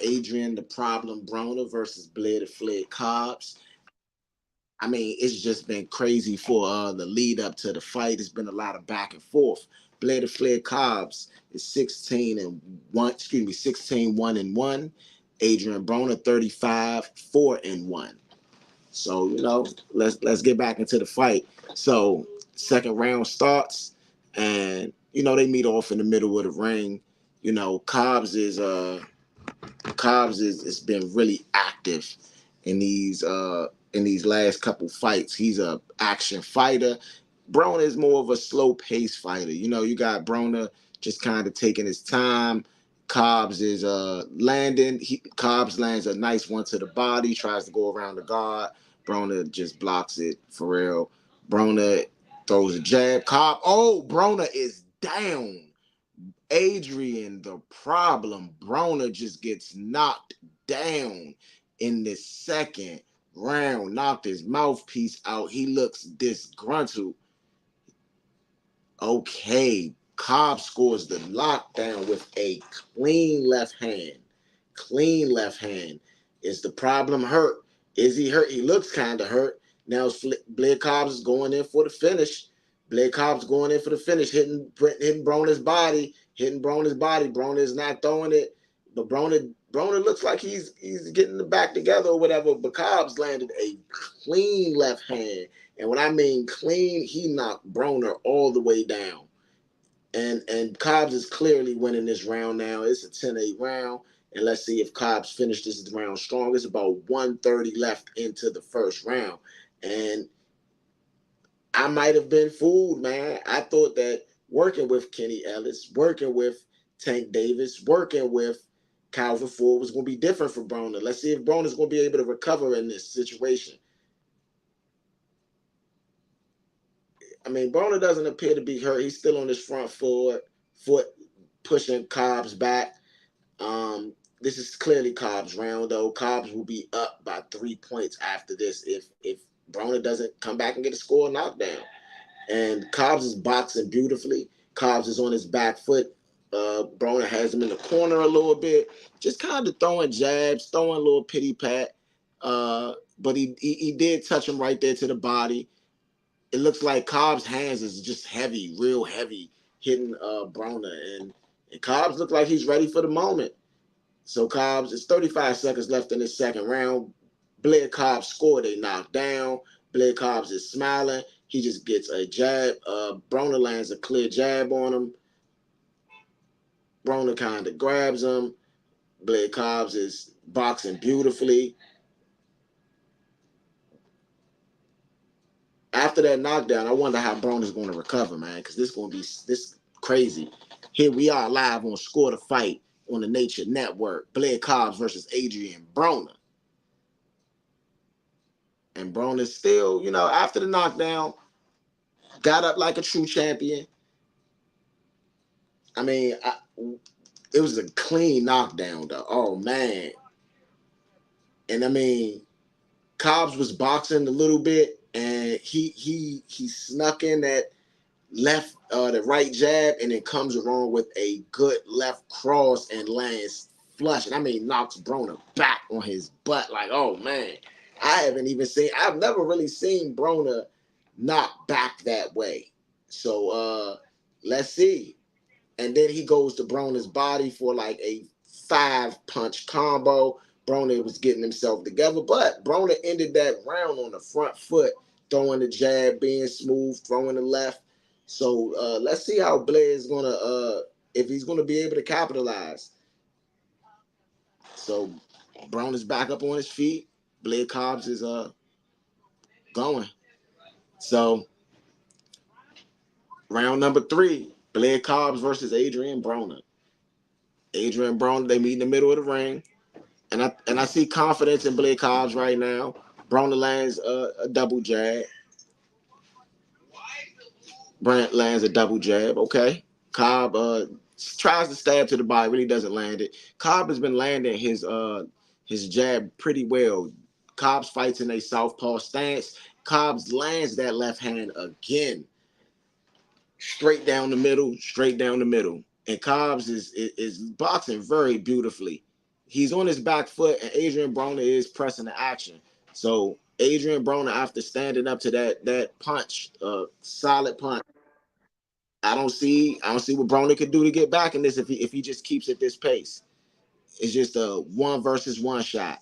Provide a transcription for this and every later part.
Adrian the Problem Broner versus Blair the Flair Cobbs. I mean, it's just been crazy for the lead up to the fight. It's been a lot of back and forth. Blair the Flair Cobbs is 16 and 1, excuse me, 16 1 and 1. Adrian Broner 35 4 and 1. So, let's get back into the fight. So, second round starts, and they meet off in the middle of the ring. Cobbs is has been really active in these last couple fights. He's a action fighter. Broner is more of a slow pace fighter. You got Broner just kind of taking his time. Cobbs is landing. Cobbs lands a nice one to the body, tries to go around the guard. Broner just blocks it for real. Broner throws a jab. Broner is down. Adrian the Problem Broner just gets knocked down in the second round, knocked his mouthpiece out. He looks disgruntled. Okay, Cobb scores the lockdown with a clean left hand. Clean left hand. Is the Problem hurt? Is he hurt? He looks kind of hurt. Now Blair Cobbs is going in for the finish. Blair Cobbs going in for the finish, hitting Broner's body, Broner is not throwing it, but Broner looks like he's getting the back together or whatever. But Cobbs landed a clean left hand, and when I mean clean, he knocked Broner all the way down. And Cobbs is clearly winning this round now. It's a 10-8 round. And let's see if Cobbs finishes the round strong. It's about 130 left into the first round. And I might have been fooled, man. I thought that working with Kenny Ellis, working with Tank Davis, working with Calvin Ford was going to be different for Broner. Let's see if Broner's going to be able to recover in this situation. I mean, Broner doesn't appear to be hurt. He's still on his front foot pushing Cobbs back. This is clearly Cobbs' round, though. Cobbs will be up by 3 points after this if Broner doesn't come back and get a score knockdown. And Cobbs is boxing beautifully. Cobbs is on his back foot. Broner has him in the corner a little bit, just kind of throwing jabs, throwing a little pity pat. But he did touch him right there to the body. It looks like Cobbs' hands is just heavy, real heavy, hitting Broner. And Cobbs looked like he's ready for the moment. So Cobbs, it's 35 seconds left in this second round. Blair Cobbs scored a knockdown. Blair Cobbs is smiling. He just gets a jab. Broner lands a clear jab on him. Broner kind of grabs him. Blair Cobbs is boxing beautifully. After that knockdown, I wonder how Broner's going to recover, man, because this is going to be this crazy. Here we are live on Score the Fight on the Nature Network. Blair Cobbs versus Adrian Broner. And Broner still, after the knockdown, got up like a true champion. I mean, it was a clean knockdown, though. Oh, man. And, I mean, Cobbs was boxing a little bit, and he snuck in that the right jab, and then comes along with a good left cross and lands flush. And, I mean, knocks Broner back on his butt. Like, oh, man. I've never really seen Broner knock back that way. So let's see. And then he goes to Broner's body for like a 5-punch combo. Broner was getting himself together, but Broner ended that round on the front foot, throwing the jab, being smooth, throwing the left. So let's see how Blair is gonna if he's gonna be able to capitalize. So Broner's back up on his feet. Blair Cobbs is going. So round number 3, Blair Cobbs versus Adrian Broner. Adrian Broner, they meet in the middle of the ring. And I see confidence in Blair Cobbs right now. Broner lands a double jab. Brant lands a double jab. Okay. Cobb tries to stab to the body, really doesn't land it. Cobb has been landing his jab pretty well. Cobbs fights in a southpaw stance. Cobbs lands that left hand again. Straight down the middle. And Cobbs is boxing very beautifully. He's on his back foot, and Adrian Broner is pressing the action. So Adrian Broner, after standing up to that punch, solid punch, I don't see what Broner could do to get back in this if he just keeps at this pace. It's just a 1 versus 1 shot.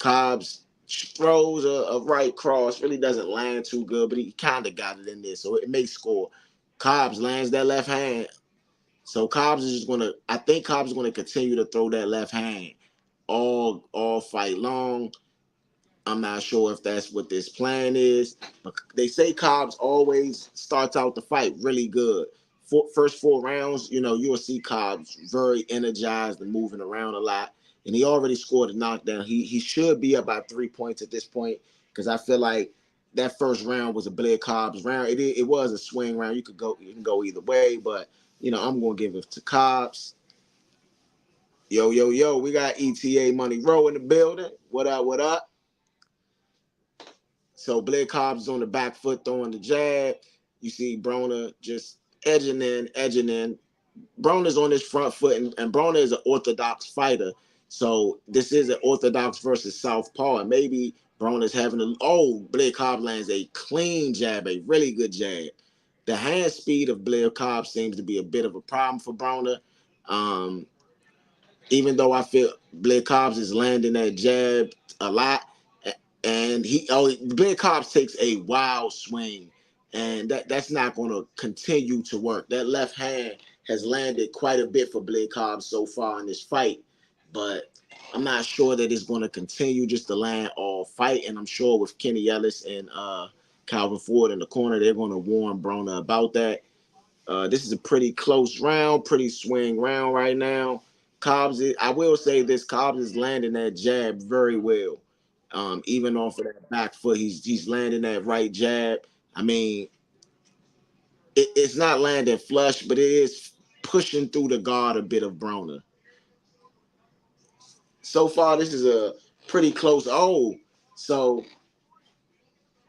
Cobbs throws a right cross, really doesn't land too good, but he kind of got it in there, so it may score. Cobbs lands that left hand. So Cobbs is just gonna. I think Cobbs is gonna continue to throw that left hand all fight long. I'm not sure if that's what this plan is, but they say Cobbs always starts out the fight really good. First 4 rounds, you will see Cobbs very energized and moving around a lot, and he already scored a knockdown. He should be about 3 points at this point because I feel like that first round was a Blair Cobbs round. It was a swing round. You can go either way, but I'm gonna give it to Cobbs. Yo, yo, yo, we got ETA Money Row in the building. What up, what up? So Blair Cobbs is on the back foot throwing the jab. You see Broner just edging in. Broner's on his front foot, and Broner is an orthodox fighter. So this is an orthodox versus southpaw, and maybe Broner's having Blair Cobbs lands a clean jab, a really good jab. The hand speed of Blair Cobbs seems to be a bit of a problem for Broner. Um, Even though I feel Blair Cobbs is landing that jab a lot, and Blair Cobbs takes a wild swing, and that's not going to continue to work. That left hand has landed quite a bit for Blair Cobbs so far in this fight, but I'm not sure that it's going to continue just to land all fight. And I'm sure with Kenny Ellis and Calvin Ford in the corner, they're going to warn Broner about that. This is a pretty close round, pretty swing round right now. I will say this, Cobbs is landing that jab very well. Even off of that back foot, he's landing that right jab. I mean, it's not landing flush, but it is pushing through the guard a bit of Broner. So far, this is a pretty close. So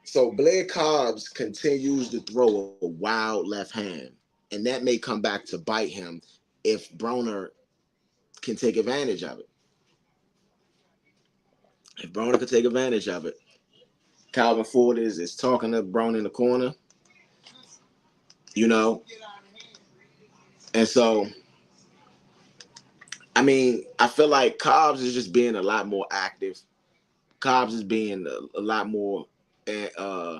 so Blair Cobbs continues to throw a wild left hand, and that may come back to bite him if Broner can take advantage of it. If Broner can take advantage of it, Calvin Ford is talking to Broner in the corner, you know, and so I mean, I feel like Cobbs is just being a lot more active. Cobbs is being a lot more, uh,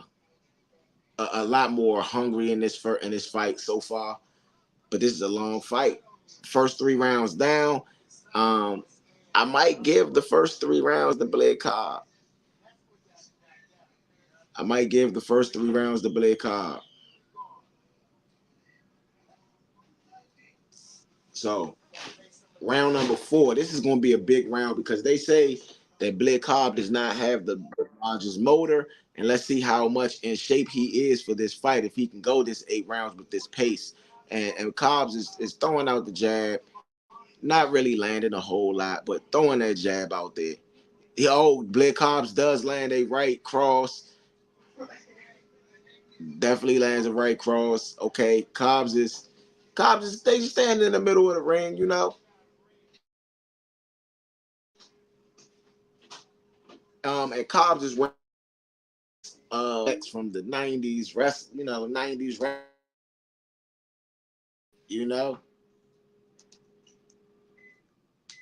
a lot more hungry in this fight so far. But this is a long fight. First 3 rounds down. Um, I might give the first 3 rounds to Blair Cobb. I might give the first 3 rounds to Blair Cobb. So round number 4, this is going to be a big round because they say that Blair Cobb does not have the largest motor, and let's see how much in shape he is for this fight if he can go this 8 rounds with this pace. And Cobbs is throwing out the jab, not really landing a whole lot, but throwing that jab out there. Blair Cobbs does land a right cross. Definitely lands a right cross. Okay, Cobbs is they just standing in the middle of the ring, and Cobbs is wearing from the 90s rest, 90s rest, you know.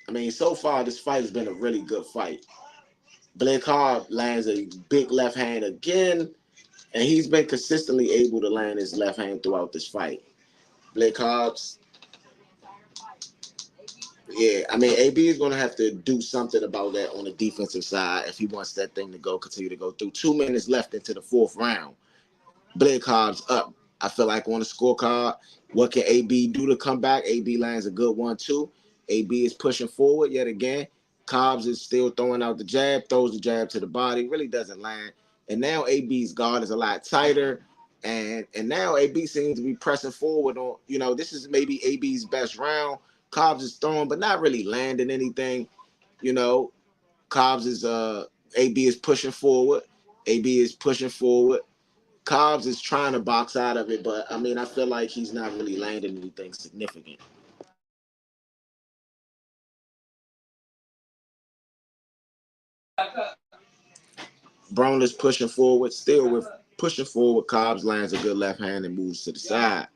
I mean, so far this fight has been a really good fight. Blair Cobb lands a big left hand again, and he's been consistently able to land his left hand throughout this fight. Blair Cobb's, yeah, I mean, AB is going to have to do something about that on the defensive side if he wants that thing to continue to go through. 2 minutes left into the 4th round. Blair Cobb's up. I feel like on the scorecard, what can AB do to come back? AB lands a good one, too. AB is pushing forward yet again. Cobbs is still throwing out the jab, throws the jab to the body, really doesn't land. And now AB's guard is a lot tighter. And now AB seems to be pressing forward on, this is maybe AB's best round. Cobbs is throwing, but not really landing anything. You know, Cobbs is AB is pushing forward. AB is pushing forward. Cobbs is trying to box out of it, but I mean, I feel like he's not really landing anything significant. Broner's pushing forward, still with pushing forward. Cobbs lands a good left hand and moves to the side.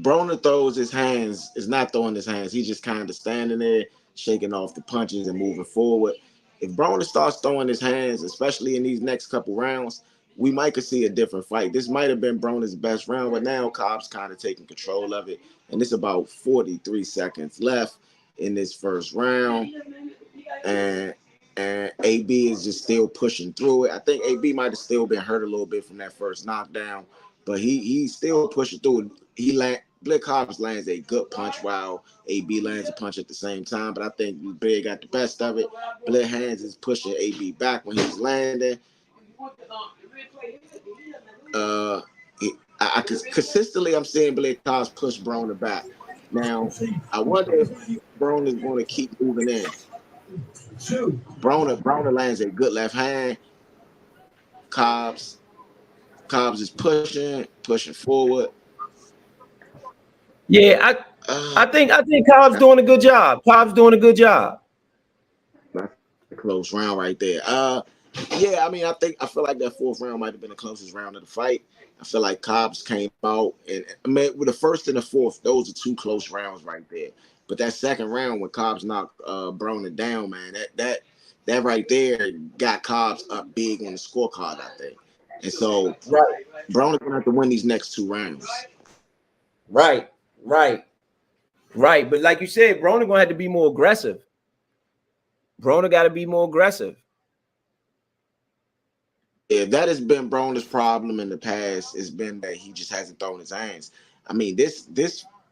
Broner throws his hands, is not throwing his hands. He's just kind of standing there, shaking off the punches and moving forward. If Broner starts throwing his hands, especially in these next couple rounds, we might could see a different fight. This might have been Broner's best round, but now Cobb's kind of taking control of it. And it's about 43 seconds left in this first round. And AB is just still pushing through it. I think AB might have still been hurt a little bit from that first knockdown, but he's still pushing through it. Blake Hobbs lands a good punch while AB lands a punch at the same time, but I think Big got the best of it. Blake Hands is pushing AB back when he's landing. Uh, consistently I'm seeing Blake Hobbs push Broner back. Now I wonder if Broner is going to keep moving in. Broner lands a good left hand. Cobbs is pushing forward. Yeah, I think Cobb's doing a good job. Cobb's doing a good job. That's a close round right there. Yeah, I mean, I feel like that fourth round might have been the closest round of the fight. I feel like Cobbs came out, and I mean, with the first and the fourth, those are two close rounds right there. But that second round when Cobbs knocked Broner down, man, that right there got Cobbs up big on the scorecard, I think. And so Right, Broner's gonna have to win these next two rounds. right, right, right. But like you said, Broner gonna have to be more aggressive. Broner got to be more aggressive. If that has been Broner's problem in the past, it's been that he just hasn't thrown his hands. I mean, this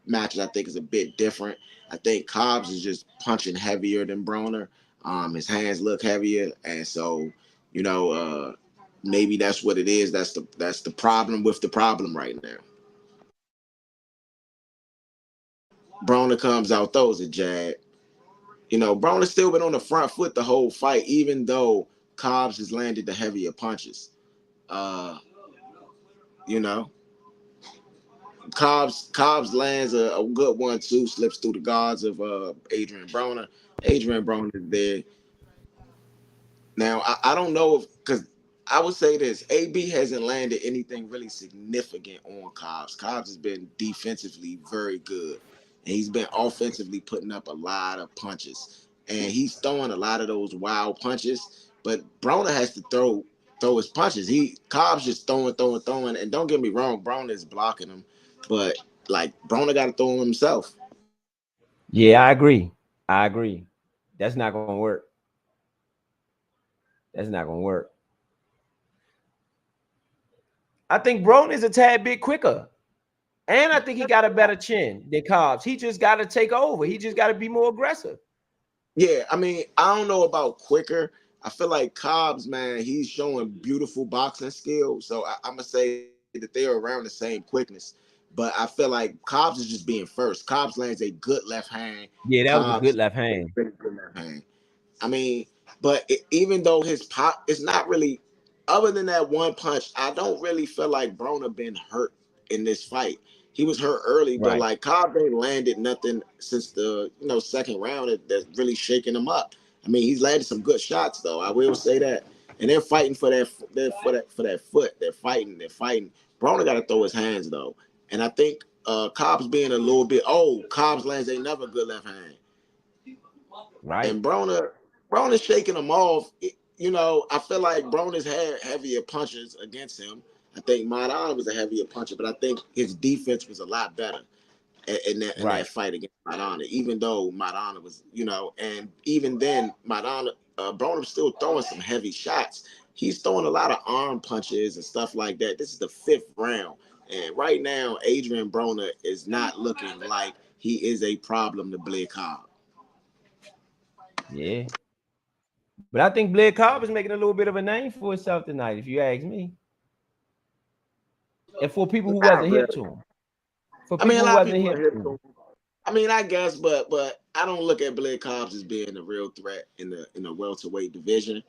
match I think is a bit different. I think Cobbs is just punching heavier than Broner. His hands look heavier, and so maybe that's what it is. That's the problem with the problem right now. Broner comes out, throws a jab. Broner's still been on the front foot the whole fight, even though Cobbs has landed the heavier punches. Uh, you know, Cobbs lands a good 1-2, slips through the guards of Adrian Broner. Adrian Broner is there. Now I don't know if, because I would say this, AB hasn't landed anything really significant on Cobbs. Cobbs has been defensively very good, and he's been offensively putting up a lot of punches, and he's throwing a lot of those wild punches. But Broner has to throw his punches. Cobbs just throwing, and don't get me wrong, Broner is blocking him, but like Broner got to throw him himself. Yeah, I agree. I agree. That's not gonna work. That's not gonna work. I think Broner is a tad bit quicker. And I think he got a better chin than Cobbs. He just got to take over. He just got to be more aggressive. Yeah, I mean, I don't know about quicker. I feel like Cobbs, man, he's showing beautiful boxing skills. So I'm gonna say that they're around the same quickness. But I feel like Cobbs is just being first. Cobbs lands a good left hand. Yeah, that was a Cobbs, good left hand. very good left hand. I mean, but even though his pop, it's not really, other than that one punch, I don't really feel like Broner been hurt in this fight. He was hurt early, but Right. like Cobb ain't landed nothing since the second round that's really shaking him up. I mean, he's landed some good shots though. I will say that. And they're fighting for that foot. They're fighting. Broner got to throw his hands though, and I think Cobb's being a little bit old. Cobbs lands another good left hand. Right. And Broner's shaking him off. I feel like Broner's had heavier punches against him. I think Maidana was a heavier puncher, but I think his defense was a lot better in that Right. fight against Maidana. Even though Maidana was, and even then Maidana, Broner was still throwing some heavy shots. He's throwing a lot of arm punches and stuff like that. This is the fifth round, and right now Adrian Broner is not looking like he is a problem to Blake Cobb. Yeah. But I think Blair Cobb is making a little bit of a name for himself tonight, if you ask me. And for people who Not wasn't hip really. to him. For I mean, a people who lot of wasn't people are hip hip to to him. him. I mean, I guess, but I don't look at Blake Cobbs as being a real threat in the welterweight division.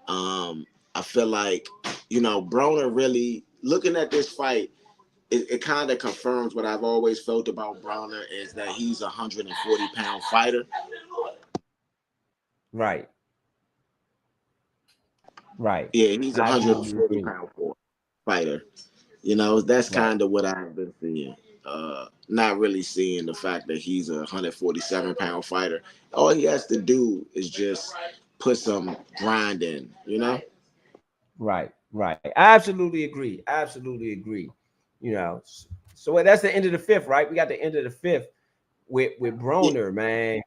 Um, I feel like Broner really looking at this fight. it kind of confirms what I've always felt about Broner is that he's a 140-pound fighter. Right. Right. Yeah, he's a I hundred and absolutely forty agree. pound fighter. You know, that's Right. kind of what I've been seeing. Not really seeing the fact that he's a 147-pound fighter. All he has to do is just put some grind in, you know? Right. Right. I absolutely agree. Absolutely agree. You know, so that's the end of the fifth, right? We got the end of the fifth with Yeah, Broner, man.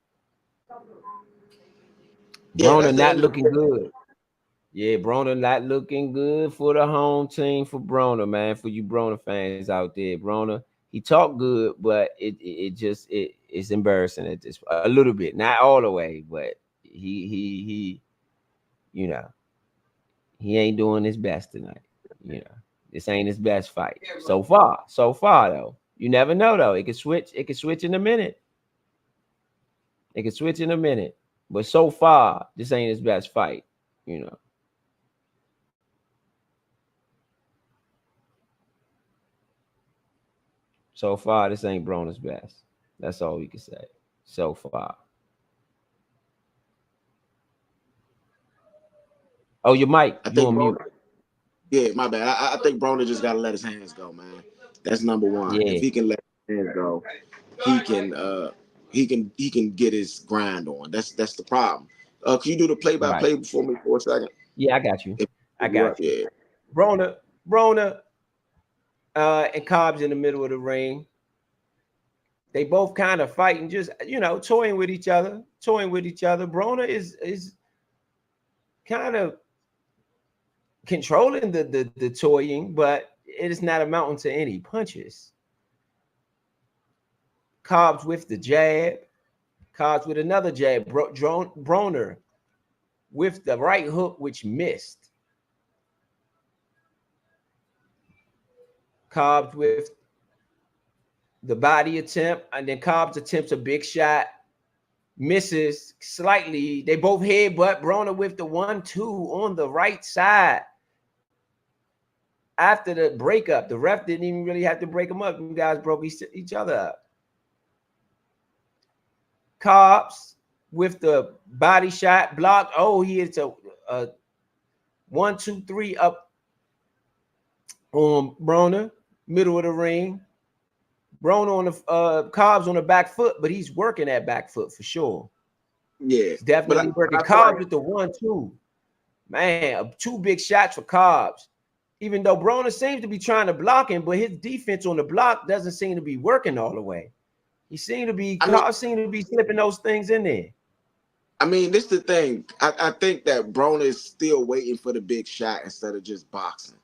yeah, Broner that's the not end of the looking fifth. good. Yeah, Broner not looking good for the home team for Broner, man. For you Broner fans out there, Broner, he talked good, but it's embarrassing at this a little bit, not all the way, but he you know he ain't doing his best tonight. You know, this ain't his best fight so far. So far though, you never know though. It could switch. It could switch in a minute. It could switch in a minute. But so far, this ain't his best fight. You know. So far, this ain't Broner's best. That's all we can say. So far. Oh, your mic, I you think on mute. Broner, yeah, my bad. I think Broner just got to let his hands go, man. That's number one. If Yeah, he can let his hands go, he can he can get his grind on. That's the problem. Can you do the play by right. play for me for a second? Yeah, I got you. I If you up, got you. yeah. Broner, and Cobbs in the middle of the ring. They both kind of fighting, just toying with each other, toying with each other. Broner is kind of controlling the toying, but it is not amounting to any punches. Cobbs with the jab, Cobbs with another jab. Broner with the right hook, which missed. Cobbs with the body attempt, and then Cobbs attempts a big shot, misses slightly. They both headbutt. Broner with the 1-2 on the right side. After the breakup, the ref didn't even really have to break them up. You guys broke each other up. Cobbs with the body shot blocked. Oh, he hits a 1-2-3 up on Broner, middle of the ring. Broner on the Cobbs on the back foot, but he's working that back foot for sure. Yeah, He's definitely but working. I feel Cobbs like with the 1-2. Man, two big shots for Cobbs. Even though Broner seems to be trying to block him, but his defense on the block doesn't seem to be working all the way. I mean Cobbs seem to be slipping those things in there. this is the thing. I think that Broner is still waiting for the big shot instead of just boxing.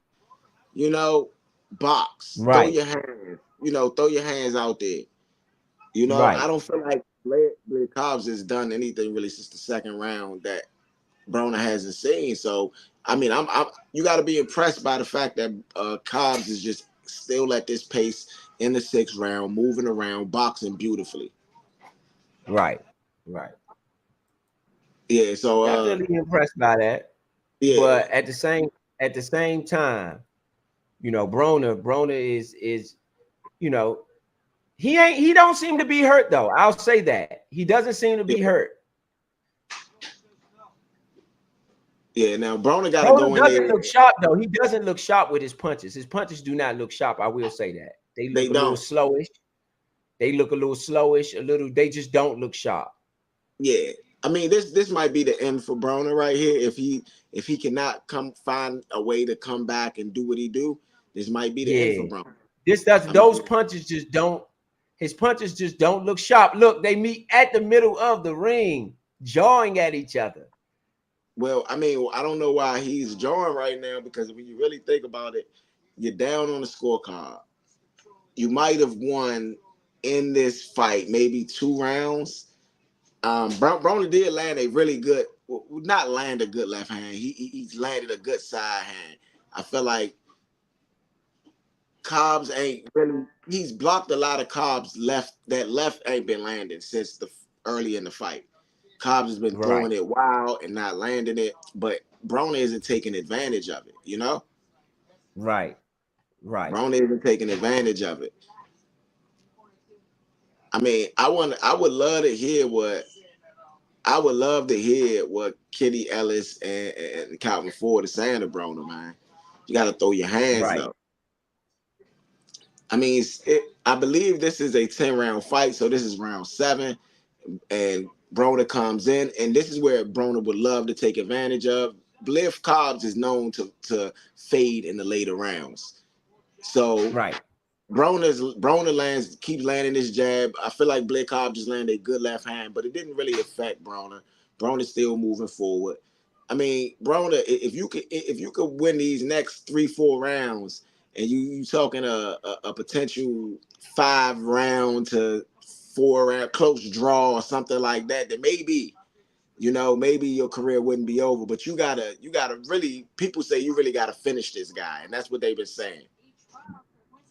You know, box. Throw Right, your hands. Throw your hands out there. I right, don't feel like Blake Cobbs has done anything really since the second round that Broner hasn't seen. So I'm you got to be impressed by the fact that Cobbs is just still at this pace in the sixth round, moving around, boxing beautifully. right, right. Yeah. So Definitely impressed by that. yeah, But at the same time, Broner is you know, he don't seem to be hurt though. I'll say that. He doesn't seem to be yeah, hurt. yeah. Now Broner got to Broner go in doesn't there. look sharp though. He doesn't look sharp with his punches. His punches do not look sharp. I will say that. They They look a little don't. slowish. They look a little slowish, a little, they just don't look sharp. Yeah. This might be the end for Broner right here. If he cannot come find a way to come back and do what he do, this might be the end for Yeah. Broner. This does I those mean, punches just don't his punches just don't look sharp. Look, they meet at the middle of the ring, jawing at each other. well, I don't know why he's drawing right now because when you really think about it, you're down on the scorecard. You might have won in this fight, maybe 2 rounds. Broner did land a really good, well, not land a good left hand. He's landed a good side hand. I feel like Cobbs ain't really. He's blocked a lot of Cobbs left. That left ain't been landing since the early in the fight. Cobbs has been Right. throwing it wild and not landing it, but Broner isn't taking advantage of it. Right. Right. Broner isn't taking advantage of it. I mean, I would love to hear what I would love to hear what Kitty Ellis and Calvin Ford is saying to Broner, man. You got to throw your hands Right. though. I mean, I believe this is a 10-round fight, so this is round 7, and Broner comes in, and this is where Broner would love to take advantage of. Bliff Cobbs is known to fade in the later rounds, so Right. Broner keeps landing this jab. I feel like Bliff Cobbs just landed a good left hand, but it didn't really affect Broner. Broner's still moving forward. I mean, Broner, if you could win these next 3-4 rounds, and you talking a potential 5-round to 4-round close draw or something like that, then maybe maybe your career wouldn't be over. But you gotta really, people say you really gotta finish this guy, and that's what they've been saying.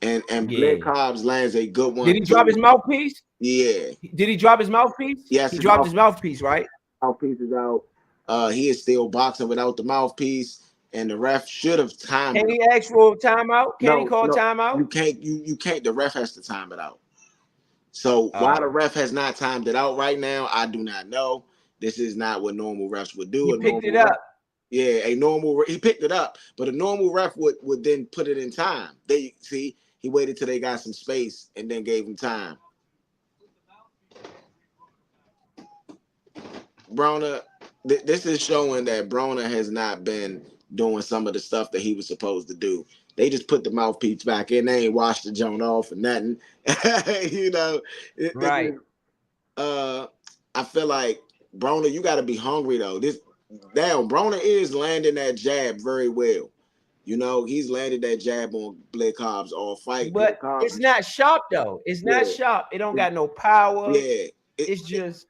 And Blair Yeah. Cobbs lands a good Did one he drop his too. mouthpiece? Yeah. Did he drop his mouthpiece? Yes, He his dropped his mouthpiece, right? mouthpiece is out. He is still boxing without the mouthpiece, and the ref should have timed Can it. he ask for timeout? Can he No, call no, timeout? you can't. You can't. The ref has to time it out. So why the Oh, ref has not timed it out right now, I do not know. This is not what normal refs would do. he A picked it normal ref, up. yeah, he picked it up, but a normal ref would then put it in time. They see he waited till they got some space and then gave him time. Broner, this is showing that Broner has not been doing some of the stuff that he was supposed to do. They just put the mouthpiece back in. They ain't washed the joint off or nothing. you know, this Right. is. I feel like Broner, you got to be hungry though. Broner is landing that jab very well. He's landed that jab on Blake Cobbs all fight. But Blake Cobbs, it's not sharp though. It's not yeah, sharp. It don't it- got no power. yeah. It's just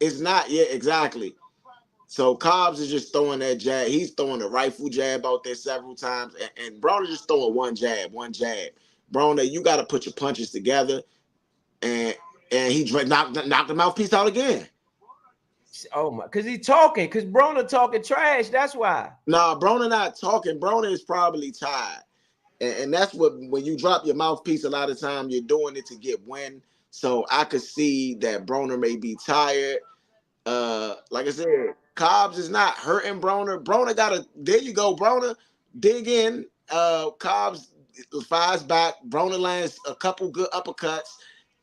It's not, yeah, exactly. So Cobbs is just throwing that jab. He's throwing the rifle jab out there several times, and Broner just throwing one jab, one jab. Broner, you got to put your punches together, and he knocked the mouthpiece out again. oh my, because he's talking, because Broner talking trash. That's why. Nah, Broner not talking. Broner is probably tired, and that's what, when you drop your mouthpiece, a lot of time you're doing it to get win. So I could see that Broner may be tired. Like I said, Cobbs is not hurting Broner. Broner there you go, Broner. Dig in. Cobbs fires back. Broner lands a couple good uppercuts.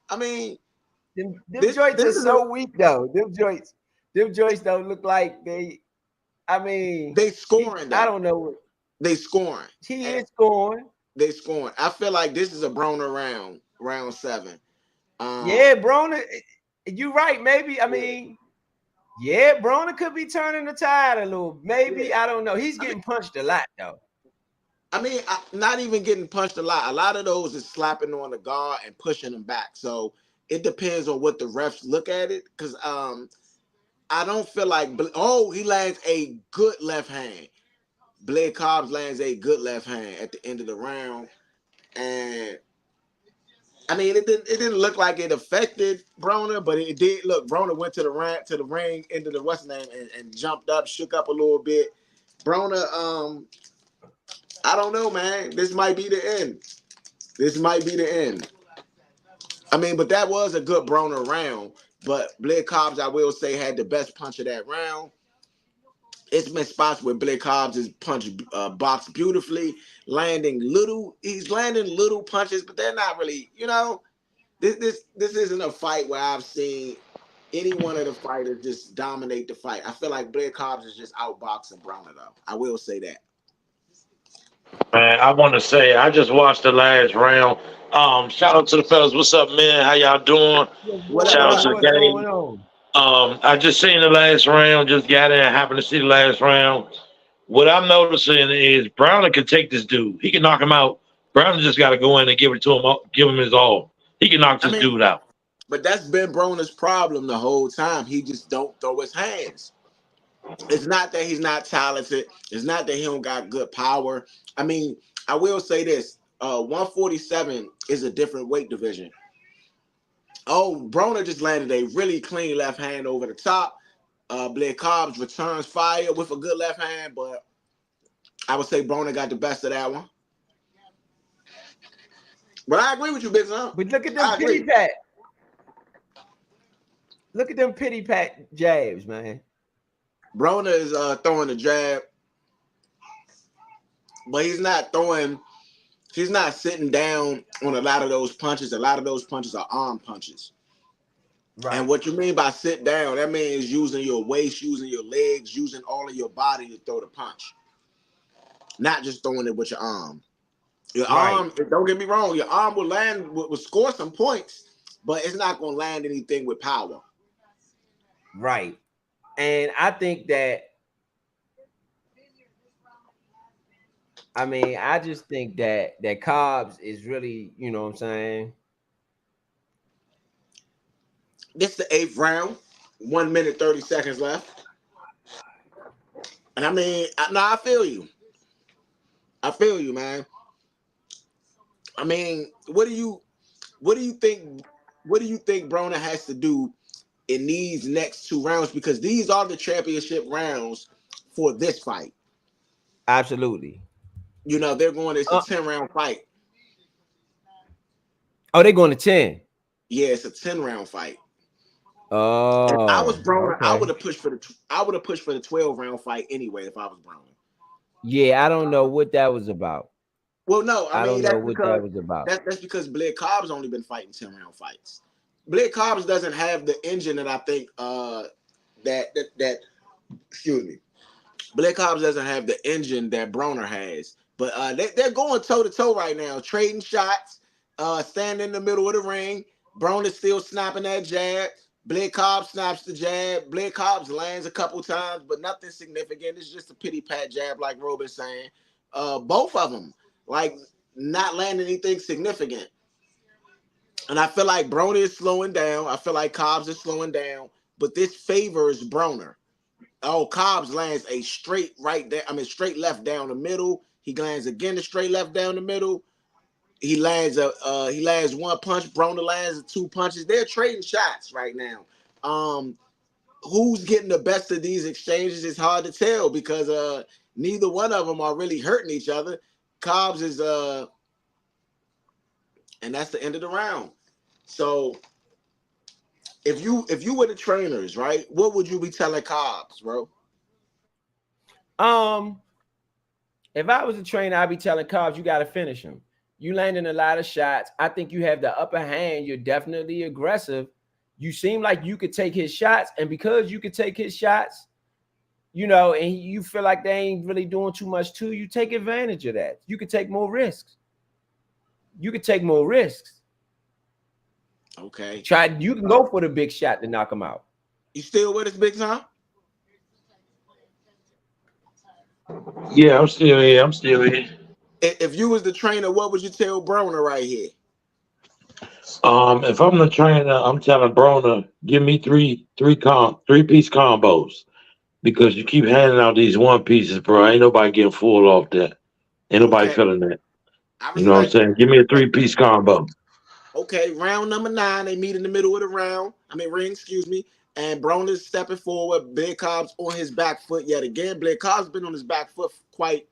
I mean, Them this joints this are is a so weak though. Them joints don't look like they. I mean, they scoring I though. don't know. They scoring. He And is scoring. they scoring. I feel like this is a Broner round 7. Yeah, Broner. You right. Maybe. I Yeah, mean, yeah, Broner could be turning the tide a little. yeah. Maybe I don't know. He's I mean, getting punched a lot though. not even getting punched a lot. A lot of those is slapping on the guard and pushing them back. So it depends on what the refs look at it. Because I don't feel like. Oh, he lands a good left hand. Blake Cobbs lands a good left hand at the end of the round, and I mean, it didn't look like it affected Broner, but it did. Look, Broner went to the ring into the what's name, and jumped up, shook up a little bit. Broner, I don't know, man. This might be the end. This might be the end. I mean, but that was a good Broner round. But Blake Cobbs, I will say, had the best punch of that round. It's been spots where Blake Cobbs is boxed beautifully, He's landing little punches, but they're not really. This isn't a fight where I've seen any one of the fighters just dominate the fight. I feel like Blake Cobbs is just outboxing Broner, though. I will say that. Man, I want to say I just watched the last round. Shout out to the fellas. What's up, man? How y'all doing? What's What going up? Shout What out on? to up? the What's game. going on? I just seen the last round. Just got in. Happened to see the last round. What I'm noticing is Browner can take this dude. He can knock him out. Browner just got to go in and give it to him. Give him his all. He can knock I this mean, dude out. but that's been Broner's problem the whole time. He just don't throw his hands. It's not that he's not talented. It's not that he don't got good power. I mean, I will say this: 147 is a different weight division. Oh, Broner just landed a really clean left hand over the top. Blair Cobbs returns fire with a good left hand, but I would say Broner got the best of that one. But I agree with you, Big Son. But look at them I pity agree. pat. Look at them pity pat jabs, man. Broner is throwing the jab, but he's not throwing. He's not sitting down on a lot of those punches. A lot of those punches are arm punches. Right. And what you mean by sit down, that means using your waist, using your legs, using all of your body to throw the punch. Not just throwing it with your arm. Your Right. arm, don't get me wrong, your arm will land, will score some points, but it's not going to land anything with power. Right. And I think that, I mean, I just think that Cobbs is really, you know what I'm saying? This is the 8th round, 1 minute 30 seconds left. And I mean, I feel you. I feel you, man. I mean, what do you think Broner has to do in these next 2 rounds? Because these are the championship rounds for this fight. Absolutely. You know, they're going, it's a 10-round fight. Oh, they're going to 10. Yeah, it's a 10-round fight. If I was Oh, Broner, I would okay. have pushed for the 12-round fight anyway if I was Broner. Yeah, I don't know what that was about. Well, no, I I mean don't know what that was about. that's because Blair Cobb's only been fighting 10-round fights. Blair Cobb's doesn't have the engine that I think that excuse me. Blair Cobbs doesn't have the engine that Broner has. But they're going toe to toe right now, trading shots, standing in the middle of the ring. Broner's still snapping that jab. Blair Cobbs snaps the jab. Blair Cobbs lands a couple times, but nothing significant. It's just a pity pat jab, like Robin's saying. Both of them, like, not landing anything significant. And I feel like Broner is slowing down. I feel like Cobbs is slowing down. But this favors Broner. Oh, Cobbs lands a straight right there. I mean, straight left down the middle. He lands again a straight left down the middle. He lands one punch. Broner lands 2 punches. They're trading shots right now. Who's getting the best of these exchanges is hard to tell because neither one of them are really hurting each other. Cobbs is and that's the end of the round. So if you were the trainers, right, what would you be telling Cobbs, bro? Um, if I was a trainer, I'd be telling Cobbs, you got to finish him. You landing a lot of shots. I think you have the upper hand. You're definitely aggressive. You seem like you could take his shots, and because you could take his shots, you know, and you feel like they ain't really doing too much to you, take advantage of that. You could take more risks. You could take more risks. Okay. You can go for the big shot to knock him out. You still with us, Big Tom? Yeah, I'm still here. I'm still here. If you was the trainer, what would you tell Broner right here? If I'm the trainer, I'm telling Broner, give me three piece combos because you keep handing out these one pieces, bro. Ain't nobody getting full off that. Ain't nobody Okay, feeling that. I You know what I'm respect saying? Give me a 3-piece combo. Okay, round number 9, they meet in the middle of the round. I mean, ring, excuse me. And Broner's stepping forward. Blair Cobb's on his back foot yet again. Blair Cobb's been on his back foot quite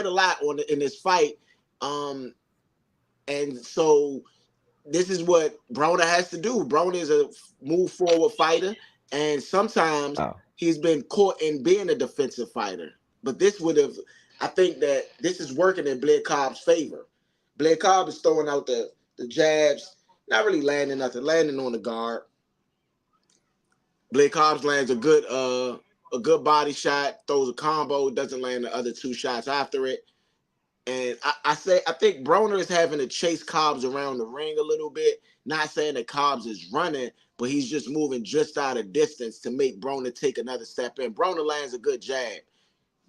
a lot in this fight. And so this is what Broner has to do. Broner is a move forward fighter, and sometimes he's been caught in being a defensive fighter. But this would have, I think that this is working in Blair Cobb's favor. Blair Cobb is throwing out the jabs, not really landing nothing, landing on the guard. Blair Cobbs lands a good body shot, throws a combo, doesn't land the other 2 shots after it. And I think Broner is having to chase Cobbs around the ring a little bit. Not saying that Cobbs is running, but he's just moving just out of distance to make Broner take another step in. Broner lands a good jab.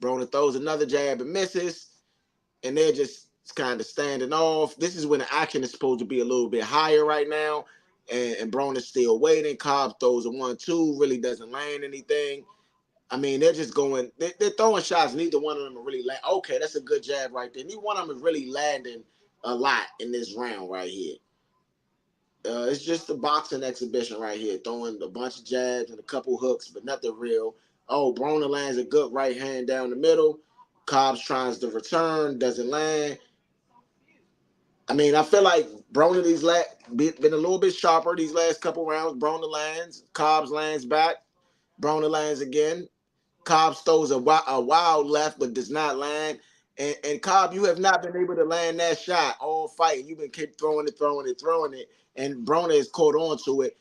Broner throws another jab and misses, and they're just kind of standing off. This is when the action is supposed to be a little bit higher right now, and Broner's still waiting. Cobbs throws a 1-2, really doesn't land anything. I mean, they're just going, they're throwing shots. Neither one of them are really land. Okay, that's a good jab right there. Neither one of them is really landing a lot in this round right here. It's just a boxing exhibition right here, throwing a bunch of jabs and a couple hooks, but nothing real. Oh, Broner lands a good right hand down the middle. Cobbs tries to return, doesn't land. I mean, I feel like Broner been a little bit sharper these last couple rounds. Broner lands, Cobbs lands back, Broner lands again. Cobbs throws a wild left, but does not land. And Cobb, you have not been able to land that shot all fight. You've been keep throwing it, and Broner is caught on to it.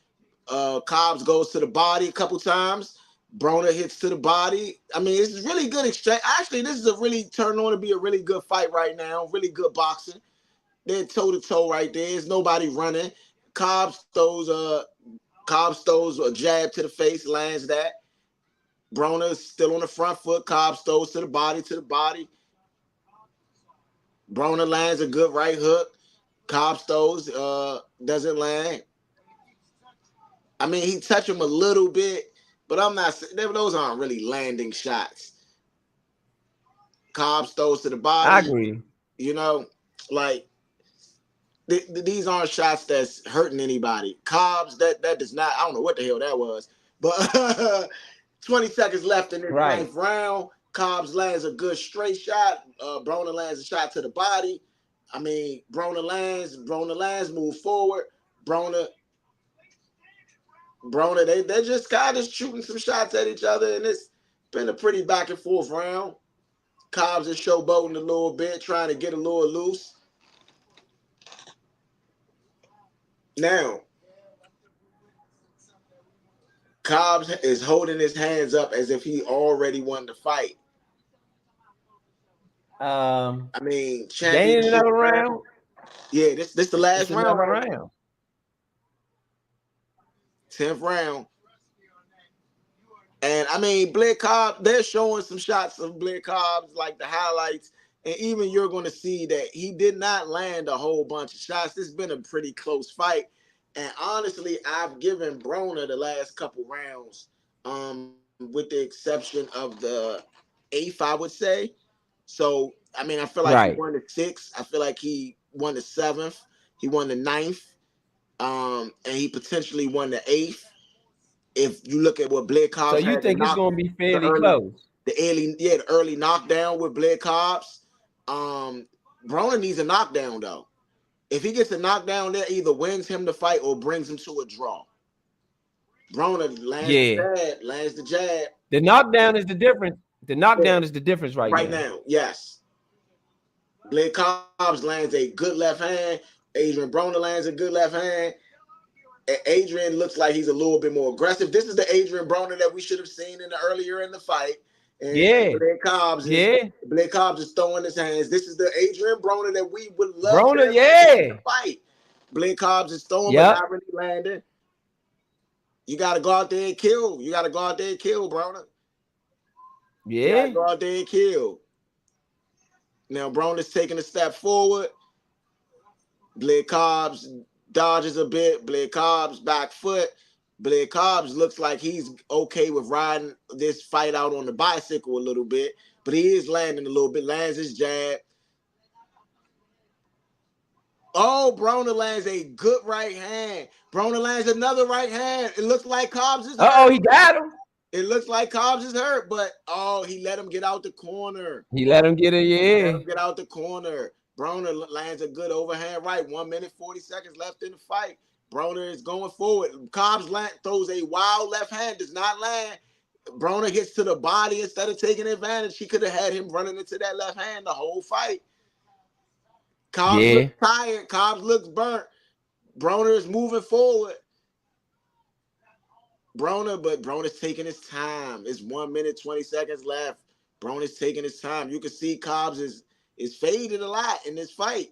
Cobbs goes to the body a couple times. Broner hits to the body. I mean, it's really good exchange. Actually, this is a really turned on to be a really good fight right now. Really good boxing. They're toe to toe right there. There's nobody running. Cobbs throws a jab to the face, lands that. Broner's still on the front foot. Cobbs throws to the body, Broner lands a good right hook. Cobbs throws, doesn't land. I mean, he touched him a little bit, but I'm not. Those aren't really landing shots. Cobbs throws to the body. I agree. You know, like these aren't shots that's hurting anybody. Cobbs, that does not. I don't know what the hell that was, but 20 seconds left in this ninth round. Cobbs lands a good straight shot. Broner lands a shot to the body. I mean, Broner lands, move forward. Broner, they're just kind of shooting some shots at each other, and it's been a pretty back and forth round. Cobbs is showboating a little bit, trying to get a little loose. Now, Cobbs is holding his hands up as if he already won the fight. I mean, championship another round. Yeah, this the last round. Right? 10th round. And I mean, Blair Cobb, they're showing some shots of Blair Cobb's, like the highlights. And even you're going to see that he did not land a whole bunch of shots. This has been a pretty close fight. And honestly, I've given Broner the last couple rounds, with the exception of the 8th, I would say. So, I mean, I feel like he won the 6th. I feel like he won the 7th. He won the 9th. And he potentially won the 8th. If you look at what Blair Cobbs, so you think it's going to be fairly close? The early knockdown with Blair Cobbs. Broner needs a knockdown though. If he gets a knockdown, that either wins him the fight or brings him to a draw. Broner lands the jab. The knockdown is the difference. The knockdown is the difference right now. Right now, yes. Blair Cobbs lands a good left hand. Adrian Broner lands a good left hand. Adrian looks like he's a little bit more aggressive. This is the Adrian Broner that we should have seen earlier in the fight. And Blair Cobbs is throwing his hands. This is the Adrian Broner that we would love to fight. Blair Cobbs is throwing, but not really landing. You got to go out there and kill. Broner. Yeah. You got to go out there and kill. Now, Broner's taking a step forward. Blair Cobbs dodges a bit. Blair Cobbs back foot. Blair Cobbs looks like he's okay with riding this fight out on the bicycle a little bit, but he is landing a little bit. Lands his jab. Oh, Broner lands a good right hand. Broner lands another right hand. It looks like Cobbs is hurt. Oh, he got him. It looks like Cobbs is hurt, but he let him get out the corner. He let him get it, He let him get out the corner. Broner lands a good overhand right. 1 minute, 40 seconds left in the fight. Broner is going forward. Cobbs throws a wild left hand, does not land. Broner gets to the body instead of taking advantage. He could have had him running into that left hand the whole fight. Cobbs looks tired. Cobbs looks burnt. Broner is moving forward. Broner's taking his time. It's 1 minute, 20 seconds left. Broner's taking his time. You can see Cobbs is faded a lot in this fight.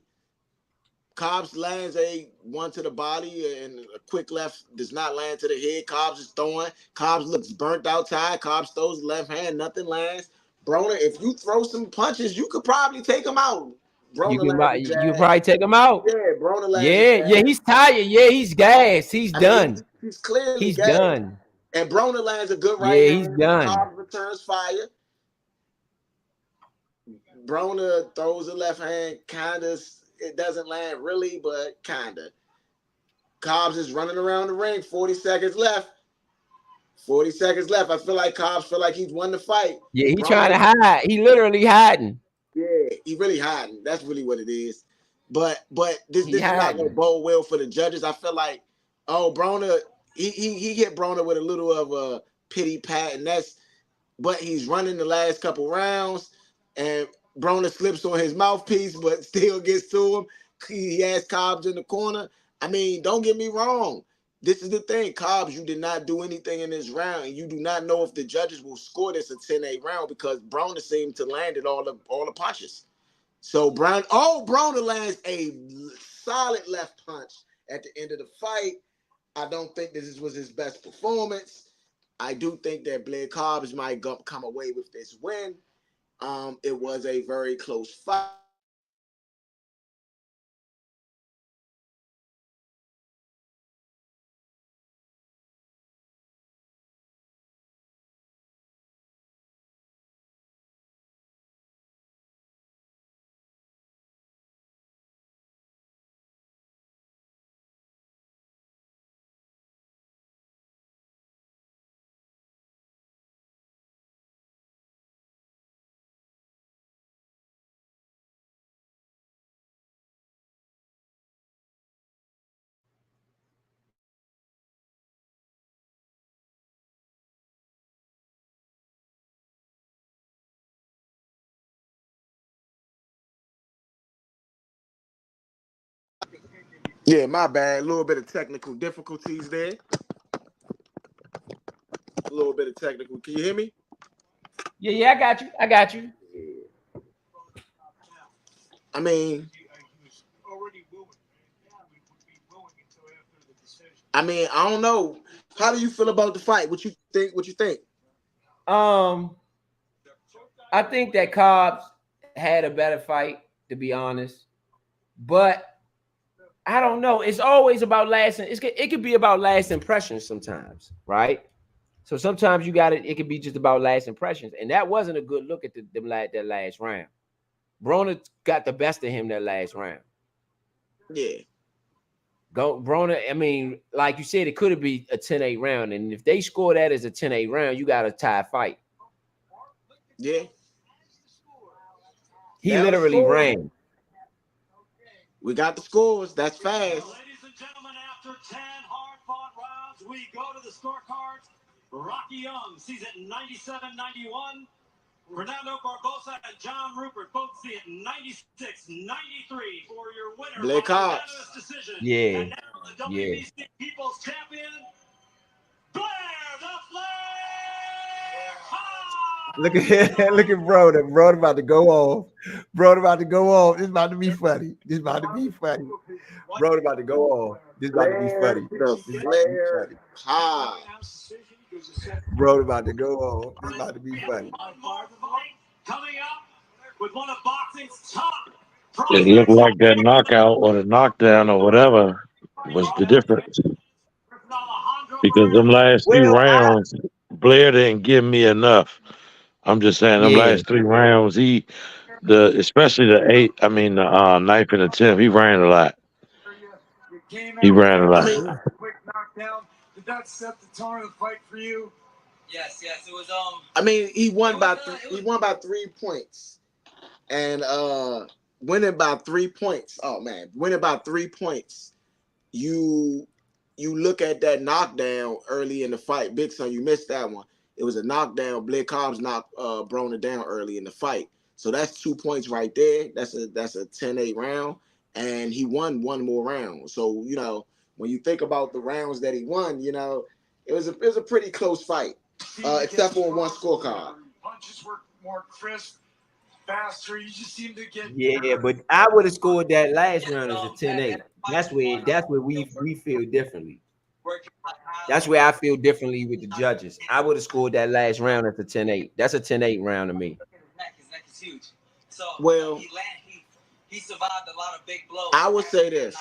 Cobbs lands a one to the body and a quick left does not land to the head. Cobbs is throwing. Cobbs looks burnt out tired. Cobbs throws left hand. Nothing lands. Broner, if you throw some punches, you could probably take him out. You probably take him out. Yeah, Broner lands. Yeah, he's tired. Yeah, he's gassed. He's done. He's clearly he's gassed. Done. And Broner lands a good right hand. Yeah, he's done. Cobbs returns fire. Broner throws a left hand, kind of. It doesn't land really, but kind of. Cobbs is running around the ring. 40 seconds left. 40 seconds left. I feel like Cobbs feel like he's won the fight. Yeah, he's trying to hide. He literally hiding. Yeah, he really hiding. That's really what it is. But this is not gonna bode well for the judges. I feel like, oh, Broner, he hit Broner with a little of a pity pat, and but he's running the last couple rounds, and Broner slips on his mouthpiece, but still gets to him. He has Cobbs in the corner. I mean, don't get me wrong. This is the thing, Cobbs, you did not do anything in this round, and you do not know if the judges will score this a 10-8 round because Broner seemed to land all the punches. So Broner lands a solid left punch at the end of the fight. I don't think this was his best performance. I do think that Blair Cobbs might come away with this win. It was a very close fight. Yeah, my bad. A little bit of technical difficulties there. A little bit of technical. Can you hear me? Yeah, I got you. I mean, I don't know. How do you feel about the fight? What you think? I think that Cobbs had a better fight, to be honest. But I don't know. It's always about it could be about last impressions sometimes, right? So sometimes it could be just about last impressions. And that wasn't a good look at that last round. Broner got the best of him that last round. Yeah. Broner, I mean, like you said, it could be a 10-8 round. And if they score that as a 10-8 round, you got a tie fight. Yeah. He literally ran. We got the scores. That's fast. Ladies and gentlemen, after 10 hard-fought rounds, we go to the scorecards. Rocky Young sees it 97-91. Fernando Barbosa and John Rupert both see it 96-93 for your winner. Blair Cobbs. Decision. Yeah. And now the WBC People's Champion, Blair the Flair Cobbs. Look at Broner. Broner about to go off. Broner about to go off. This about to be funny. Broner about to go off. This about to be funny. The Flair Cobbs. Broner about to go off. This about to be funny. Coming up with one of boxing's top. It looked like that knockout or the knockdown or whatever was the difference. Because them last three rounds, Blair didn't give me enough. I'm just saying, them last 3 rounds, especially the ninth and the 10th, he ran a lot. Quick knockdown. Did that set the tone of the fight for you? Yes, it was. He won by 3 points, and winning by 3 points. Oh man, winning by 3 points. You look at that knockdown early in the fight, Big Son. You missed that one. It was a knockdown. Blair Cobbs knocked Broner down early in the fight, so that's 2 points right there. That's a 10-8 round, and he won one more round. So when you think about the rounds that he won, it was a pretty close fight. Except for one scorecard. Punches were more crisp, faster. You just seem to get. Yeah, but I would have scored that last round as a 10-8. That's where we feel differently. That's where I feel differently with the judges. I would have scored that last round as a 10-8. That's a 10-8 round to me. His neck is huge. So he survived a lot of big blows. I would say this.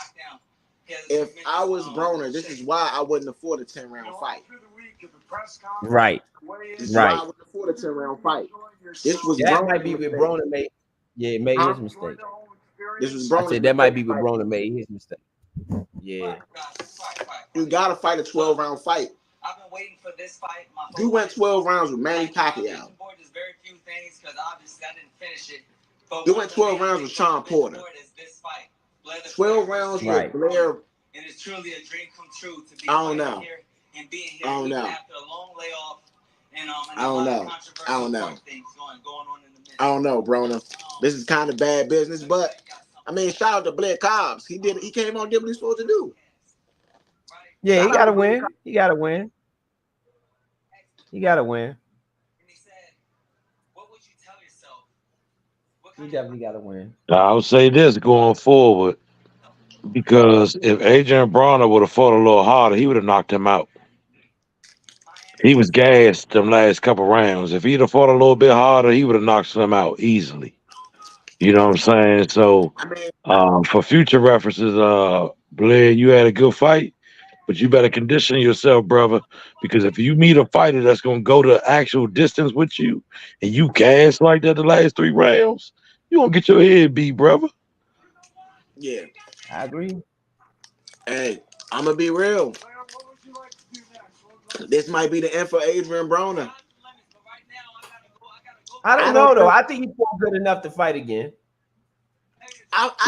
If I was Broner, this is why I wouldn't afford a 10-round fight. Right. This is why I wouldn't afford a 10-round fight. This was that might be where Broner made his mistake. This was Broner. I said that might be where Broner made his mistake. Yeah. You gotta fight a 12-round fight. I've been waiting for this fight. You went 12 rounds with Manny Pacquiao. There's very few things because obviously I didn't finish it. You went 12 rounds with Sean Porter. This fight. leather 12 rounds Right. with Blair. And it's truly a dream come true to be I don't know. here and being here I don't know. after a long layoff. And I don't know. I don't know. I don't know, Broner. This is kind of bad business, but I mean, shout out to Broner Cobbs. He came on, did what he's supposed to do. Yeah, Shout he out gotta to Blair win. Cobbs. He gotta win. He gotta win. And he said, what would you tell yourself? He definitely gotta win. I'll say this going forward, because if Adrian Broner would have fought a little harder, he would have knocked him out. He was gassed them last couple rounds. If he'd have fought a little bit harder, he would have knocked him out easily. You know what I'm saying? So, I mean, for future references, Blair, you had a good fight, but you better condition yourself, brother, because if you meet a fighter that's gonna go the actual distance with you, and you gas like that the last 3 rounds, you gonna get your head beat, brother. yeah. I agree. Hey, I'm gonna be real. This might be the end for Adrian Broner. I don't know though. I think he fought good enough to fight again.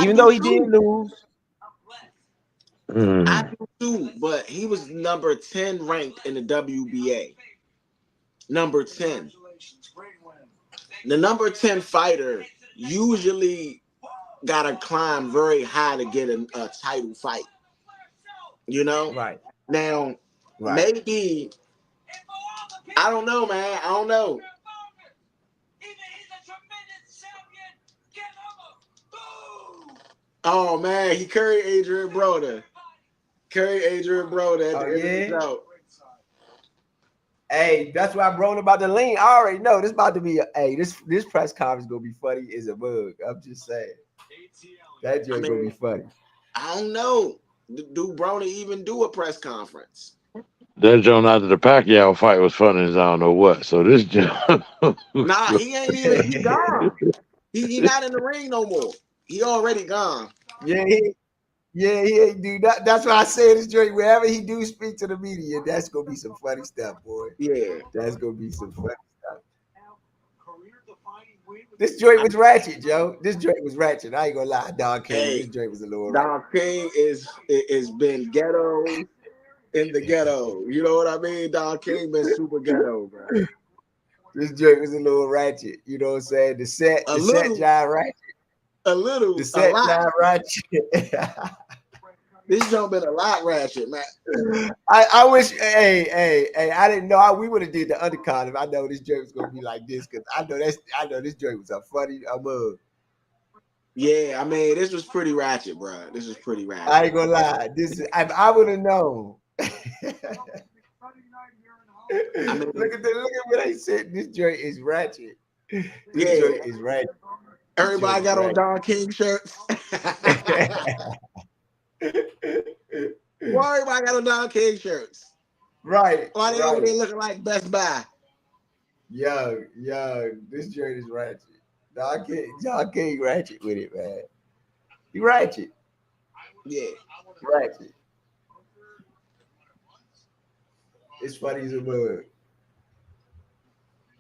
Even though he did lose. I do too, but he was number 10 ranked in the WBA. Number 10. The number 10 fighter usually gotta climb very high to get a title fight. You know? Right. Now, Right. maybe I don't know, man. I don't know. Oh man, he carried Adrian Broner. Carried Adrian Broner at the end of the show. Hey, that's why I wrote about the lean. I already know this about to be this press conference gonna be funny as a bug. I'm just saying. That joint gonna be funny. I don't know. Do Broner even do a press conference? That joint after the Pacquiao fight was funny as I don't know what. So this joint, Nah, he ain't even. He gone. He not in the ring no more. He already gone. Yeah, he ain't do that. That's why I say this joint. Wherever he do speak to the media, that's gonna be some funny stuff, boy. Yeah, that's gonna be some funny stuff. This joint was ratchet, Joe. This joint was ratchet. I ain't gonna lie, Don King. Hey, this joint was a little. Don King is been ghetto in the ghetto. You know what I mean? Don King been super ghetto, bro. This joint was a little ratchet. You know what I'm saying? The set job ratchet. A little. The set job ratchet. This joint been a lot ratchet, man. I wish. Hey! I didn't know we would have did the undercard if I know this joint was gonna be like this, because I know this joint was a funny mug. Yeah, I mean, this was pretty ratchet, bro. This was pretty ratchet. I ain't gonna lie. I would have known. I mean, look at what they said. This joint is ratchet. This joint is ratchet. Everybody got on Don King shirts. Why everybody got on Don King shirts? Right. Why they over there looking like Best Buy? Young. This joint is ratchet. Don King ratchet with it, man. He ratchet. Yeah. Ratchet. It's funny as a bug.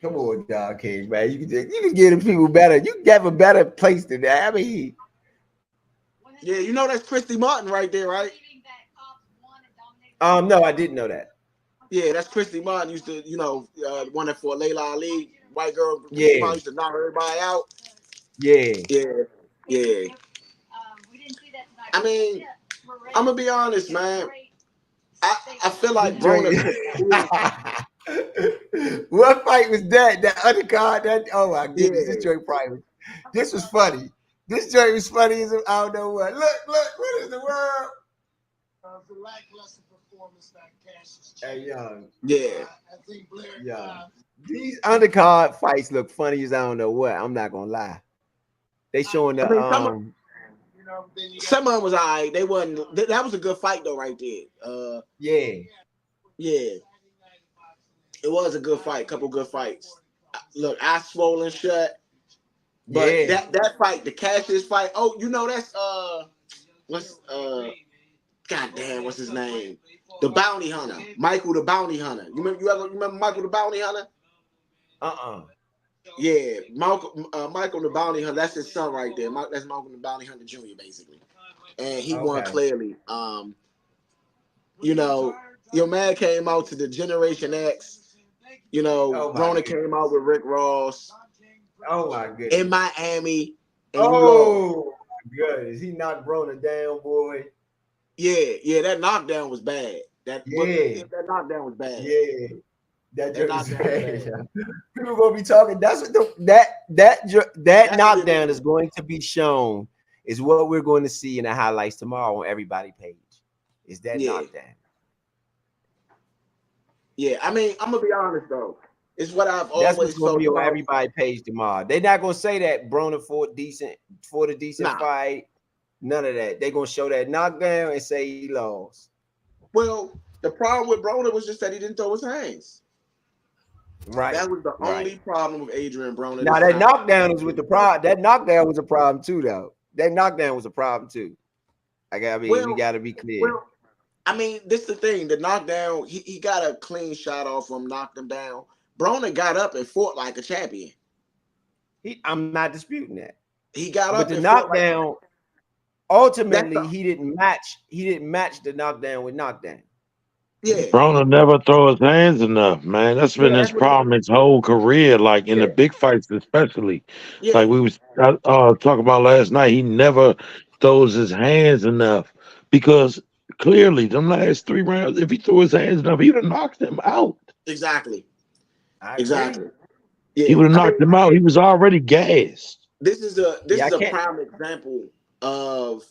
Come on, Don King, man. You can give the people better. You can give a better place than that. I mean, yeah, you know that's Christy Martin right there, right? No, I didn't know that. Yeah, that's Christy Martin. Used to, one that for Layla Ali, white girl. Yeah, Martin used to knock everybody out. Yeah. I mean, I'm gonna be honest, man. I feel like Broner. What fight was that? That undercard? Oh my goodness, this joint private. This was funny. This joint was funny as I don't know what. Look, what is the world? The lackluster performance that Cassius. Hey, young. Yeah. I think Blair. Yeah. These undercard fights look funny as I don't know what. I'm not gonna lie. They showing the some of them was all right. They wasn't. That was a good fight though, right there. Yeah. It was a good fight. Couple good fights. Look, I swollen shut. But that fight, the Cassius fight. Oh, that's goddamn, what's his name? The Bounty Hunter, Michael the Bounty Hunter. You remember Michael the Bounty Hunter? Yeah, Michael the Bounty Hunter. That's his son right there. That's Michael the Bounty Hunter Jr. Basically. and he won Okay. clearly. You know, your man came out to the Generation X. You know, Oh my Broner goodness. came out with Rick Ross Oh my in goodness. Miami, and you lost. Oh my goodness. He knocked Broner down, boy. Yeah, that knockdown was bad. Yeah. That knockdown was bad. Yeah. That That joke is knockdown was bad. bad. People gonna be talking. That's what that That's what knockdown people. is going to be shown. Is what we're going to see in the highlights tomorrow on everybody page. Is that Yeah, knockdown? yeah. I mean, I'm gonna be honest though. It's what I've That's what's always going to felt be on about. everybody page tomorrow. They're not going to say that Broner for the decent Nah. fight. None of that. They're going to show that knockdown and say he lost. Well, the problem with Broner was just that he didn't throw his hands. Right. That was the Right. only problem with Adrian Broner Now this that time. knockdown is with the problem. That knockdown was a problem too, though. That knockdown was a problem too. We Well, gotta be clear. well, I mean, this is the thing. The knockdown, he got a clean shot off him, knocked him down. Broner got up and fought like a champion. I'm not disputing that. He got But up the and fought like knockdown, that's ultimately, the he didn't match the knockdown with knockdown. yeah, Broner never throw his hands enough, man. That's yeah. been his That's what he problem his whole career, like in the yeah, big fights especially. yeah. Like we was talking about last night, he never throws his hands enough because clearly them last 3 rounds, if he threw his hands enough, he would have knocked him out. Exactly, I agree. exactly. He Yeah, would have I knocked mean, him out. He was already gassed. this Yeah, I is a can't. prime example of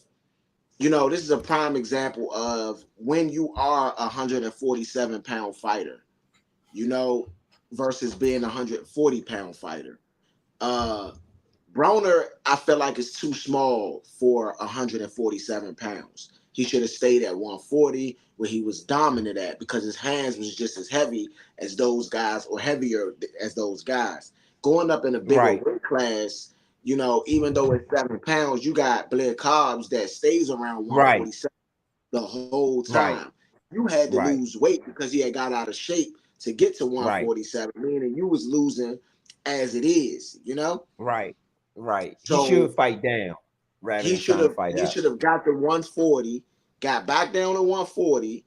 this is a prime example of when you are a 147-pound fighter, you know, versus being a 140-pound fighter. Uh, Broner, I feel like is too small for 147 pounds. He should have stayed at 140 where he was dominant at because his hands was just as heavy as those guys or heavier as those guys. Going up in a bigger Right, weight class, even though it's 7 pounds, you got Blair Cobbs that stays around right, 147 the whole right, time. You had to right, lose weight because he had got out of shape to get to right, 147, meaning you was losing as it is. right, right. He should So fight down rather he than should trying to have fight he up. should have got to 140, got back down to 140,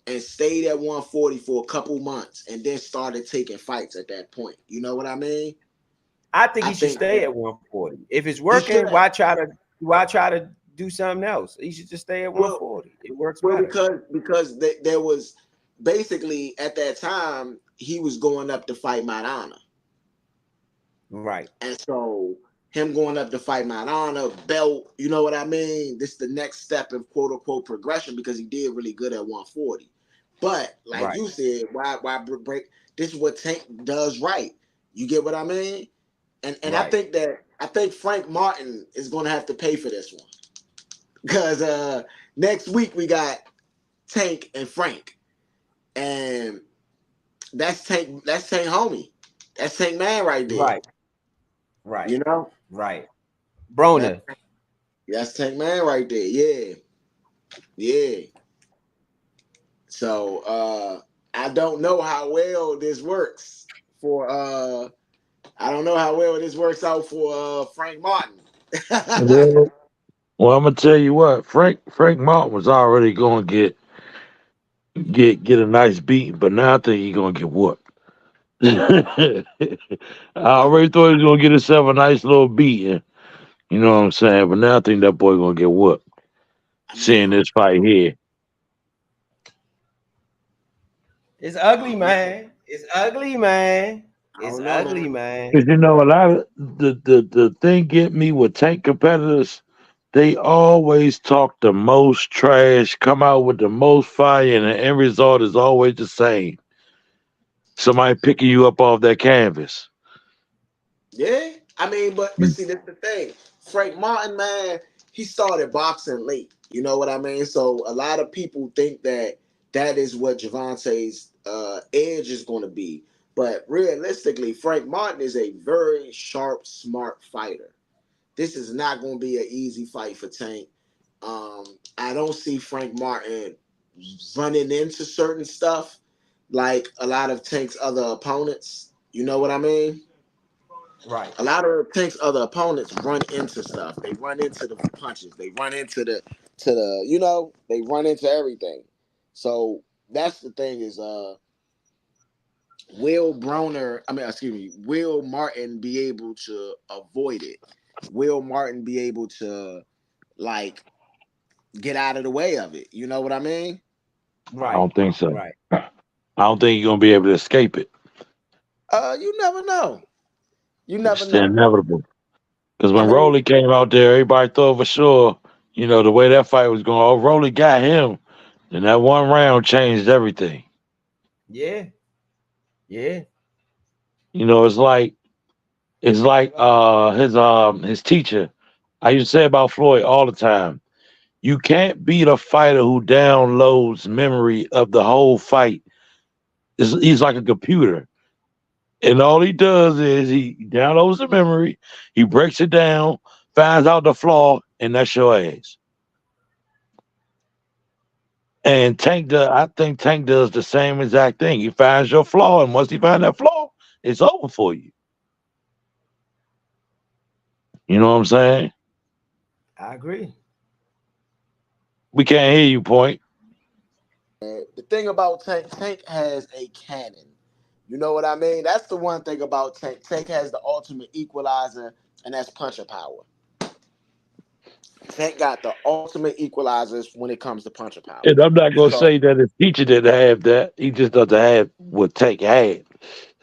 and stayed at 140 for a couple months, and then started taking fights at that point. You know what I mean? I think I he should think stay that at 140. If it's he should working, have. why try to do something else? He should just stay at Well, 140. It works well, better. because there was basically at that time he was going up to fight Maidana. Right, And so him going up to fight Mount Honor, belt, you know what I mean? This is the next step of quote unquote progression because he did really good at 140. But like right, you said, why break? This is what Tank does right. You get what I mean? And right. I think Frank Martin is gonna have to pay for this one. Because next week we got Tank and Frank. And that's Tank homie. That's Tank man right there. Right, right, You know? right. That Broner, that's Tank man right there. Yeah. Yeah. So I don't know how well this works for I don't know how well this works out for Frank Martin. Well, I'm gonna tell you what, Frank Martin was already gonna get a nice beating, but now I think he's gonna get whooped. I I already thought he was gonna get himself a nice little beating. You know what I'm saying? But now I think that boy gonna get whooped. mean, Seeing this fight here. it's ugly, man. It's ugly, man. I It's don't know, man. ugly, man. Cause you know a lot of the thing get me with tank competitors, they always talk the most trash, come out with the most fire, and the end result is always the same. Somebody picking you up off that canvas. Yeah, I mean, but see, that's the thing. Frank Martin, man, he started boxing late. You know what I mean? So a lot of people think that that is what Javante's edge is going to be. But realistically, Frank Martin is a very sharp, smart fighter. This is not going to be an easy fight for Tank. I don't see Frank Martin running into certain stuff like a lot of Tank's other opponents. You know what I mean? Right. A lot of Tank's other opponents run into stuff. They run into the punches. They run into the you know, they run into everything. So that's the thing is will Broner, I mean, excuse me, will Martin be able to avoid it? Will Martin be able to like get out of the way of it? You know what I mean? I Right. don't think so. Right. I don't think you're gonna be able to escape it. You never know. You never It's the know. inevitable. Because I when mean, Rolly came out there, everybody thought for sure, the way that fight was going. Oh, Rolly got him, and that one round changed everything. Yeah. Yeah. It's like his teacher. I used to say about Floyd all the time. You can't beat a fighter who downloads memory of the whole fight. He's like a computer. And all he does is he downloads the memory, he breaks it down, finds out the flaw, and that's your ass. And I think Tank does the same exact thing. He finds your flaw, and once he finds that flaw, it's over for you. You know what I'm saying? I agree. We can't hear you, Point. the thing about Tank, Tank has a cannon. You know what I mean? That's the one thing about Tank. Tank has the ultimate equalizer, and that's puncher power. Tank got the ultimate equalizers when it comes to puncher power. And I'm not gonna So say that his teacher didn't have that. He just doesn't have what Tank had.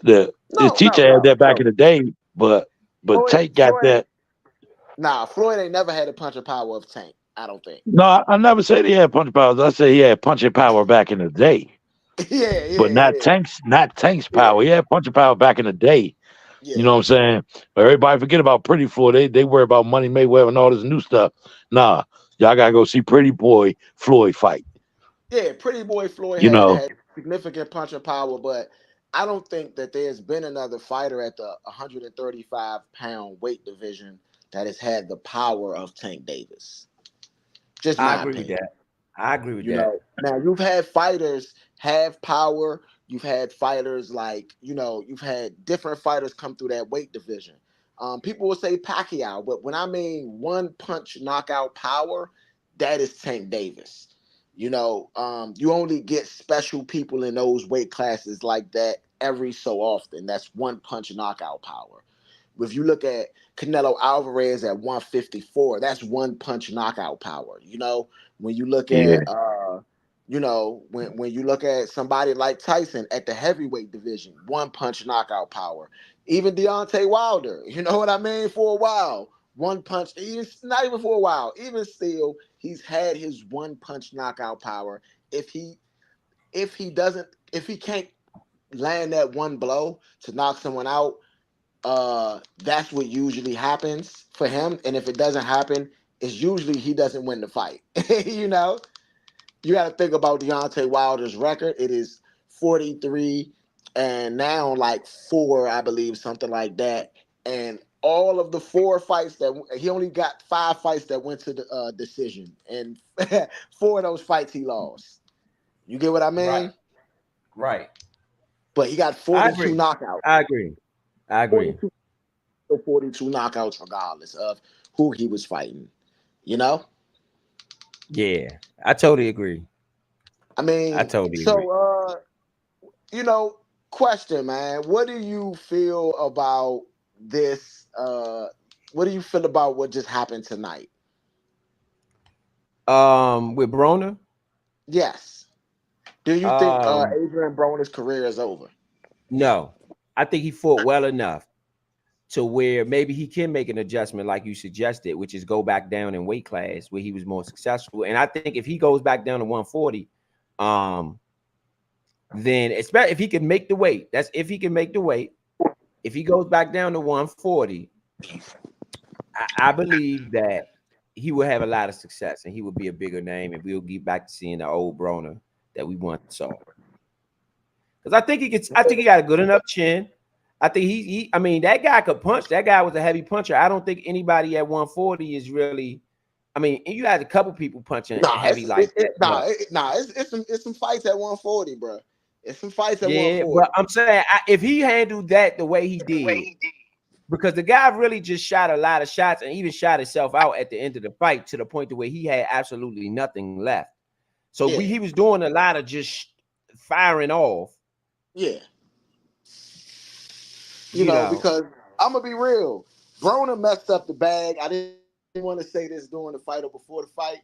His no, no, teacher had no, that back no. in the day, but Floyd, Tank got Floyd, that. nah, Floyd ain't never had a puncher power of Tank. I don't think. No, I never said he had punch powers. I said he had punching power back in the day, Yeah, but yeah, not yeah, Tank's yeah, power. He had punching power back in the day. You yeah, know what I'm saying? But everybody forget about Pretty Floyd. They worry about Money Mayweather and all this new stuff. Nah, y'all gotta go see Pretty Boy Floyd fight. yeah. Pretty boy Floyd You had know, had significant puncher power, but I don't think that there's been another fighter at the 135-pound weight division that has had the power of Tank Davis. Just I my agree with opinion. that. I agree with You that. know, now you've had fighters have power. You've had fighters like, you've had different fighters come through that weight division. People will say Pacquiao, but when I mean one punch knockout power, that is Tank Davis. You only get special people in those weight classes like that every so often. That's one punch knockout power. If you look at Canelo Alvarez at 154, that's one punch knockout power. When you look yeah, at when you look at somebody like Tyson at the heavyweight division, one punch knockout power. Even Deontay Wilder, you know what I mean? For a while, one punch, even not even for a while, even still, he's had his one punch knockout power. If he if he can't land that one blow to knock someone out, that's what usually happens for him. And if it doesn't happen, it's usually he doesn't win the fight. you know, you got to think about Deontay Wilder's record. It is 43 and now like four, I believe, something like that. And all of the four fights that he only got 5 fights that went to the decision, and 4 of those fights he lost. You get what I Right. mean? Right. But he got I 42 agree. knockouts. I agree. I agree. 42 42 knockouts regardless of who he was fighting. You know? Yeah. I totally agree. I I mean, totally agree. so you know, question, man. What do you feel about this? What do you feel about what just happened tonight? With Broner, Yes. Do you think um, Adrian Broner's career is over? no. I think he fought well enough to where maybe he can make an adjustment like you suggested, which is go back down in weight class where he was more successful. And I think if he goes back down to 140, um, then especially if he can make the weight, that's if he can make the weight. If he goes back down to 140, I believe that he will have a lot of success and he will be a bigger name, and we'll get back to seeing the old Broner that we once saw. Because I think he got a good enough chin. I think I mean, that guy could punch. That guy was a heavy puncher. I don't think anybody at 140 is really. I mean, you had a couple people punching Nah, heavy like that, but it's some fights at 140, bro. It's some fights at yeah, 140. but I'm saying if he handled that the way he did, because the guy really just shot a lot of shots and even shot himself out at the end of the fight to the point to where he had absolutely nothing left. So Yeah, he was doing a lot of just firing off, yeah. You you know, know. because I'm gonna be real. Broner messed up the bag. I didn't want to say this during the fight or before the fight.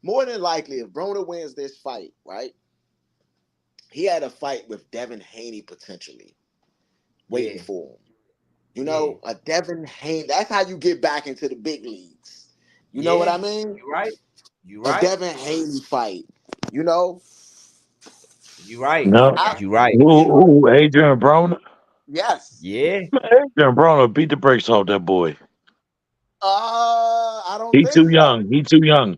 More than likely, if Broner wins this fight, right, he had a fight with Devin Haney potentially waiting Yeah, for him. You yeah, know, a Devin Haney. That's how you get back into the big leagues. You know what yeah. I mean? You right. You A right. Devin Haney fight. You know, You right. No. I You right. Who, Adrian Broner? yes. Yeah. Adrian Broner beat the brakes off that boy. I don't He think too so. young. He too young.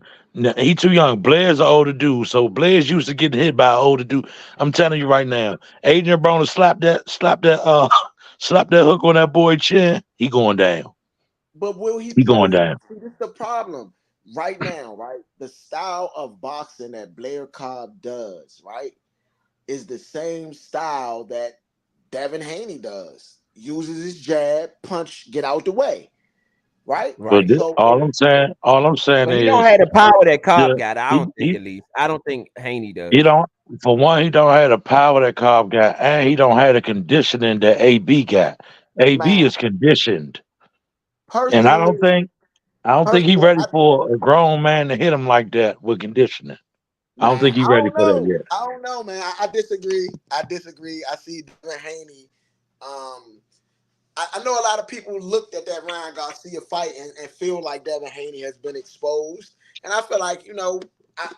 He too young. Blair's an older dude, so Blair's used to getting hit by an older dude. I'm telling you right now, Adrian Broner slap that hook on that boy chin. He going down. But will he He going play? down. See, this is the problem right now, right? The style of boxing that Blair Cobb does, right, is the same style that Devin Haney does. Uses his jab, punch, get out the way, right? But Right. So if all I'm saying But he don't is have the power that Cobb the got. I he don't think, at least. I don't think Haney he does. don't for one he don't have the power that Cobb got, and he don't have the conditioning that AB got. AB man, is conditioned, and personally, I don't think he personally, ready for a grown man to hit him like that with conditioning. I don't man, think he I ready don't for that know. yet. I don't know, man. I disagree. I disagree. I see Devin Haney. Um, I know a lot of people looked at that Ryan Garcia fight and feel like Devin Haney has been exposed. And I feel like,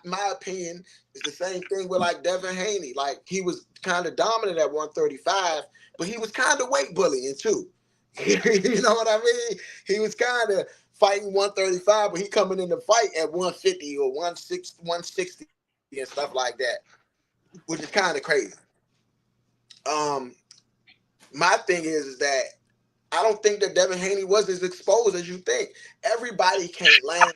my opinion is the same thing with like Devin Haney. Like he was kind of dominant at 135, but he was kind of weight bullying too. You know what I mean? He was kind of fighting 135, but he coming in the fight at 150 or 160 and stuff like that, which is kind of crazy. Um, my thing is that I don't think that Devin Haney was as exposed as you think. Everybody can't land.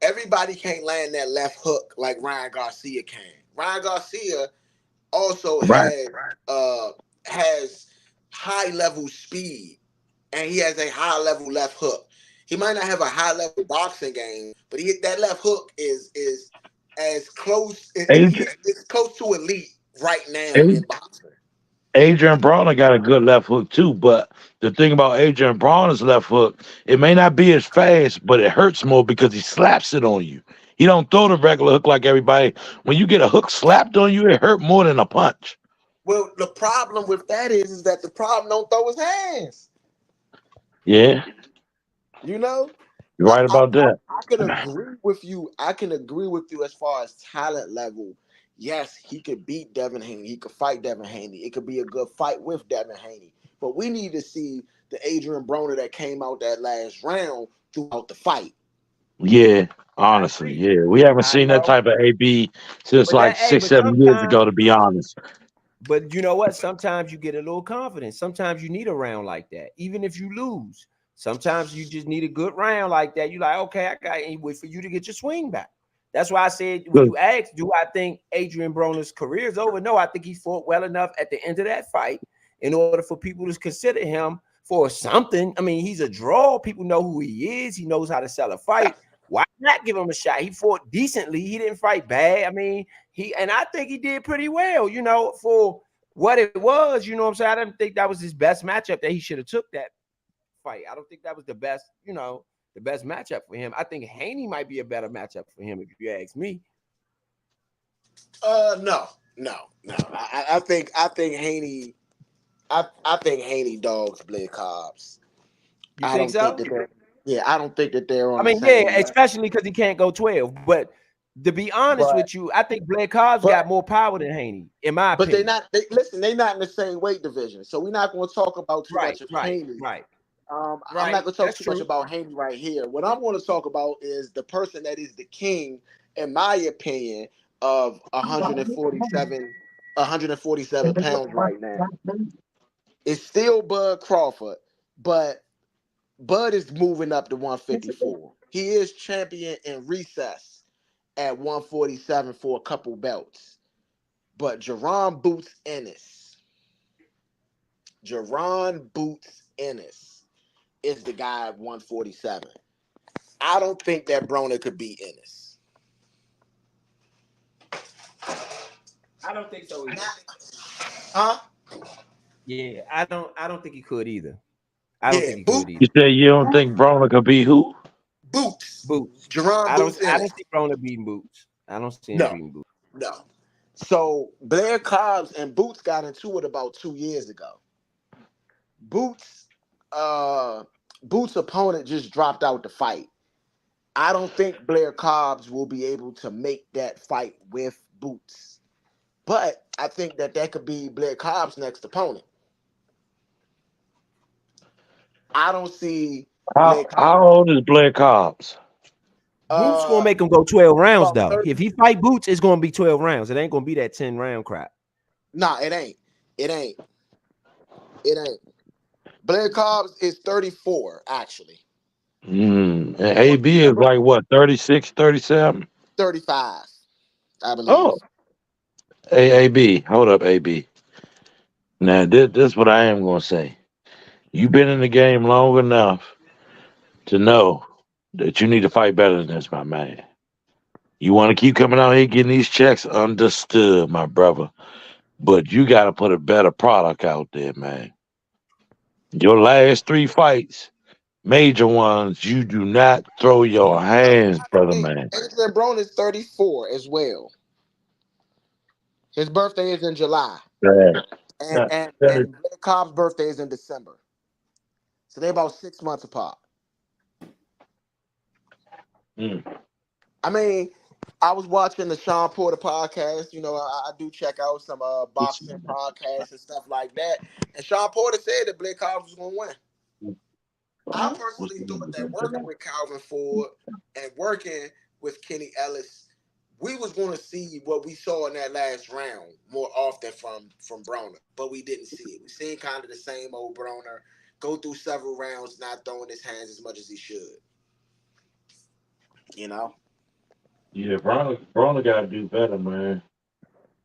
Everybody can't land that left hook like Ryan Garcia can. Ryan Garcia also Right. has high level speed, and he has a high level left hook. He might not have a high level boxing game, but that left hook is as close. Adrian, It's close to elite right now in Ad- boxing. Adrian Brawler got a good left hook too, but the thing about Adrian Brawler's left hook, it may not be as fast, but it hurts more because he slaps it on you. He don't throw the regular hook like everybody. When you get a hook slapped on you, it hurt more than a punch. Well, the problem with that is that the problem don't throw his hands. Yeah, You know, you're I, right I about I that. I can agree with you. I can agree with you as far as talent level. Yes, he could beat Devin Haney. He could fight Devin Haney. It could be a good fight with Devin Haney. But we need to see the Adrian Broner that came out that last round throughout the fight. Yeah, I honestly, agree. yeah. We haven't I seen that know. type of AB since But like that, hey, six, but 7 years ago, sometimes, to be honest. but you know what? Sometimes you get a little confidence. Sometimes you need a round like that, even if you lose. Sometimes you just need a good round like that. You like, okay, I got to wait for you to get your swing back. That's why I said when 'Cause you asked, do I think Adrian Broner's career is over? No, I think he fought well enough at the end of that fight in order for people to consider him for something. I mean, he's a draw. People know who he is. He knows how to sell a fight. Why not give him a shot? He fought decently. He didn't fight bad. I mean, I think he did pretty well, for what it was. You know what I'm saying? I didn't think that was his best matchup that he should have took that fight. I don't think that was the best matchup for him. I think Haney might be a better matchup for him if you ask me. No, no, no. I think Haney. I think Haney dogs Blair Cobbs. You I think don't think so? that they're. Yeah, I don't think that they're on I the mean, yeah, same level. especially because he can't go 12. But to be honest But with you, I think Blair Cobb's got but more power than Haney, in my but they're opinion. not. Listen, they're not in the same weight division, so we're not going to talk about too Right, much of right, Haney. right, I'm not right. going to talk That's too much true. about Haney right here. What I'm going to talk about is the person that is the king, in my opinion, of 147 pounds right now. It's still Bud Crawford, but Bud is moving up to 154. He is champion in recess at 147 for a couple belts. But Jerron Boots Ennis is the guy at 147. I don't think that Broner could beat Ennis. I don't think so either. Huh? Yeah, I don't think he could either. I don't Yeah, think he could You either. say you don't think Broner could be who? Boots. Boots. Jerron Boots I don't Ennis. see Broner beating Boots. I don't see him No, beating Boots. no. So Blair Cobbs and Boots got into it about 2 years ago. Boots, uh, Boots' opponent just dropped out the fight. I don't think Blair Cobbs will be able to make that fight with Boots, but I think that could be Blair Cobbs' next opponent. I don't see Blair How Cobbs. old is Blair Cobbs? Boots gonna Uh, make him go 12 rounds about though. 30. If he fight Boots, it's gonna be 12 rounds. It ain't gonna be that 10-round crap. Nah, it ain't. It ain't. It ain't. Blair Cobbs is 34, actually. And Or AB is December like what, 36, 37? 35, I believe. Oh, AB. Hold up, AB. Now, this what I am going to say. You've been in the game long enough to know that you need to fight better than this, my man. You want to keep coming out here getting these checks, understood, my brother. But you got to put a better product out there, man. Your last three fights, major ones, you do not throw your hands, brother, Hey, man. Adrian Broner is 34 as well. His birthday is in July. That, And that, and, that is, and Blair Cobb's birthday is in December. So they're about 6 months apart. mm. I mean, I was watching the Sean Porter podcast. You know, I do check out some boxing podcasts and stuff like that. And Sean Porter said that Blair Cobbs was going to win. I personally thought that working with Calvin Ford and working with Kenny Ellis, we was going to see what we saw in that last round more often from Broner, but we didn't see it. We seen kind of the same old Broner go through several rounds, not throwing his hands as much as he should. You know? Yeah, Broner got to do better, man.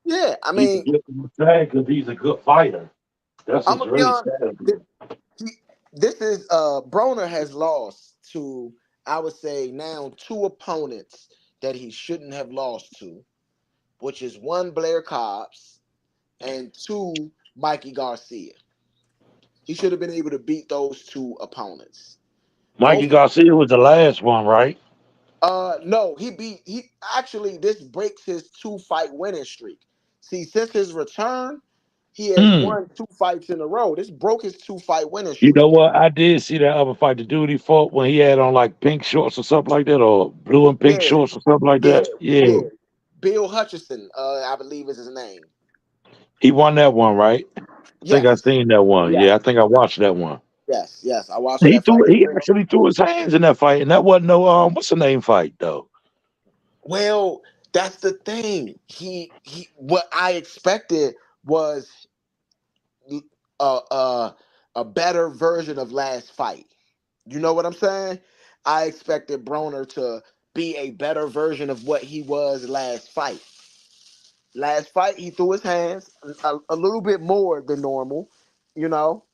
Yeah, I He's a mean, good sad because he's a good fighter. That's I'm what's gonna be really honest. sad. He, this is Broner has lost to, I would say now, two opponents that he shouldn't have lost to, which is one Blair Cobbs and two Mikey Garcia. He should have been able to beat those two opponents. Mikey Both of Garcia was the last one, right? no, he actually this breaks his 2 fight winning streak. See, since his return, he has Hmm. won 2 fights in a row. This broke his 2 fight winning You know streak. what? I did see that other fight, the dude he fought when he had on like pink shorts or something like that, or blue and pink Yeah, shorts or something like yeah, that. Yeah, yeah. Bill Hutchison, I believe is his name. he won that one, right? I think I Yes, seen that one. yes, Yeah, I think I watched that one. yes. I watched He that fight threw. as He well. actually threw his hands in that fight, and that wasn't no what's the name fight though. Well, that's the thing. He what I expected was a a better version of last fight. You know what I'm saying? I expected Broner to be a better version of what he was last fight. Last fight, he threw his hands a little bit more than normal, you know,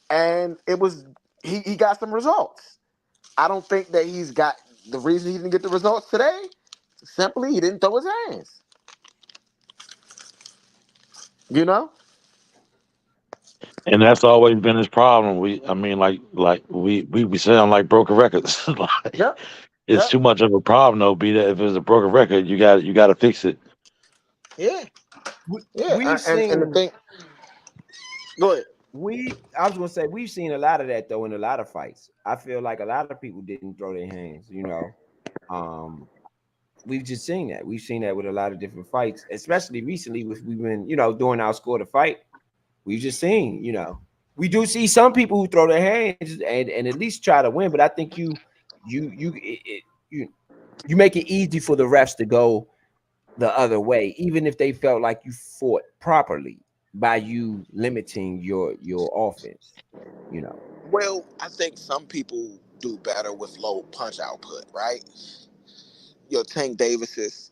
and it was he got some results. I don't think that he's got the reason he didn't get the results today. Simply, he didn't throw his hands. You know? And that's always been his problem. I mean, like we be sound like broken records. Like Yep. it's Yep. too much of a problem though. Be that if it's a broken record, you got to fix it. Yeah. Yeah. We've And the seen thing. Go ahead. I was gonna say we've seen a lot of that though in a lot of fights. I feel like a lot of people didn't throw their hands, you know. Um, we've just seen that. We've seen that with a lot of different fights, especially recently with we've been, doing our score to fight. We've just seen, we do see some people who throw their hands and at least try to win, but I think you you make it easy for the refs to go the other way, even if they felt like you fought properly by you limiting your offense, you know. Well, I think some people do better with low punch output, right? Tank Davis is,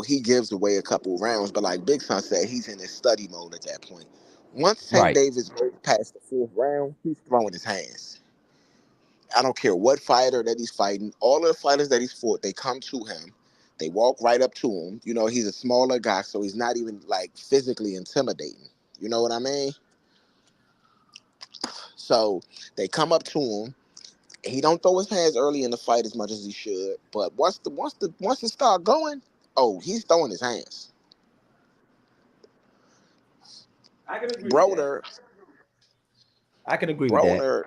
he gives away a couple rounds, but like Big Son said, he's in his study mode at that point. Once Tank Right. Davis goes past the fourth round, he's throwing his hands. I don't care what fighter that he's fighting. All of the fighters that he's fought, they come to him. They walk right up to him. You know, he's a smaller guy, so he's not even like physically intimidating. You know what I mean? So they come up to him. He don't throw his hands early in the fight as much as he should, but once it start going, oh, he's throwing his hands. I can agree with that. Broner, I can agree with that. Broner,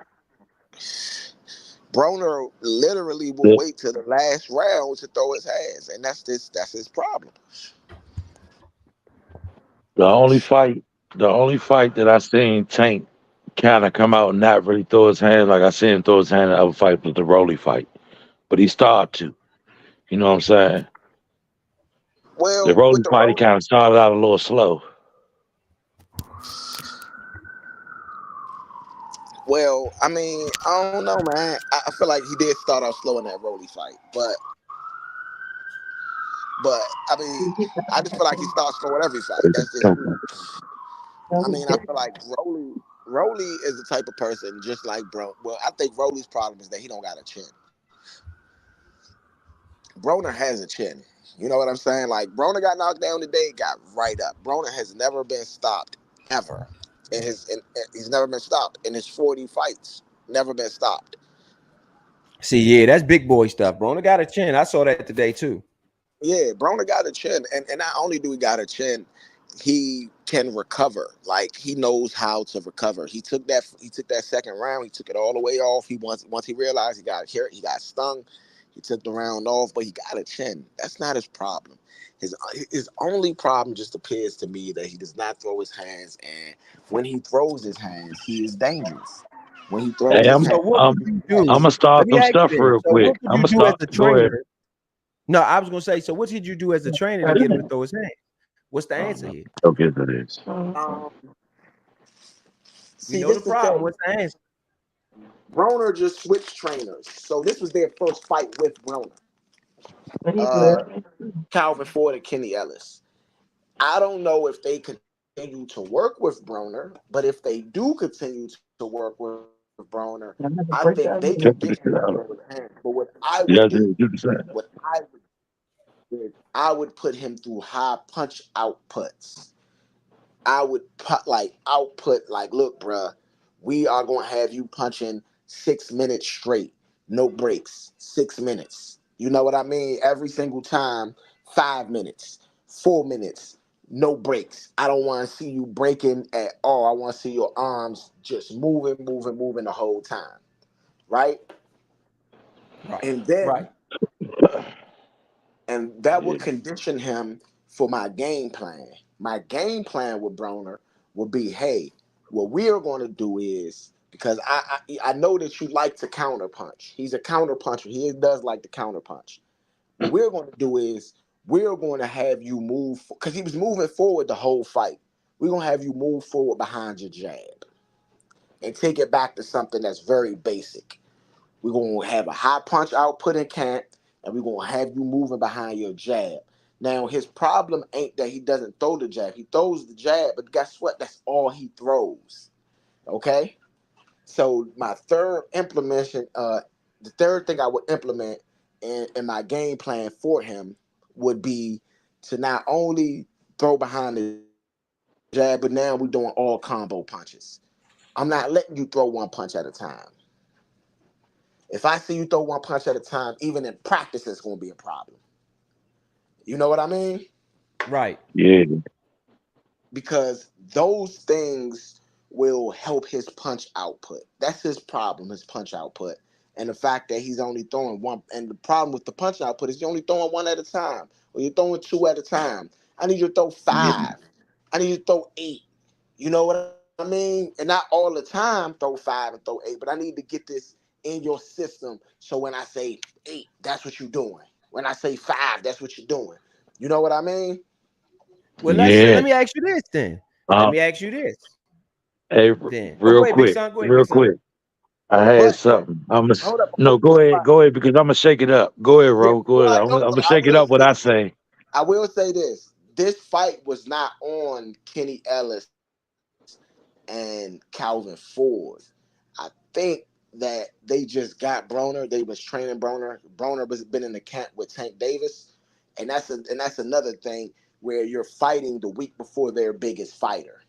Broner literally will wait till the last round to throw his hands, and that's his problem. The only fight, the only fight that I seen Tank kind of come out and not really throw his hands like I seen him throw his hand in the other fight was the Rolly fight, but he started to. You know what I'm saying? The Well, with Rolly the fight, he road, kind of started out a little slow. well, I mean, I don't know, man. I feel like he did start off slow in that Rolly fight, but I mean, I just feel like he starts slow in every fight. That's just me. I mean, I feel like Rolly is the type of person just like bro. Well, I think Rolly's problem is that he don't got a chin. Broner has a chin. You know what I'm saying? Like Broner got knocked down today, got right up. Broner has never been stopped ever. He's never been stopped in his 40 fights. Never been stopped. See, yeah, that's big boy stuff. Broner got a chin. I saw that today too. Yeah, Broner got a chin, and not only do he got a chin, he can recover. Like he knows how to recover. He took that second round. He took it all the way off. Once he realized he got hurt, he got stung. He took the round off, but he got a chin. That's not his problem. His only problem just appears to me that he does not throw his hands, and when he throws his hands, he is dangerous. When he throws Hey, his So hands, what would you he do? I'm gonna is Let start me some ask you stuff this. real So quick. what would I'm you gonna do as start. a Go ahead. trainer? No, I was gonna say. So what did you do as a trainer to get him to throw his hands? What's the answer here? Okay, to this. um, We see know this the the problem. thing. What's the answer? Broner just switched trainers. So this was their first fight with Broner. Uh, Calvin Ford and Kenny Ellis. I don't know if they continue to work with Broner, but if they do continue to work with Broner, I think they can get him to Check throw his this shit hands. out. But what I would do, You guys didn't do the same. what I would put him through high punch outputs. I would put like output like, look, bruh, we are gonna have you punching 6 minutes straight, no breaks, 6 minutes. You know what I mean? Every single time, 5 minutes, 4 minutes, no breaks. I don't want to see you breaking at all. I want to see your arms just moving, moving, moving the whole time, right? Right. And then Right. and that Yeah. would condition him for my game plan. My game plan with Broner will be, hey, what we are going to do is because I know that you like to counter punch. He's a counter puncher. He does like to counter punch. What we're going to do is we're going to have you move because he was moving forward the whole fight. We're going to have you move forward behind your jab and take it back to something that's very basic. We're gonna have a high punch output in camp, and we're gonna have you moving behind your jab. Now his problem ain't that he doesn't throw the jab. He throws the jab, but guess what? That's all he throws. Okay. So my third implementation, the third thing I would implement in my game plan for him would be to not only throw behind the jab, but now we're doing all combo punches. I'm not letting you throw one punch at a time. If I see you throw one punch at a time, even in practice, it's going to be a problem. You know what I mean? Right. Yeah. Because those things will help his punch output. That's his problem, his punch output. And the fact that he's only throwing one. And the problem with the punch output is you're only throwing one at a time, or you're throwing two at a time. I need you to throw Yeah. five. I need you to throw eight. You know what I mean? And not all the time throw five and throw eight, but I need to get this in your system. So when I say eight, that's what you're doing. When I say five, that's what you're doing. You know what I mean? Well, Yeah. let me ask you this then. Let Uh, me ask you this hey, then. Oh, go real ahead, big quick, son. Go ahead, real big son. quick. I had But something. I'm gonna hold up before no. you get Go ahead, because I'm gonna shake it up. Go ahead, yeah, Ro. Go before ahead. I I'm go, gonna, I'm gonna I shake it will up. What say I say. I will say this. This fight was not on Kenny Ellis and Calvin Ford. I think that they just got Broner. They was training Broner. Broner was been in the camp with Tank Davis, and that's another thing where you're fighting the week before their biggest fighter.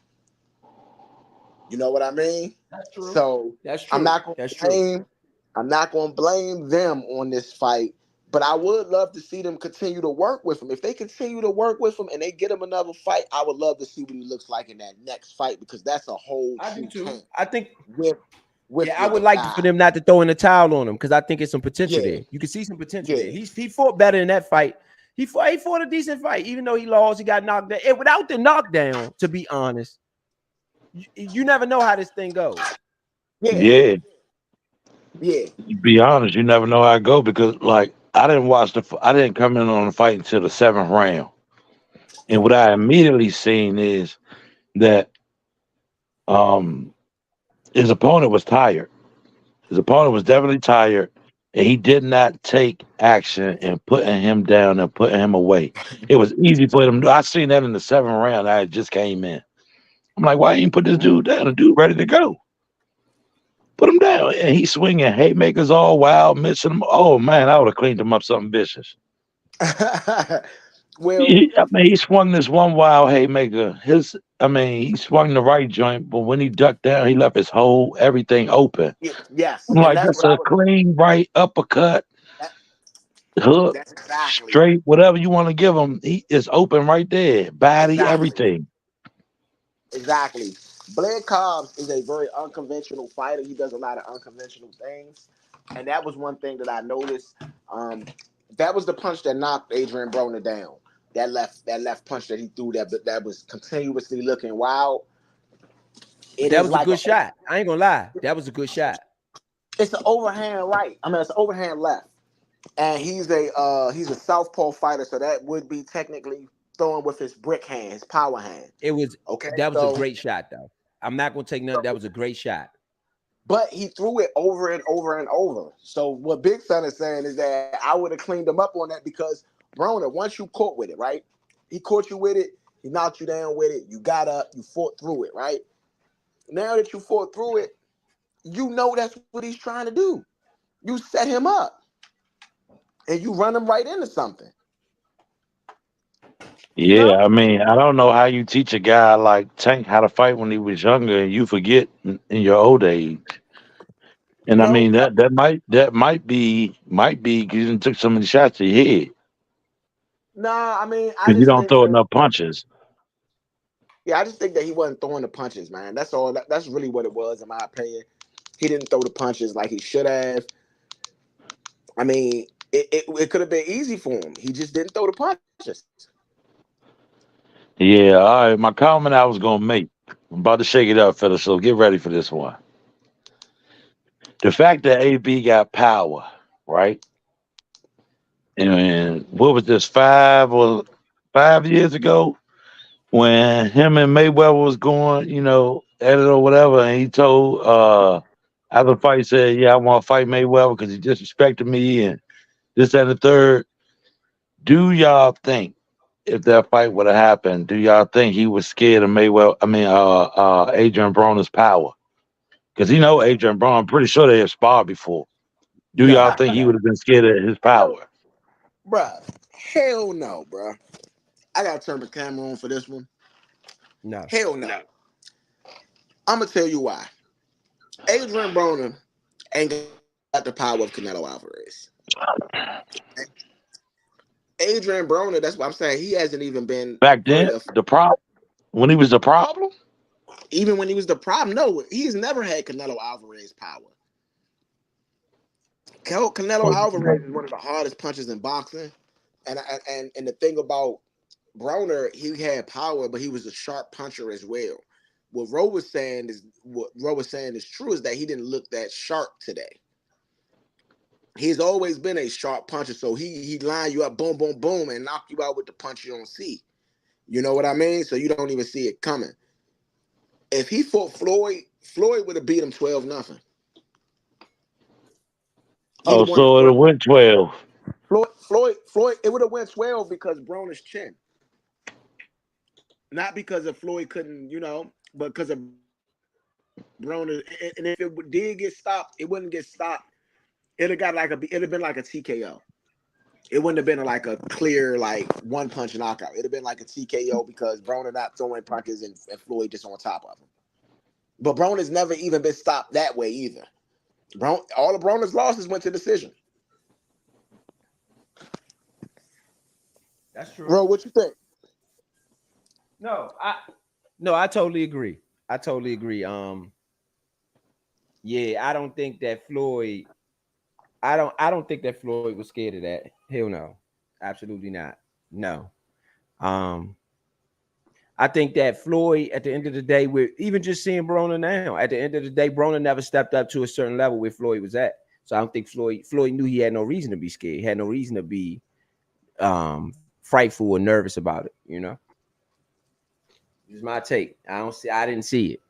You know what I mean? That's true. So That's I'm true. not gonna That's true. blame I'm not gonna blame them on this fight, but I would love to see them continue to work with him. If they continue to work with him and they get him another fight, I would love to see what he looks like in that next fight because that's a whole I do true too. camp I think, with yeah, I with the would like for guy. them not to throw in the towel on him because I think it's some potential Yeah, there. You can see some potential there. yeah. He fought better in that fight. He fought a decent fight, even though he lost. He got knocked down. And without the knockdown, to be honest, you never know how this thing goes. Yeah, Yeah, yeah. to be honest, you never know how it go because like I didn't come in on the fight until the seventh round, and what I immediately seen is that um his opponent was tired. His opponent was definitely tired, and he did not take action in putting him down and putting him away. It was easy for him. I seen that in the seventh round. I just came in. I'm like, why didn't you put this dude down? The dude ready to go. Put him down, and he's swinging haymakers all wild, missing him. Oh man, I would have cleaned him up something vicious. Well, I mean, he swung this one wild haymaker. I mean, he swung the right joint, but when he ducked down, he left his whole everything open. yes, I'm and like, that's that's what I a was. clean right uppercut, That, hook, that's exactly, straight, whatever you want to give him. He is open right there, body, exactly, everything. exactly. Blair Cobbs is a very unconventional fighter. He does a lot of unconventional things, and that was one thing that I noticed. Um, that was the punch that knocked Adrian Broner down. That left punch that he threw that was continuously looking wild. But It that is was a like a good shot. I ain't gonna lie. That was a good shot. it's an overhand right. I mean, it's an overhand left, and he's a southpaw fighter, so that would be technically throwing with his brick hand, his power hand. It was Okay, that was a so great shot though. I'm not gonna take nothing. That was a great shot. but he threw it over and over and over. So what Big Son is saying is that I would have cleaned him up on that because Broner, once you caught with it, right? He caught you with it. He knocked you down with it. You got up. You fought through it, right? Now that you fought through it, you know that's what he's trying to do. You set him up and you run him right into something. You Yeah, know? I mean, I don't know how you teach a guy like Tank how to fight when he was younger and you forget in your old age. You And I know? mean that might be because you done took so many shots to your head Nah, I mean, I because you just don't think throw that enough punches. yeah, I just think that he wasn't throwing the punches, man. That's all. That's really what it was, in my opinion. He didn't throw the punches like he should have. I mean, it could have been easy for him. He just didn't throw the punches. Yeah, all right. My comment I was gonna make. I'm about to shake it up, fellas. So get ready for this one. The fact that AB got power, right? And what was this 5 years ago when him and Mayweather was going, at it or whatever, and he told after the fight said, "Yeah, I want to fight Mayweather because he disrespected me and this that, and the third." Do y'all think if that fight would have happened, do y'all think he was scared of Mayweather? I mean, Adrian Broner's power because Adrian Broner. I'm pretty sure they have sparred before. Do y'all No, think he would no, have been scared of his Hell, power? bruh. Hell no, bruh. I gotta turn the camera on for this one. no. Hell no. I'm gonna tell you why. Adrian Broner ain't got the power of Canelo Alvarez. Adrian Broner, that's what I'm saying. He hasn't even been Back very then, the problem when he was the problem. even when he was the problem. No, he's never had Canelo Alvarez power. Canelo Alvarez is one of the hardest punches in boxing, and the thing about Broner, he had power, but he was a sharp puncher as well. What Roe was saying is true is that he didn't look that sharp today. He's always been a sharp puncher, so he line you up, boom, boom, boom, and knock you out with the punch you don't see. You know what I mean? So you don't even see it coming. If he fought Floyd, Floyd would have beat him 12-0. He'd Oh, have won. so it went 12. Floyd. It would have went 12 because Broner's chin, not because of Floyd couldn't, but because of Broner, and if it did get stopped, it wouldn't get stopped. It'd have been like a TKO. It wouldn't have been like a clear like one punch knockout. It'd have been like a TKO because Broner not throwing punches and Floyd just on top of him. But Broner's never even been stopped that way either. All of Broner's losses went to decision. That's true. Bro, what you think? I totally agree. I totally agree. Yeah, I don't think that Floyd. I don't think that Floyd was scared of that. Hell no, absolutely not. No. I think that Floyd, at the end of the day, we're even just seeing Broner now. At the end of the day, Broner never stepped up to a certain level where Floyd was at. So I don't think Floyd knew he had no reason to be scared. He had no reason to be frightful or nervous about it. You know, it's my take. I didn't see it.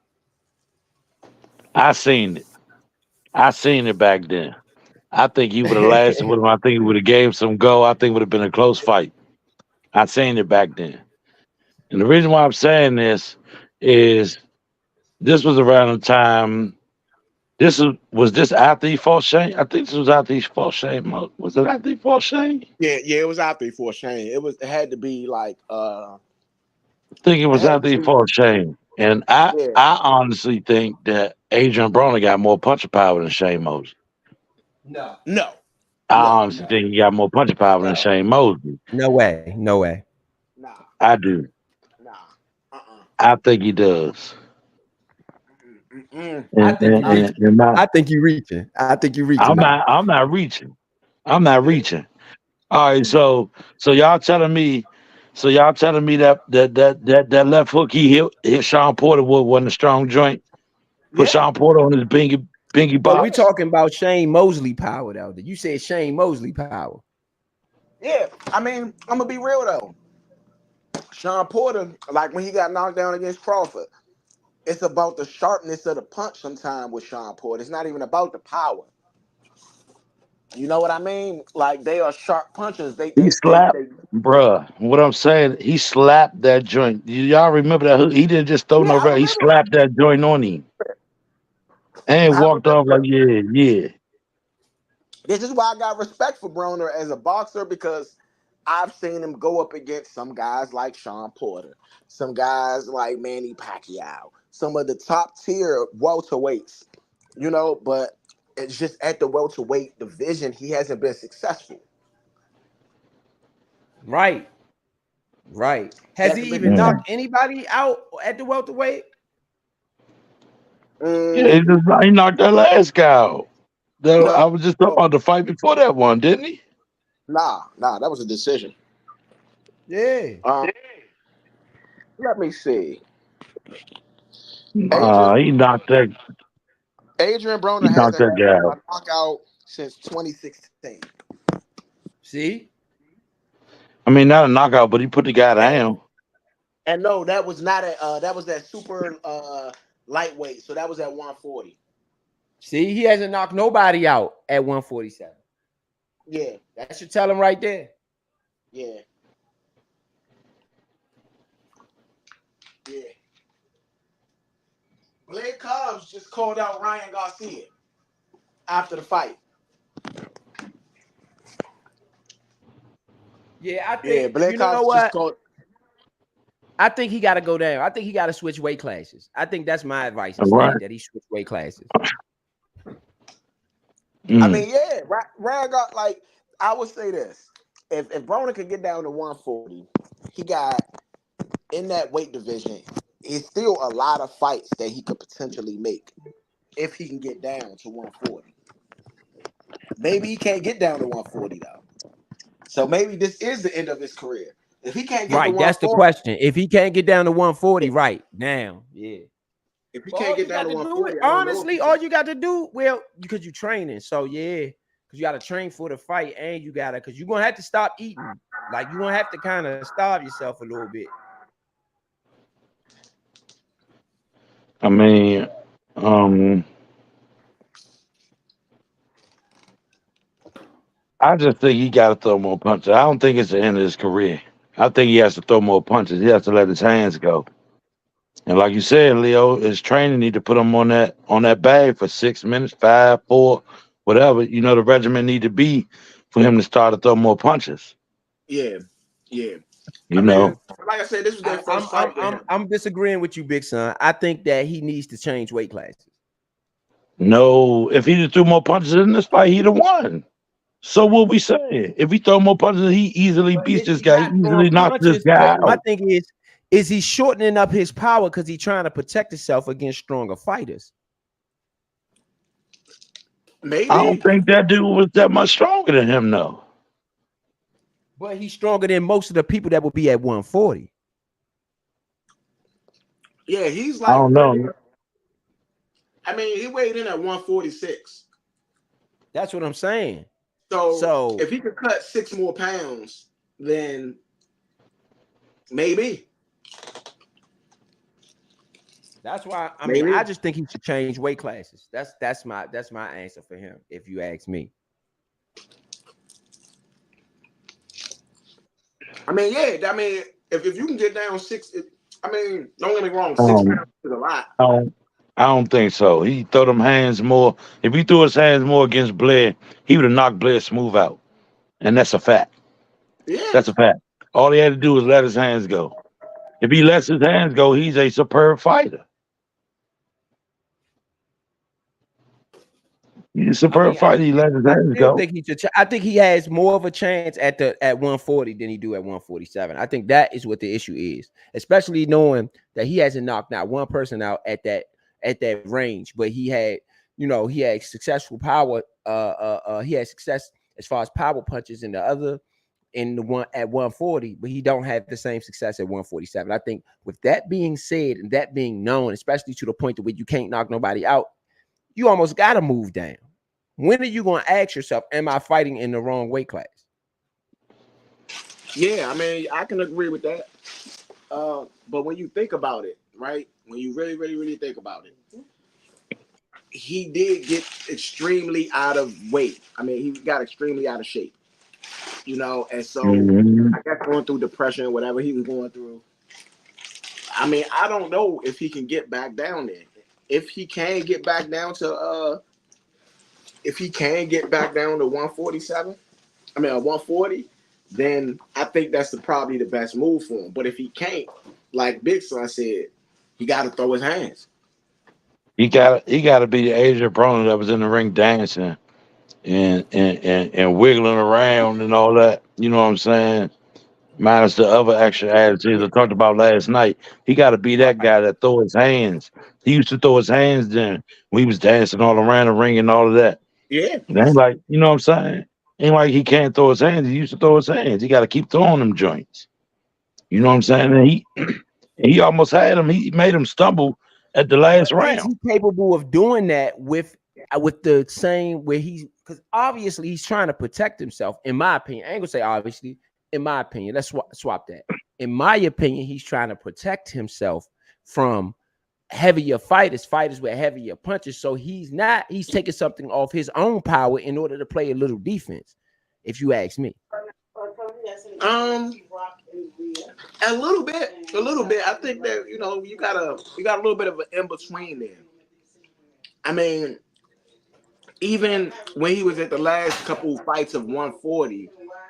I seen it. I seen it back then. I think he would have lasted with him. I think he would have gave him some go. I think it would have been a close fight. I seen it back then. And the reason why I'm saying this is this was around the time. Was this after he fought Shane? I think this was after he fought Shane. Was it after he fought Shane? Yeah, it was after he fought Shane. It had to be like I think it it was had after to he be fought Shane. And I yeah. I honestly think that Adrian Broner got more punching power than Shane Mosley. No, No. I No. honestly think he got more punching power than Shane Mosley. no way, no way. Nah. I do. Nah. I think he does. Mm-mm. I think you reaching. And I think you reaching. I think you reaching. I'm not reaching. I'm not reaching. All right, so y'all telling me, that left hook he hit Sean Porter wasn't a strong joint. Put Yeah. Sean Porter on his bingy But we box. talking about Shane Mosley power though. You said Shane Mosley power. Yeah. I mean, I'm gonna be real though. Sean Porter, like when he got knocked down against Crawford, it's about the sharpness of the punch sometimes with Sean Porter. It's not even about the power. You know what I mean? Like they are sharp punchers. He slapped, bruh. What I'm saying, he slapped that joint. Y'all remember that hook? He didn't just throw Yeah, no I right. He remember. slapped that joint on him and I walked off like, remember. yeah. This is why I got respect for Broner as a boxer because I've seen him go up against some guys like Sean Porter, some guys like Manny Pacquiao, some of the top tier welterweights, you know, but it's just at the welterweight division, he hasn't been successful. Right. Has he even Mm. knocked anybody out at the welterweight? Yeah, he knocked that last guy out. I No, was just talking about the fight before that one, didn't he? nah, that was a decision. Yeah. Let me see. Adrian He knocked that. Broner He knocked hasn't that had guy a out. knockout since 2016. See? I mean, not a knockout, but he put the guy down. And no, that was not that was that super lightweight. So that was at 140. See, he hasn't knocked nobody out at 147. Yeah, That should tell him right there. yeah. Blake Cobbs just called out Ryan Garcia after the fight. Yeah, I think Blake you know Cobbs what? just called. I think he got to go down. I think he got to switch weight classes. I think that's my advice All instead, right. that he switch weight classes. I mean, yeah, Ryan got like I would say this: if Broner could get down to 140, he got in that weight division. It's still a lot of fights that he could potentially make if he can get down to 140. Maybe he can't get down to 140 though. So maybe this is the end of his career. If he can't get to Right, that's the 140, question. If he can't get down to 140, right now, yeah. if he All can't you get down got to to do 140, it. I don't know. Honestly, all you got to do, well, because you're training. So yeah, because you got to train for the fight, and you gotta, because you're gonna have to stop eating. Like you're gonna have to kind of starve yourself a little bit. I mean, I just think he got to throw more punches. I don't think it's the end of his career. I think he has to throw more punches. He has to let his hands go. And like you said, Leo, his training need to put him on that bag for 6 minutes, 5, 4, whatever. You know the regimen need to be for him to start to throw more punches. Yeah, yeah. I You mean, know, like I said, this was their first fight with him. I'm disagreeing with you, Big Son. I think that he needs to change weight classes. no, if he threw more punches in this fight, he'd have won. So what we saying? If he throw more punches, he easily But beats this he's guy. He not throwing easily knocks this punches. guy But my out. thing is he shortening up his power because he's trying to protect himself against stronger fighters? I don't Maybe. think that dude was that much stronger than him, though. But he's stronger than most of the people that will be at 140. Yeah, he's I like don't know. I mean, he weighed in at 146. That's what I'm saying. So So if he could cut 6 more pounds, then maybe. that's why Maybe. I just think he should change weight classes. That's my answer for him, if you ask me. I mean, yeah. I mean, if you can get down I mean, don't get me wrong, six Um, pounds is a lot. I don't, I don't think so. He throw them hands more. If he threw his hands more against Blair, he would have knocked Blair smooth out. And that's a fact. Yeah. That's a fact. All he had to do was let his hands go. If he lets his hands go, he's a superb fighter. He's a I superb mean, I fighter. He let his I hands still go. think he should. I think he has more of a chance at 140 than he do at 147. I think that is what the issue is, especially knowing that he hasn't knocked not one person out at that range, but he had successful power. He had success as far as power punches in the one at 140, but he don't have the same success at 147. I think with that being said and that being known, especially to the point to where you can't knock nobody out, you almost got to move down. When are you going to ask yourself, am I fighting in the wrong weight class? Yeah, I mean, I can agree with that. But when you think about it, right? When you really, really, really think about it, he did get extremely out of weight. I mean, he got extremely out of shape, and so Mhm. I guess going through depression, whatever he was going through. I mean, I don't know if he can get back down there. If he can get back down to 147, I mean 140, then I think that's probably the best move for him. But if he can't, like Big Son said, he got to throw his hands. He gotta be the Asia Broner that was in the ring dancing and wiggling around and all that. You know what I'm saying? Minus the other extra attitudes I talked about last night. He got to be that Right. guy that throw his hands. He used to throw his hands then when he was dancing all around the ring and all of that. Yeah, It ain't like, you know what I'm saying? Ain't like he can't throw his hands. He used to throw his hands. He got to keep throwing them joints. You know what I'm saying? And he almost had him. He made him stumble at the last But is round. he capable of doing that with the same where because obviously he's trying to protect himself, in my opinion. I ain't gonna say obviously, in my opinion. Let's swap that. In my opinion, he's trying to protect himself from heavier fighters with heavier punches. So he's taking something off his own power in order to play a little defense, if you ask me. um, a little bit, a little bit. I think that you got a little bit of an in between there. I mean, even when he was at the last couple fights of 140,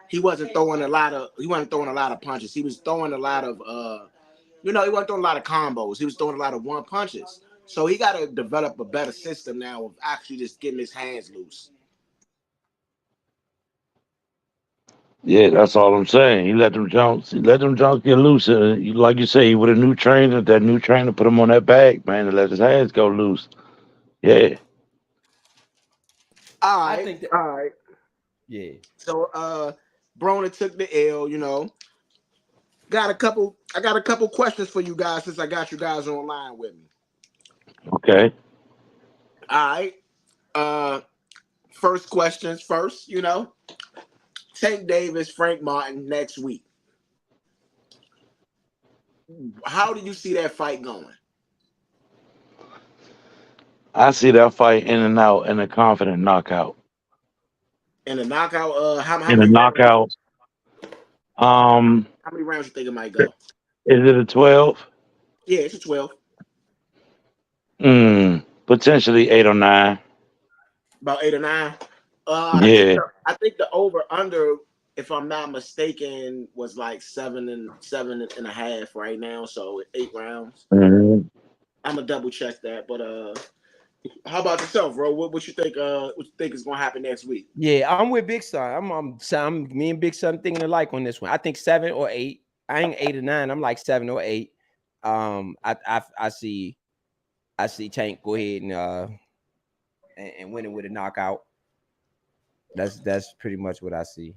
he wasn't throwing a lot of punches. He was throwing a lot of he wasn't throwing a lot of combos. He was throwing a lot of one punches. So he got to develop a better system now of actually just getting his hands loose. Yeah, that's all I'm saying. He let them junks get loose. Like you say, with a new trainer, that new trainer put him on that bag, man, and let his hands go loose. Yeah. All I right, think that, all right. yeah. So Broner took the L. I got a couple questions for you guys since I got you guys online with me. Okay. All right. Uh, first questions first. Tank Davis, Frank Martin next week. How do you see that fight going? I see that fight in and out in a confident knockout. In a knockout, how In a many rounds? knockout. Um, How many rounds you think it might go? is it a 12? Yeah, it's a 12. Potentially 8 or 9. About 8 or 9. Yeah. I think the over under, if I'm not mistaken, was like 7 and a half right now. So 8 rounds. Mhm. I'm gonna double check that. But how about yourself, bro? What you think? What you think is gonna happen next week? Yeah, I'm with Big Son. Me and Big Son thinking alike on this one. I think 7 or 8. I ain't 8 or 9. I'm like 7 or 8. I see Tank go ahead and win it with a knockout. That's pretty much what I see.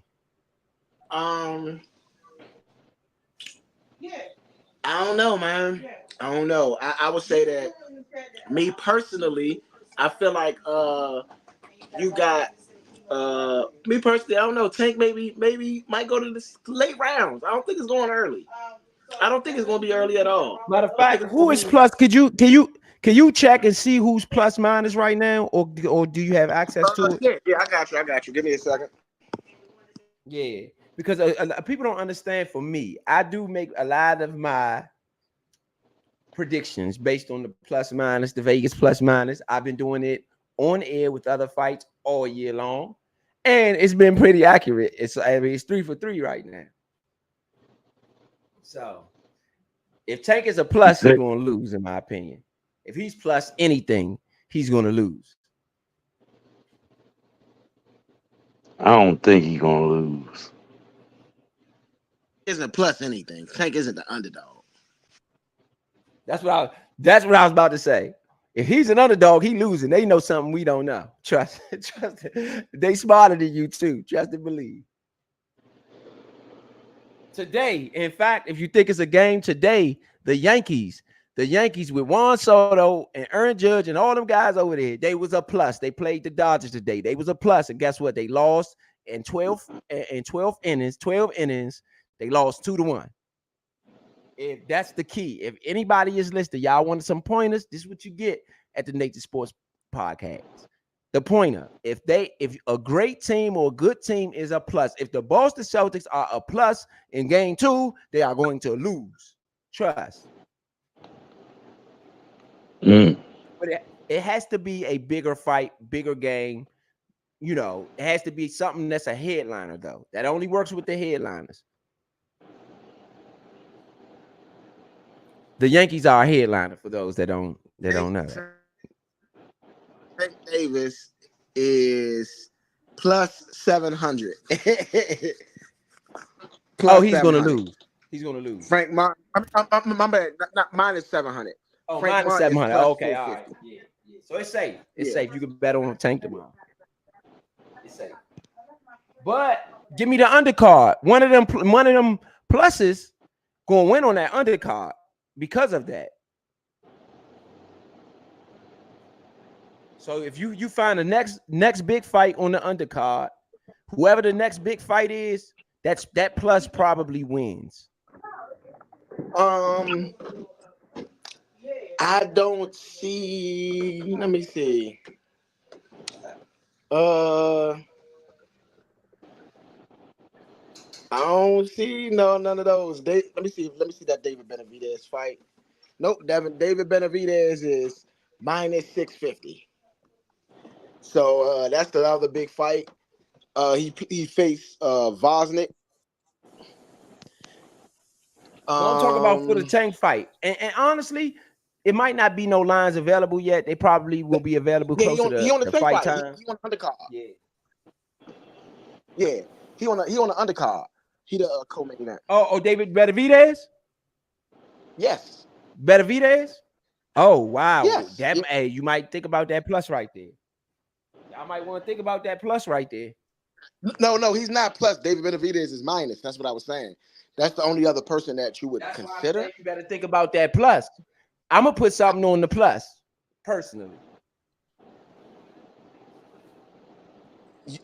Um, I don't know, man. I don't know. I would say that me personally, I feel like you got me personally, I don't know. Tank maybe might go to the late rounds. I don't think it's going early. I don't think it's going to be early at all. Matter of I think fact, it's who going is to be. plus? Can you check and see who's plus minus right now, or do you have access to it? Yeah. I got you. Give me a second. Yeah, because people don't understand. For me, I do make a lot of my predictions based on the plus minus, the Vegas plus minus. I've been doing it on air with other fights all year long, and it's been pretty accurate. It's 3 for 3 right now. So if Tank is a plus, he's going to lose, in my opinion. If he's plus anything, he's going to lose. I don't think he's gonna lose. Isn't plus anything. Tank isn't the underdog. That's what I was about to say. If he's an underdog, he losing. They know something we don't know. Trust. They smarter than you too. Trust and believe. Today, in fact, if you think it's a game today, the Yankees with Juan Soto and Aaron Judge and all them guys over there, they was a plus. They played the Dodgers today. They was a plus, and guess what? They lost in 12 innings. 12 innings. They lost 2-1. If that's the key, if anybody is listening, y'all wanted some pointers, this is what you get at the Nature Sports Podcast. The pointer. If a great team or a good team is a plus, if the Boston Celtics are a plus in game 2, they are going to lose. Trust. But it has to be a bigger fight, bigger game. You know, it has to be something that's a headliner, though. That only works with the headliners. The Yankees are a headliner for those that don't know that. Tank Davis is plus 700. Plus he's going to lose. He's going to lose. Frank Martin, my bad, not minus 700. Oh, Frank minus 700. Okay, all right. 450. Yeah. So it's safe. It's safe. You can bet on Tank tomorrow. It's safe. But give me the undercard. One of them pluses going to win on that undercard because of that. So if you find the next big fight on the undercard, whoever the next big fight is, that plus probably wins. I don't see. Let me see. I don't see none of those. Let me see that David Benavidez fight. Nope, David Benavidez is minus 650. So that's the other big fight. He faced Vosnik. I'm talking about for the Tank fight. And honestly, it might not be no lines available yet. They probably will be available closer to the fight time. He on the undercard. Yeah. Yeah. He on the undercard. He the co-main event. Oh, David Benavidez? Yes. Benavidez? Oh, wow. Yes. Hey, you might think about that plus right there. Y'all might want to think about that plus right there. No, he's not plus. David Benavidez is minus. That's what I was saying. That's the only other person that you would consider. You better think about that plus. I'm gonna put something on the plus, personally.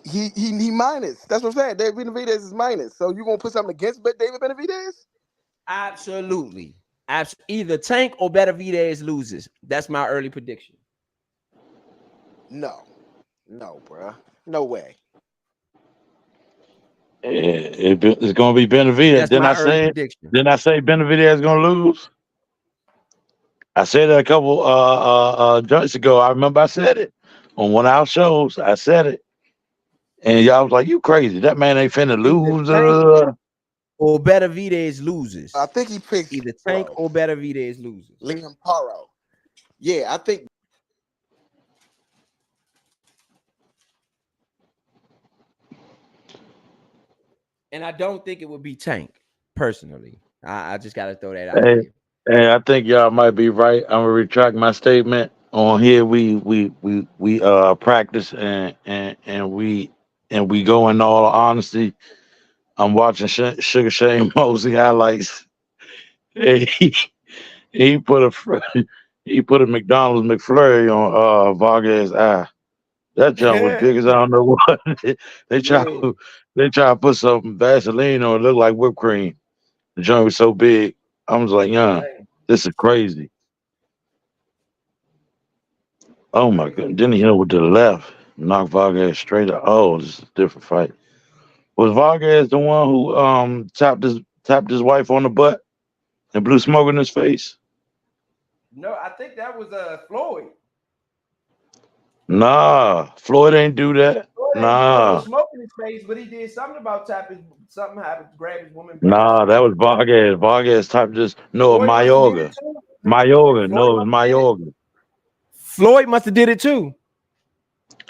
He minus. That's what I'm saying. David Benavidez is minus. So you gonna put something against David Benavidez? Absolutely. Either Tank or Benavidez loses. That's my early prediction. No, bro. No way. It's going to be Benavidez. That's my early prediction. Didn't I say Benavidez is going to lose? I said it a couple joints ago. I remember I said it on one of our shows. I said it, and y'all was like, "You crazy? That man ain't finna Either lose." Tank or Benavidez loses. I think he picked Either Tank Paro. or Benavidez loses. Liam Paro. Yeah, I think. And I don't think it would be Tank, personally. I just got to throw that out Hey, there. hey, I think y'all might be right. I'm gonna retract my statement. On here, we practice and we go in all honesty. I'm watching Sugar Shane Mosley highlights. Hey, he put he put a McDonald's McFlurry on Vargas' eye. That jump was big as I don't know what. they try Yeah. they try to put some Vaseline on it, look like whipped cream. The joint was so big. I was like, yeah, Hey, this is crazy. Oh my crazy. god. Then he hit it with the left. Knocked Vargas straight up. Oh, this is a different fight. Was Vargas the one who tapped his wife on the butt and blew smoke in his face? No, I think that was Floyd. Nah, Floyd ain't do that. Floyd ain't blow Nah. smoke in his face, but he did something about tapping. Something happened to grab his woman butt or Nah, that something. was Vargas. Vargas tapped just no Floyd must have did it Mayorga. too. Mayorga. Floyd No, it was must have did it. Mayorga. Floyd must have did it too.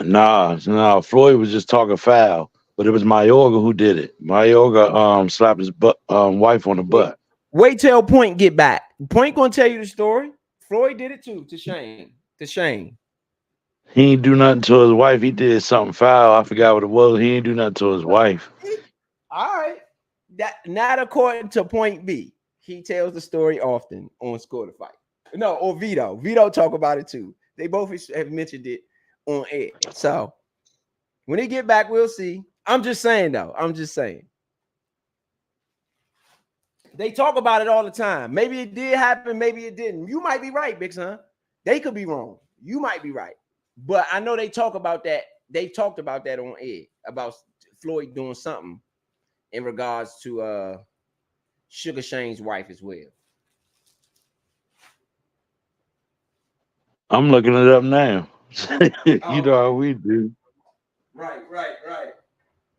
Nah. Floyd was just talking foul, but it was Mayorga who did it. Mayorga slapped his wife on the Wait, butt. wait till Point get back. Point gonna tell you the story. Floyd did it too to Shane. To Shane. He ain't do nothing to his wife. He did something foul. I forgot what it was. He ain't do nothing to his wife. All right. That not according to Point B. He tells the story often on Score the Fight. No, or Vito. Vito talk about it too. They both have mentioned it on air. So when they get back, we'll see. I'm just saying though. I'm just saying. They talk about it all the time. Maybe it did happen, maybe it didn't. You might be right, Big Son. They could be wrong. You might be right. But I know they talk about that. They talked about that on air about Floyd doing something in regards to Sugar Shane's wife as well. I'm looking it up now. You Oh, know okay. how we do. Right.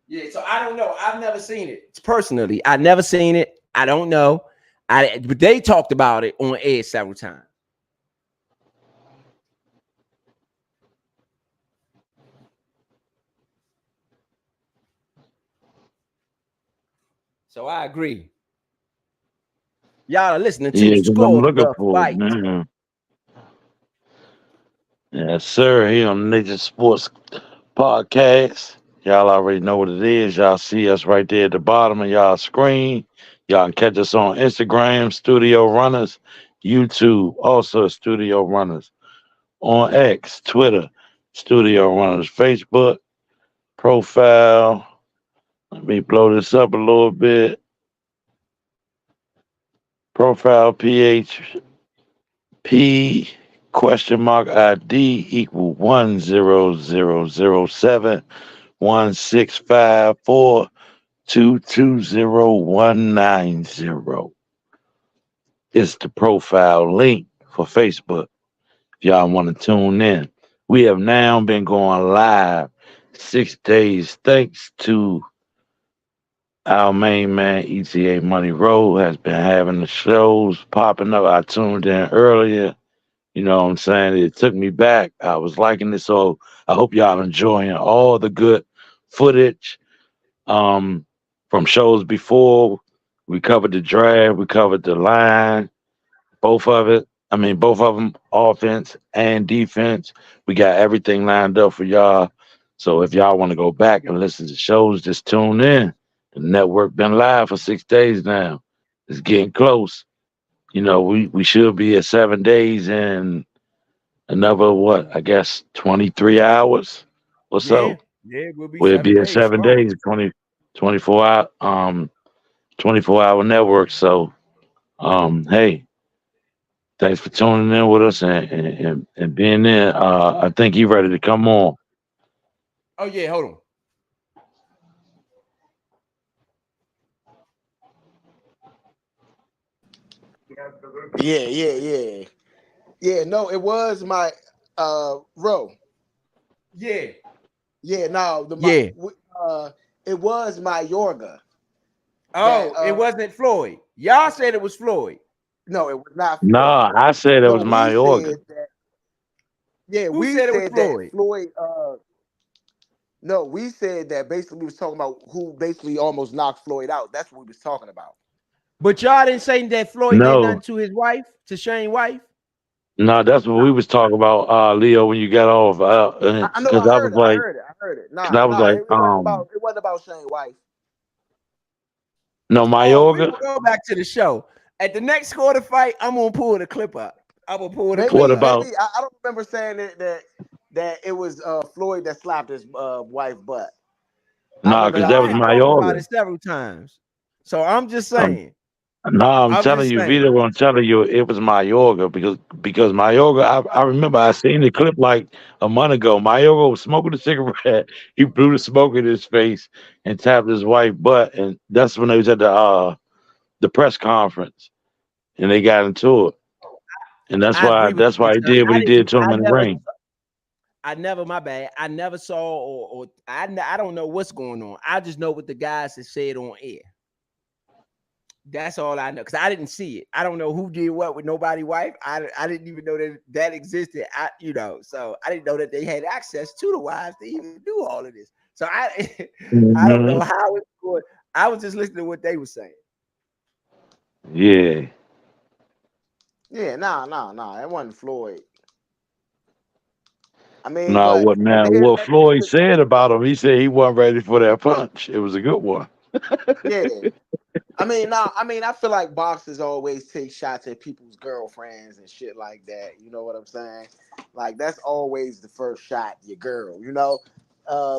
Yeah, so I don't know. I've never seen it personally. I never seen it. I don't know. But they talked about it on air several times. So I agree. Y'all are listening to Yeah, because I'm Score looking the for it Fight. now. Yes, sir. Here on Nature Sports Podcast. Y'all already know what it is. Y'all see us right there at the bottom of y'all screen. Y'all can catch us on Instagram, Studio Runners, YouTube, also Studio Runners, on X, Twitter, Studio Runners, Facebook, profile. Let me blow this up a little bit. Profile PHP question mark ID equal 100071654220190. It's the profile link for Facebook. If y'all want to tune in, we have now been going live 6 days thanks to our main man ETA Money Road has been having the shows popping up. I tuned in earlier. You know what I'm saying? It took me back. I was liking it. So I hope y'all enjoying all the good footage um, from shows before. We covered the draft, we covered the line, both of it. I mean, both of them, offense and defense. We got everything lined up for y'all. So if y'all want to go back and listen to shows, just tune in. The network been live for 6 days now. It's getting close. You know, we should be at 7 days and another what? I guess 23 hours or Yeah, so. yeah, we'll be We'll be 7 at days seven strong. days, 24 hour 24-hour network. So hey, thanks for tuning in with us and being there. I think you ready to come on. Oh yeah, hold on. Yeah. Yeah, no, it was my Ro. Yeah. Yeah, no, Yeah. uh it was my Yorga that Oh, it wasn't Floyd. Y'all said it was Floyd. no, it was not Floyd. No, I said it No, was we my said organ. that yeah, Who we said it was said that Floyd? Floyd no, we said that basically we was talking about who basically almost knocked Floyd out. That's what we was talking about. But y'all didn't say that Floyd did nothing No, to his wife, to Shane's wife. no, that's what we was talking about, Leo, when you got off. I know Because I was like, I heard it. because I was like, It wasn't about Shane's wife. no, my Oh, we're organ. gonna go back to the show. At the next quarter fight, I'm gonna pull the clip up. I'm gonna pull the What clip up. about? I don't remember saying that it was Floyd that slapped his wife butt. I Nah, remember because Y'all that not was had saying my talked that. about it organ. several times. So I'm just Um, saying. no, I'm I'm telling just you, saying. Vito, I'm telling you, it was my yoga because my yoga. I remember I seen the clip like a month ago. My yoga was smoking a cigarette. He blew the smoke in his face and tapped his wife butt, and that's when they was at the press conference and they got into it, and that's I why agree with you, Big he Son. did what he did to him in the ring. I never, my bad. I never saw I don't know what's going on. I just know what the guys have said on air. That's all I know because I didn't see it. I don't know who did what with nobody's wife. I didn't even know that that existed. So I didn't know that they had access to the wives to even do all of this. So I I don't know Hmm. how it's going. I was just listening to what they were saying. Yeah. Yeah, nah. It wasn't Floyd. I mean, No, but what now? What Floyd said about him? He said he wasn't ready for that punch. It was a good one. yeah. I mean, nah. I mean, I feel like boxers always take shots at people's girlfriends and shit like that. You know what I'm saying? Like that's always the first shot, your girl.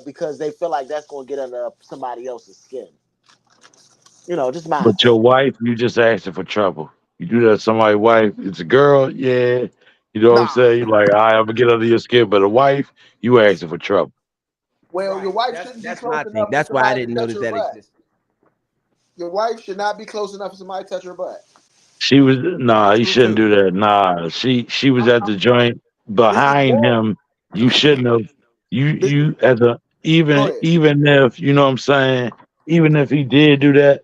Because they feel like that's gonna get under somebody else's skin. Just my But your opinion. wife, you just asking for trouble. You do that to somebody's wife, it's a girl, yeah. You know what I'm Nah. saying? You like, I'm gonna get under your skin, but a wife, you asking for trouble. Well, your Right. wife That's shouldn't be that's my close thing. enough for That's why I somebody to didn't know touch that her that butt. existed. Your wife should not be close enough for somebody to touch her butt. She was nah, he True shouldn't too. do that. Nah, she was at the joint It's behind war. him. You shouldn't have. This, You as a go even ahead. even if you know what I'm saying, even if he did do that,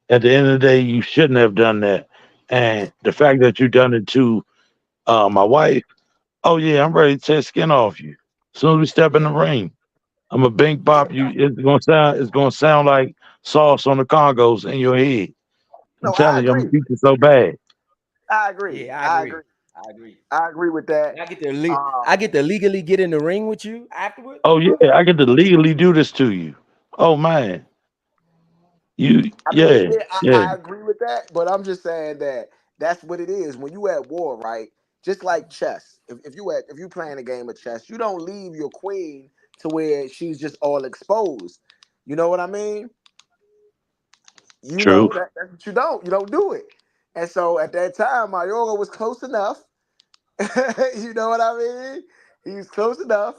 at the end of the day, you shouldn't have done that. And the fact that you done it to my wife, oh yeah, I'm ready to take skin off you. As soon as we step in the Yeah. ring, I'm a bink Yeah, bop you. It's gonna sound like sauce on the Congos in your head. I'm no, I telling you, I'm gonna agree. beat you so bad. I agree. Yeah, I I agree. agree. I agree. I agree with that. And Um, I get to legally get in the ring with you afterwards. Oh yeah, I get to legally do this to you. Oh man, you I mean, yeah yeah, yeah I agree with that, but I'm just saying that that's what it is. When you at war, right? Just like chess. If you playing a game of chess, you don't leave your queen to where she's just all exposed. You know what I mean? true. That's what you don't. You don't do it. And so at that time, Mayoga was close enough. You know what I mean? He was close enough.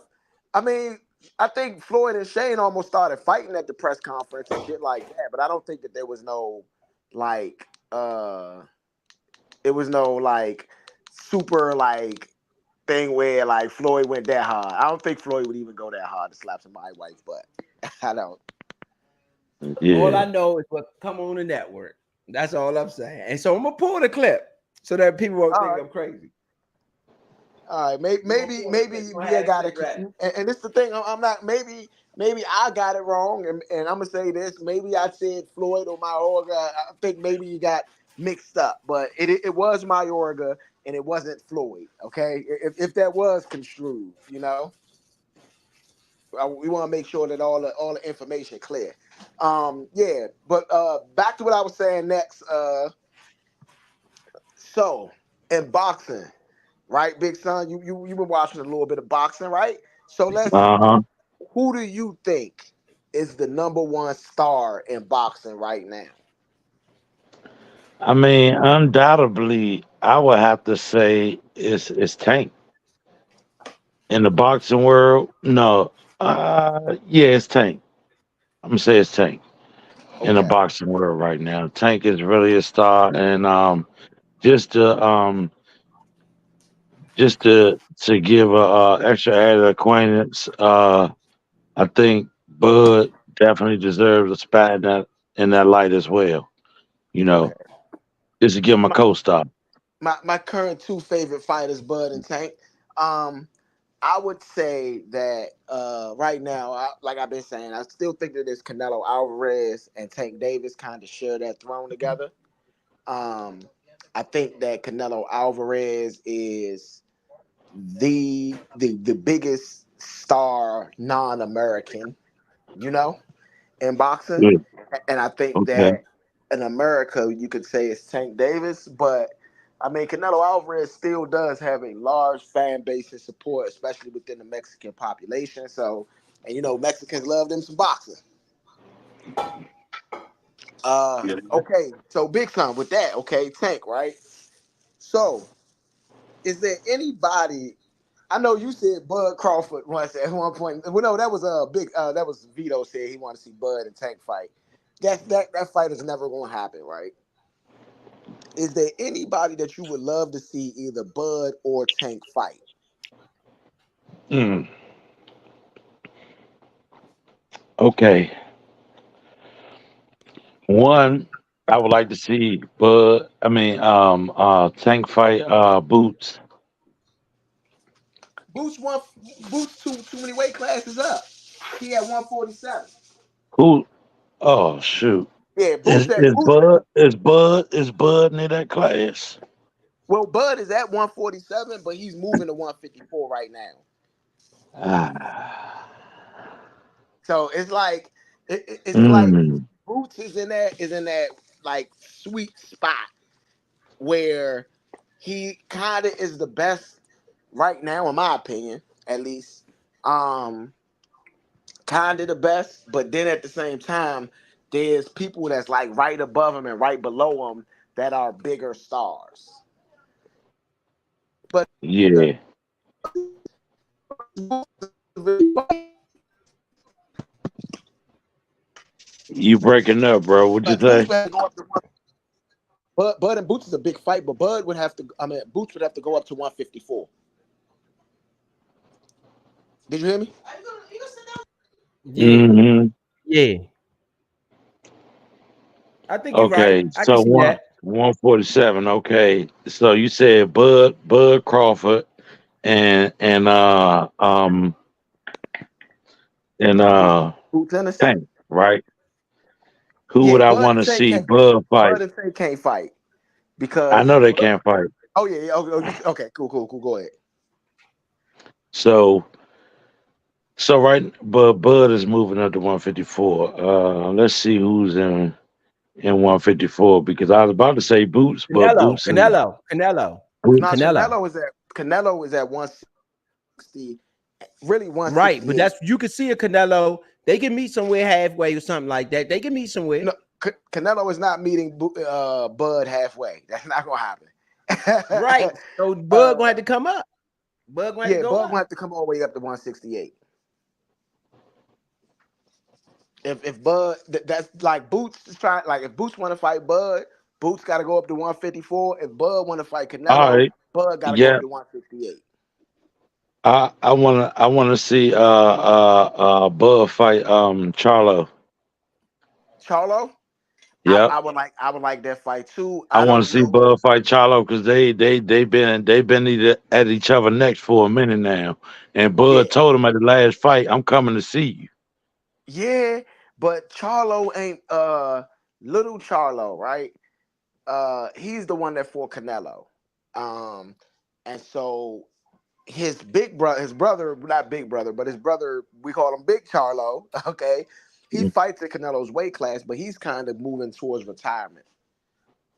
I mean, I think Floyd and Shane almost started fighting at the press conference and shit like that, but I don't think that there was no like it was no like super like thing where like Floyd went that hard. I don't think Floyd would even go that hard to slap somebody's wife, but I don't. All I Yeah. know is what come on the network. That's all I'm saying. And so I'm gonna pull the clip so that people won't All think right. I'm crazy. All right, maybe We're gonna maybe pull the clip. maybe We're gonna we have that got clip it, ready. and it's the thing. I'm not maybe I got it wrong, and I'm gonna say this. Maybe I said Floyd or Mayorga. I think maybe you got mixed up, but it was Mayorga and it wasn't Floyd. Okay, if that was construed, we want to make sure that all the information clear. Yeah, but back to what I was saying next. So in boxing. Right, Big Son? You've been watching a little bit of boxing, right? So Uh huh. who do you think is the number one star in boxing right now? I mean, undoubtedly, I would have to say it's Tank in the boxing world. No, yeah, it's Tank. I'm gonna say it's Tank in the Okay. boxing world right now. Tank is really a star, and just just to give a extra added acquaintance. I think Bud definitely deserves a spot in that light as well. You Okay. know, just to give him a My, co-star. my current two favorite fighters, Bud and Tank. Um, I would say that right now, like I've been saying, I still think that it's Canelo Alvarez and Tank Davis kind of share that throne together. Um, I think that Canelo Alvarez is the biggest star non-American, you know, in boxing, Good. and I think Okay. that in America you could say it's Tank Davis, but I mean Canelo Alvarez still does have a large fan base and support, especially within the Mexican population. So, and you know Mexicans love them some boxing. Okay, so big time with that. Okay, Tank, right? So, is there anybody? I know you said Bud Crawford once at one point. Well, no, that was a big. That was Vito said he wanted to see Bud and Tank fight. That fight is never going to happen, right? Is there anybody that you would love to see either Bud or Tank fight? Mm, okay. One, I would like to see Bud. I mean, Tank fight Boots. Boots one. Boots too many weight classes up. He at 147. Who? Oh shoot. Yeah, Is Boots at is Boots. Bud near that class? Well, Bud is at 147, but he's moving to 154 right now. Ah. So it's like Mm, Boots is in that like sweet spot where he kind of is the best right now, in my opinion, at least. Um, kind of the best, but then at the same time, there's people that's like right above him and right below him that are bigger stars. But yeah. You breaking up, bro. What'd you like Boots say? would have to go up to one. Bud and Boots is a big fight, but Bud would have to. I mean, Boots would have to go up to 154. Did you hear me? Yeah, Hmm. yeah. I think you're right. Okay, I can so see that. 147. Okay, so you said Bud Crawford and and And Boots Ennis. Tank, right? Who Yeah, would I Bud want and to Tank see can't. Bud fight? Bud and Tank can't fight I because know they Bud. can't fight. Oh yeah, yeah. Okay. Cool. Go ahead. So right, but Bud is moving up to 154. Let's see who's in 154 because I was about to say Boots, but Canelo, Boots is Canelo, Canelo, Now Boots. Canelo. Canelo is at 160, really Right, but 168. that's you can see a Canelo. They can meet somewhere halfway or something like that. They can meet somewhere. No, Canelo is not meeting Bud halfway. That's not gonna Right. happen. So Bud uh, gonna have to come up. Bud gonna have to yeah, go Bud up. gonna have to come all the way up to 168. If Bud that's like Boots is trying, like if Boots want to fight Bud, Boots got to go up to 154. If Bud want to fight All Canelo, right, Bud got to go yeah. up to 168. I wanna see Bud fight Charlo. Charlo, Yep. I would like that fight too. I I want to don't see know. Bud fight Charlo because they've been at each other necks for a minute now, and Yeah, Bud told him at the last fight, "I'm coming to see you." yeah, but Charlo ain't little Charlo, right? He's the one that fought Canelo. Um, and so his brother, not big brother, but his brother, we call him Big Charlo. Okay, he fights at Canelo's weight class, but he's kind of moving towards retirement,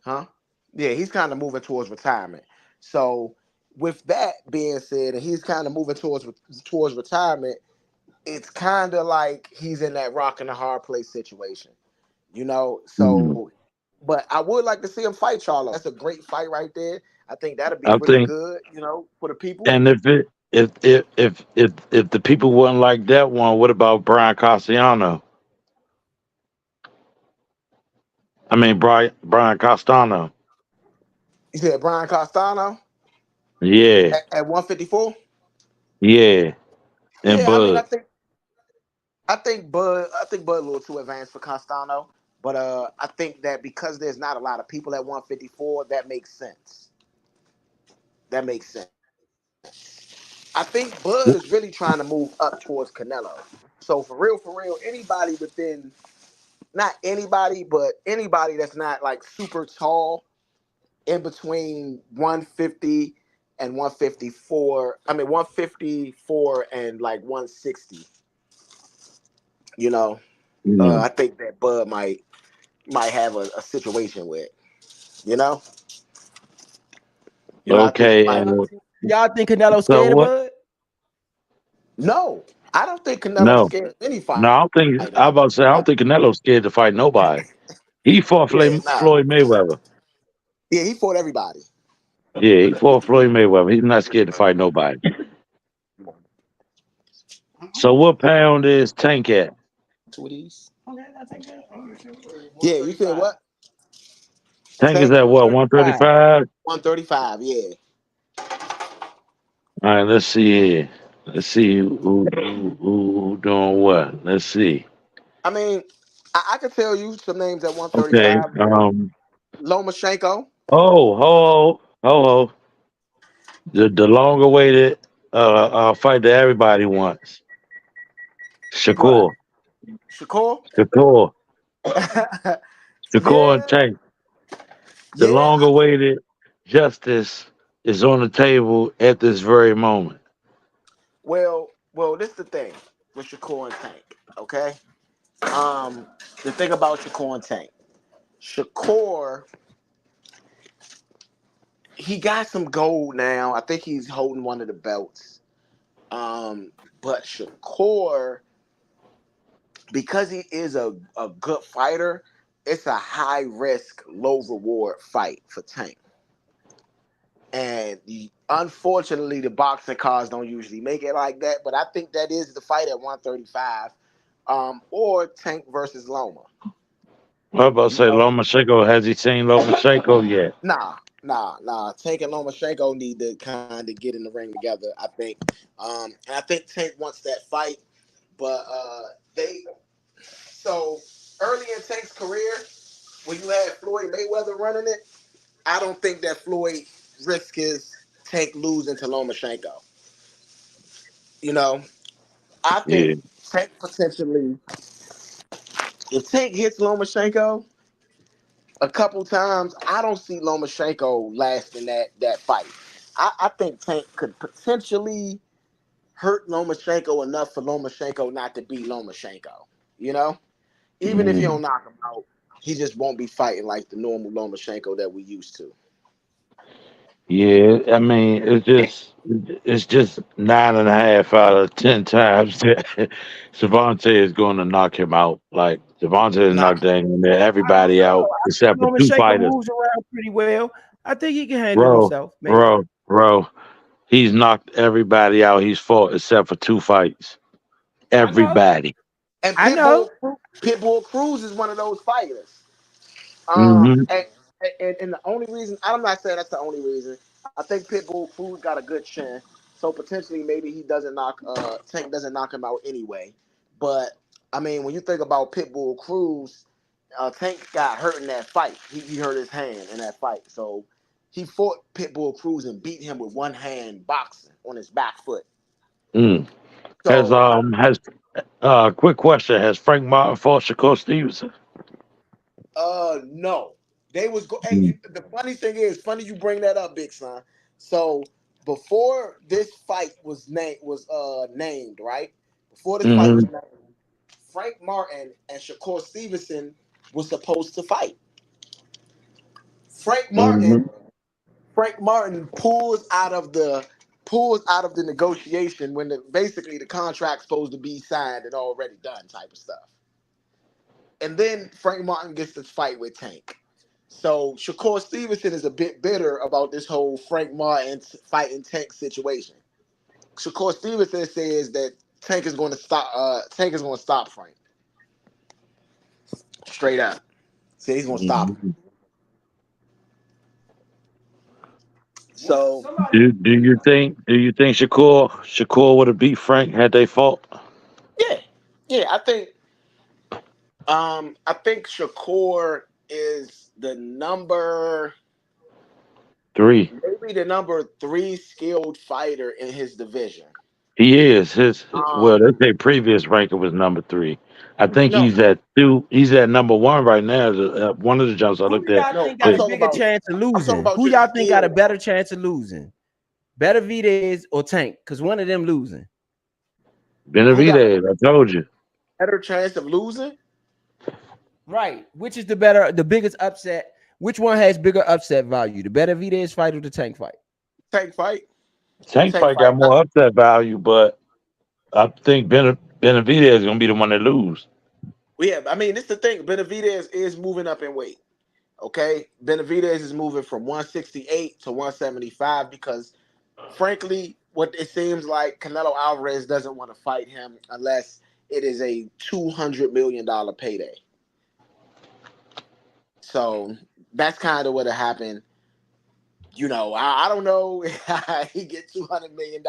huh? Yeah, he's kind of moving towards retirement. So with that being said, and he's kind of moving towards retirement, it's kind of like he's in that rock and a hard place situation, you know. Mhm. So, but I would like to see him fight Charlo. That's a great fight right there. I think that'd be I really think, good, you know, for the people. and if the people wouldn't like that one, what about Brian Castellano? I mean Brian Castano. You said Brian Costano. Yeah, at 154. yeah, and Yeah, I mean, Bud. I think Bud a little too advanced for Castano, but I think that because there's not a lot of people at 154, that makes sense. That makes sense. I think Bud is really trying to move up towards Canelo. So for real, anybody within, not anybody, but anybody that's not like super tall in between 150 and 154. I mean 154 and like 160. You know, Mm. I think that Bud might have a situation with. You know, I think he Okay, might. and Y'all think Canelo so scared of what? Bud? No, I don't think Canelo's No, scared of any no, fighter. I don't think. I about to say I don't think Canelo's scared to fight nobody. He fought Yeah, nah. Floyd Mayweather. Yeah, he fought everybody. Yeah, he fought Floyd Mayweather. He's not scared to fight nobody. So what pound is Tank at? Yeah, you said what? Tank is Tank at what? 135. 135. 135. Yeah. All right, let's see here. Let's see who doing what. Let's see. I mean, I could tell you some names at Okay. 135. Lomachenko. Ho. The longer awaited fight that everybody wants. What? Shakur. Shakur? Shakur. Shakur and Yeah, Tank. The yeah. long awaited justice is on the table at this very moment. Well, this is the thing with Shakur and Tank. Okay. The thing about Shakur and Tank. Shakur, he got some gold now. I think he's holding one of the belts. But Shakur, because he is a good fighter, it's a high risk, low reward fight for Tank. And unfortunately, the boxing cards don't usually make it like that. But I think that is the fight at 135, or Tank versus Loma. I was about to You say know, Lomachenko. Has he seen Lomachenko yet? nah. Tank and Lomachenko need to kind of get in the ring together. I think, and I think Tank wants that fight, but they so early in Tank's career when you had Floyd Mayweather running it, I don't think that Floyd risked his Tank losing to Lomachenko. You know, I think Yeah. Tank potentially, if Tank hits Lomachenko a couple times, I don't see Lomachenko lasting that fight. I think Tank could potentially hurt Lomachenko enough for Lomachenko not to beat Lomachenko. You know, even if he Mm. don't knock him out, he just won't be fighting like the normal Lomachenko that we used to. Yeah, I mean, it's just 9.5 out of 10 times that Savante is going to knock him out. Like Savante has Nah, knocked I don't everybody know. out I except for think two Lomachenko fighters. moves around pretty well. I think he can handle Bro, himself, maybe. bro, he's knocked everybody out. He's fought except for two fights. I know. Everybody. and I know. Pitbull Cruz is one of those fighters. Hmm. And the only reason, I'm not saying that's the only reason. I think Pitbull Cruz got a good chin, so potentially maybe he doesn't knock Tank doesn't knock him out anyway. But I mean, when you think about Pitbull Cruz, Tank got hurt in that fight. He hurt his hand in that fight, so he fought Pitbull Cruz and beat him with one hand boxing on his back foot. Mm. Has So quick question: Has Frank Martin fought Shakur Stevenson? No, they was go. Hey, Mm. the funny thing is, funny you bring that up, Big Son. So before this fight was named, right? Before this fight was Hmm. named, Frank Martin and Shakur Stevenson was supposed to fight. Frank Martin, Hmm. Frank Martin pulls out of the negotiation when basically the contract's supposed to be signed and already done, type of stuff. And then Frank Martin gets this fight with Tank. So Shakur Stevenson is a bit bitter about this whole Frank Martin fighting Tank situation. Shakur Stevenson says that Tank is going to stop. Tank is going to stop Frank straight up. Say he's going to stop him. Hmm. So Do you think Shakur would have beat Frank had they fought? yeah, yeah, I think Shakur is the Three. maybe the number 3 skilled fighter in his division. He is his. Well, Um, they say previous ranking was number 3. I think no, he's at 2. He's at number 1 right now. One of the jumps I Who looked do at. y'all no, think got a bigger But chance of I'm talking losing? about Who just y'all think got a skill. better chance of losing? Benavidez or Tank? Because one of them losing. Who got a Benavidez, I told you. better chance of losing? Right. Which is the biggest upset? Which one has bigger upset value? The Benavidez fight or the Tank fight? Tank fight. Tank Tank fight fight. got more upset value, but I think Benavidez is gonna be the one that lose. Yeah, I mean, this is the thing. Benavidez is moving up in weight. Okay, Benavidez is moving from 168 to 175 because, frankly, what it seems like Canelo Alvarez doesn't want to fight him unless it is a $200 million payday. So that's kind of what happened. I don't know how he get $200 million.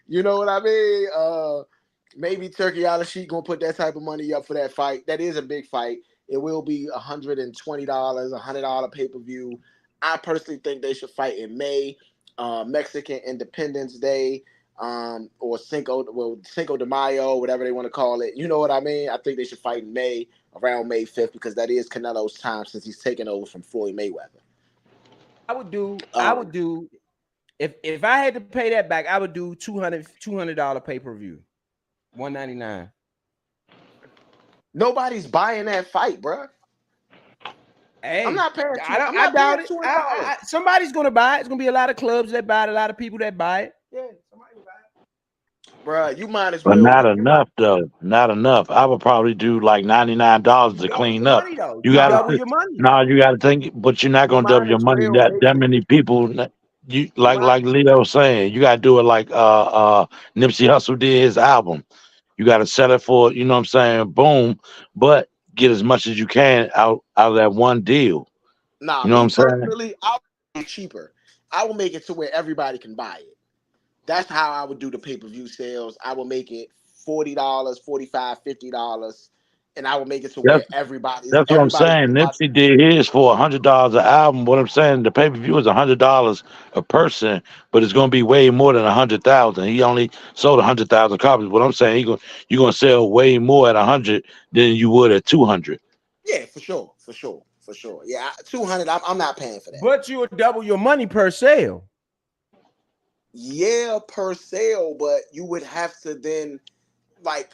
You know what I mean? Maybe Turkey Al-Sheikh gonna put that type of money up for that fight. That is a big fight. It will be $120, $100 pay-per-view. I personally think they should fight in May, Mexican Independence Day, or Cinco de Mayo, whatever they want to call it. You know what I mean? I think they should fight in May, around May 5th, because that is Canelo's time since he's taken over from Floyd Mayweather. I would do. Um, If I had to pay that back, I would do $200 pay-per-view. $199. Nobody's buying that fight, bro. Hey, I'm not paying. I'm I not paying doubt it. $200. Somebody's gonna buy it. It's gonna be a lot of clubs that buy it, a lot of people that buy it. Yeah, somebody will buy it. Bro, you might as But well. not enough though. Not enough. I would probably do like $99 You to double clean your up. money though. You You gotta double your money. no, you gotta think, but you're not You gonna double might your as money. well That make it. many people. You You might. like Leo was saying, you gotta do it like Nipsey Hussle did his album. You gotta sell it for, you know what I'm saying, boom, but get as much as you can out of that one deal. Nah, You know what me I'm saying? personally, I'll make it cheaper. I will make it to where everybody can buy it. That's how I would do the pay-per-view sales. I will make it $40, 45, $50, and I will make it to where That's what I'm everybody saying. can watch. Nipsey did his for $100 an album. What I'm saying, the pay per view is $100 a person, but it's gonna be way more than 100,000. He only sold 100,000 copies. What I'm saying, you're gonna sell way more at 100 than you would at 200. Yeah, for sure, for sure, for sure. Yeah, 200. I'm not paying for that. But you will double your money per sale. Yeah, per sale, but you would have to then, like,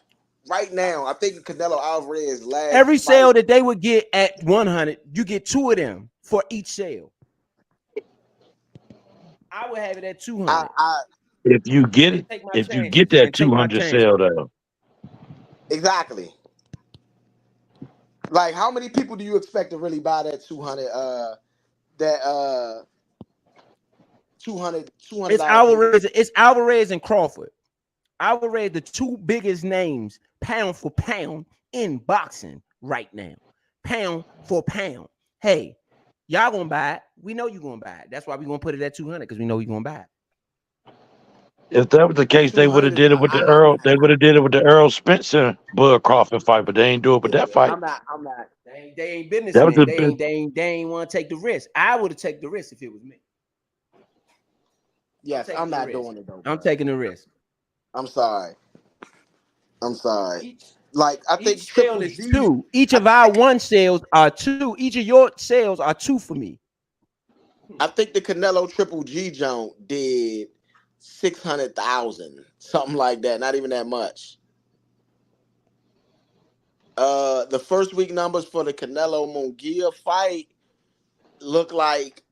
right now, I think Canelo Alvarez last Every fight. sale that they would get at 100, you get 2 of them for each sale. I would have it at 200 I If you and get take my if you get chances that and take my 200 chances. sale though, exactly. Like, how many people do you expect to really buy that 200? That 200 It's $200 paper? Alvarez and Crawford. Alvarez, the 2 biggest names pound for pound in boxing right now. Pound for pound. Hey, y'all gonna buy it. We know you're gonna buy it. That's why we're gonna put it at 200 because we know you're gonna buy it. if that was the case, they would 200 have is did it not. with the Earl. They would have did it with the Earl Spencer Bud Crawford fight, but they ain't do it with Yeah, that fight. I'm not. They ain't That was businessmen. the They ain't want to take the risk. I would have taken the risk if it was me. Yes, I'm not doing it though, I'm bro. taking the risk. I'm sorry. I'm sorry. Each Like, I think each sale Triple is G. 2. Each of our one sales are 2. Each of your sales are 2 for me. I think the Canelo Triple G joint did 600,000, something like that. Not even that much. The first week numbers for the Canelo Munguia fight look like.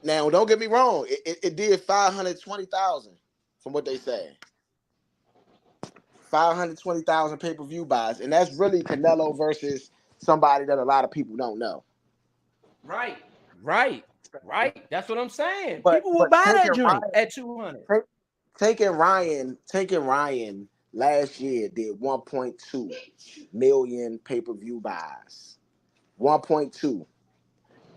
Now, don't get me wrong. It did 520,000 from what they say. 520,000 pay-per-view buys, and that's really Canelo versus somebody that a lot of people don't know. Right. That's what I'm saying. But People will but buy that joint at 200. taking Ryan last year did 1.2 million pay-per-view buys. 1.2.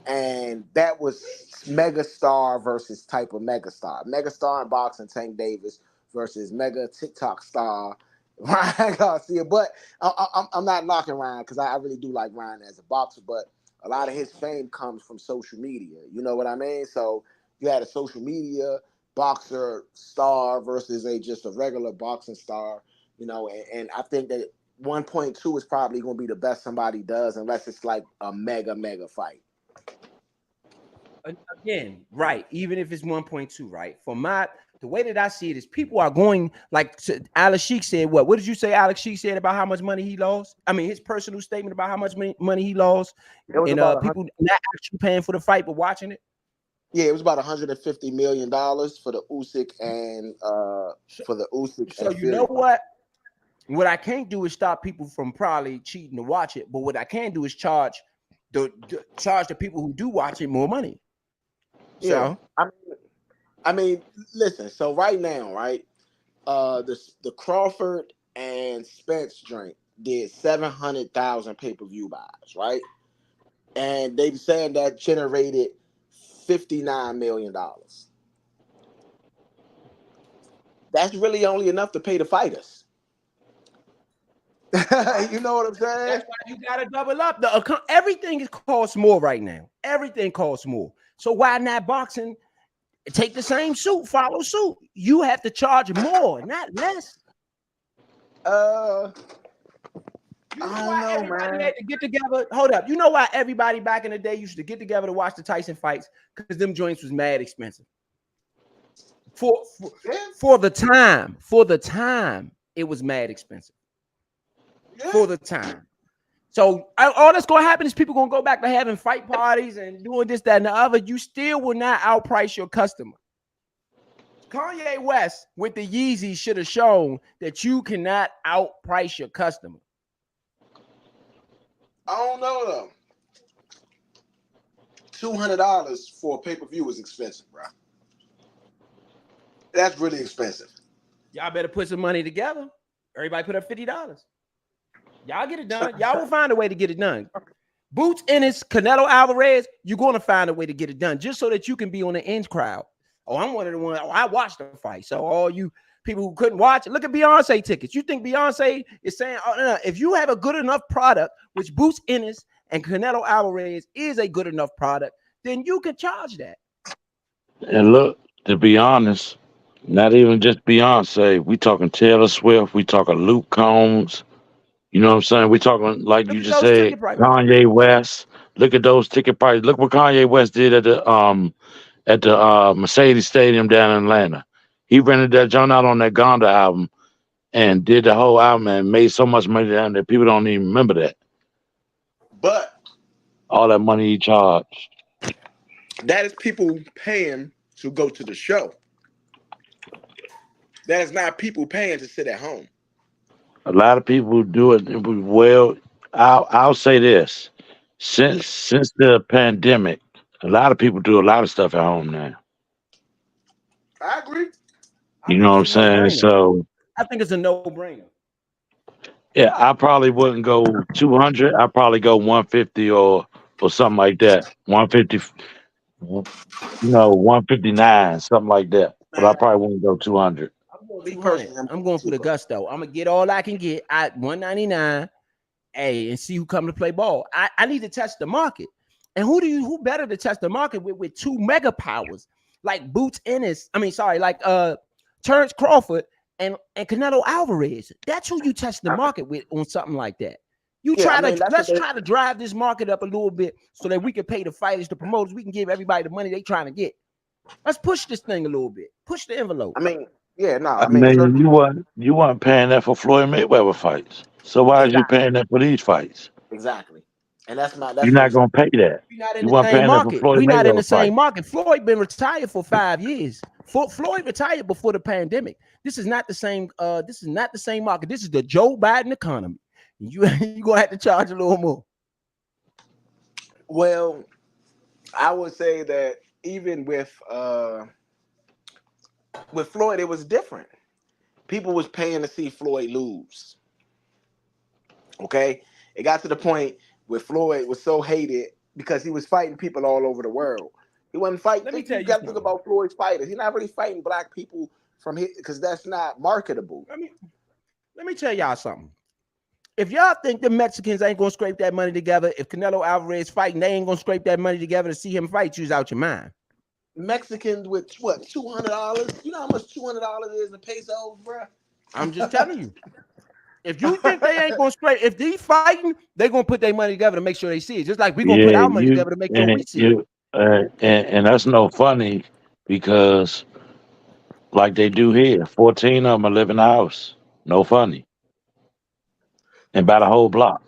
and that was megastar versus type of megastar. Megastar in boxing, Tank Davis versus mega TikTok star Ryan Garcia. But I'm not knocking Ryan because I really do like Ryan as a boxer, but a lot of his fame comes from social media. You know what I mean? So you had a social media boxer star versus just a regular boxing star. You know, and I think that 1.2 is probably going to be the best somebody does, unless it's like a mega fight. Again, right? Even if it's 1.2, right? For the way that I see it is, people are going like Alex Sheik said. What did you say? Alex Sheik said about how much money he lost. I mean, his personal statement about how much money he lost, and people not actually paying for the fight but watching it. Yeah, it was about $150 million for the Usyk and for the Usyk. So you know what? What I can't do is stop people from probably cheating to watch it, but what I can do is charge the people who do watch it more money. Yeah, so I mean, listen. So right now, right, the Crawford and Spence joint did 700,000 pay-per-view buys, right, and they saying that generated $59 million. That's really only enough to pay the fighters. You know what I'm saying? That's why you gotta double up. Everything costs more right now. Everything costs more. So why not boxing? Take the same suit, follow suit. You have to charge more, not less. I don't know, everybody man. had to get together. Hold up. You know why everybody back in the day used to get together to watch the Tyson fights? Because them joints was mad expensive. For the time, it was mad expensive. Yeah. For the time. So all that's going to happen is people going to go back to having fight parties and doing this, that, and the other. You still will not outprice your customer. Kanye West with the Yeezys should have shown that you cannot outprice your customer. I don't know though. $200 for a pay-per-view is expensive, bro. That's really expensive. Y'all better put some money together. Everybody put up $50. Y'all get it done. Y'all will find a way to get it done. Boots Ennis, Canelo Alvarez, you're going to find a way to get it done just so that you can be on the end crowd. Oh, I'm one of the ones. Oh, I watched the fight. So all you people who couldn't watch it, look at Beyonce tickets. You think Beyonce is saying, oh, no, if you have a good enough product, which Boots Ennis and Canelo Alvarez is a good enough product, then you can charge that. And look, to be honest, not even just Beyonce. We talking Taylor Swift. We talking Luke Combs. You know what I'm saying? We talking like you just said, Kanye West. Look at those ticket prices. Look what Kanye West did at the Mercedes Stadium down in Atlanta. He rented that joint out on that Gonda album and did the whole album and made so much money down there. People don't even remember that. But all that money he charged. That is people paying to go to the show. That is not people paying to sit at home. A lot of people do it well. I'll say this: since the pandemic, a lot of people do a lot of stuff at home now. I agree. You know what I'm saying? So I think it's a no-brainer. Yeah, I probably wouldn't go 200. I probably go 150 or something like that. 150, 159, something like that. But I probably wouldn't go 200. I'm going for the gusto. I'm gonna get all I can get at 199. Hey, and see who come to play ball. I need to test the market. And who better to test the market with two mega powers like Boots Ennis? Like Terrence Crawford and Canelo Alvarez. That's who you test the market with on something like that. Let's try to drive this market up a little bit so that we can pay the fighters, the promoters. We can give everybody the money they trying to get. Let's push this thing a little bit. Push the envelope. You weren't paying that for Floyd Mayweather fights. So why are you paying that for these fights? Exactly. And that's you're not gonna pay that. You weren't paying that for Floyd Mayweather. We're not in the same market. Floyd been retired for 5 years. Floyd retired before the pandemic. This is not the same. This is not the same market. This is the Joe Biden economy. You gonna have to charge a little more. Well, I would say that even with Floyd, it was different. People was paying to see Floyd lose. Okay, it got to the point where Floyd was so hated because he was fighting people all over the world. He wasn't fighting. Let me tell You you got to think something. about Floyd's fighters. He's not really fighting black people from here because that's not marketable. Let me tell y'all something. If y'all think the Mexicans ain't gonna scrape that money together, if Canelo Alvarez fighting, they ain't gonna scrape that money together to see him fight, you's out your mind. Mexicans with what, $200? You know how much $200 is in pesos, bro? I'm just telling you. If you think they ain't gonna scrape, if they fighting, they gonna put their money together to make sure they see it. Just like we gonna put Yeah, our money together to make sure we see it. and that's no funny because like they do here, 14 of them are living in the house. No funny, and by the whole block.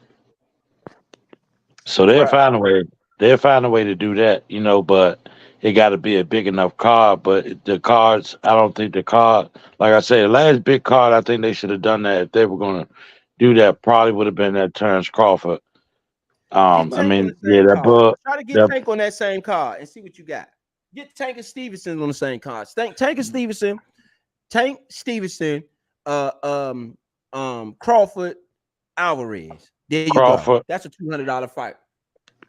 So they'll Bruh. find a way. They'll find a way to do that, But it got to be a big enough card. But the cards, I don't think the card. Like I say, the last big card, I think they should have done that if they were going to do that. Probably would have been that Terrence Crawford. Get I Tank on the mean, yeah, same that card. book. Try to get That Tank on that same card and see what you got. Get Tank and Stevenson on the same card. Tank and Stevenson, Tank Stevenson, Crawford, Alvarez. There you go. Crawford, That's a $200 fight.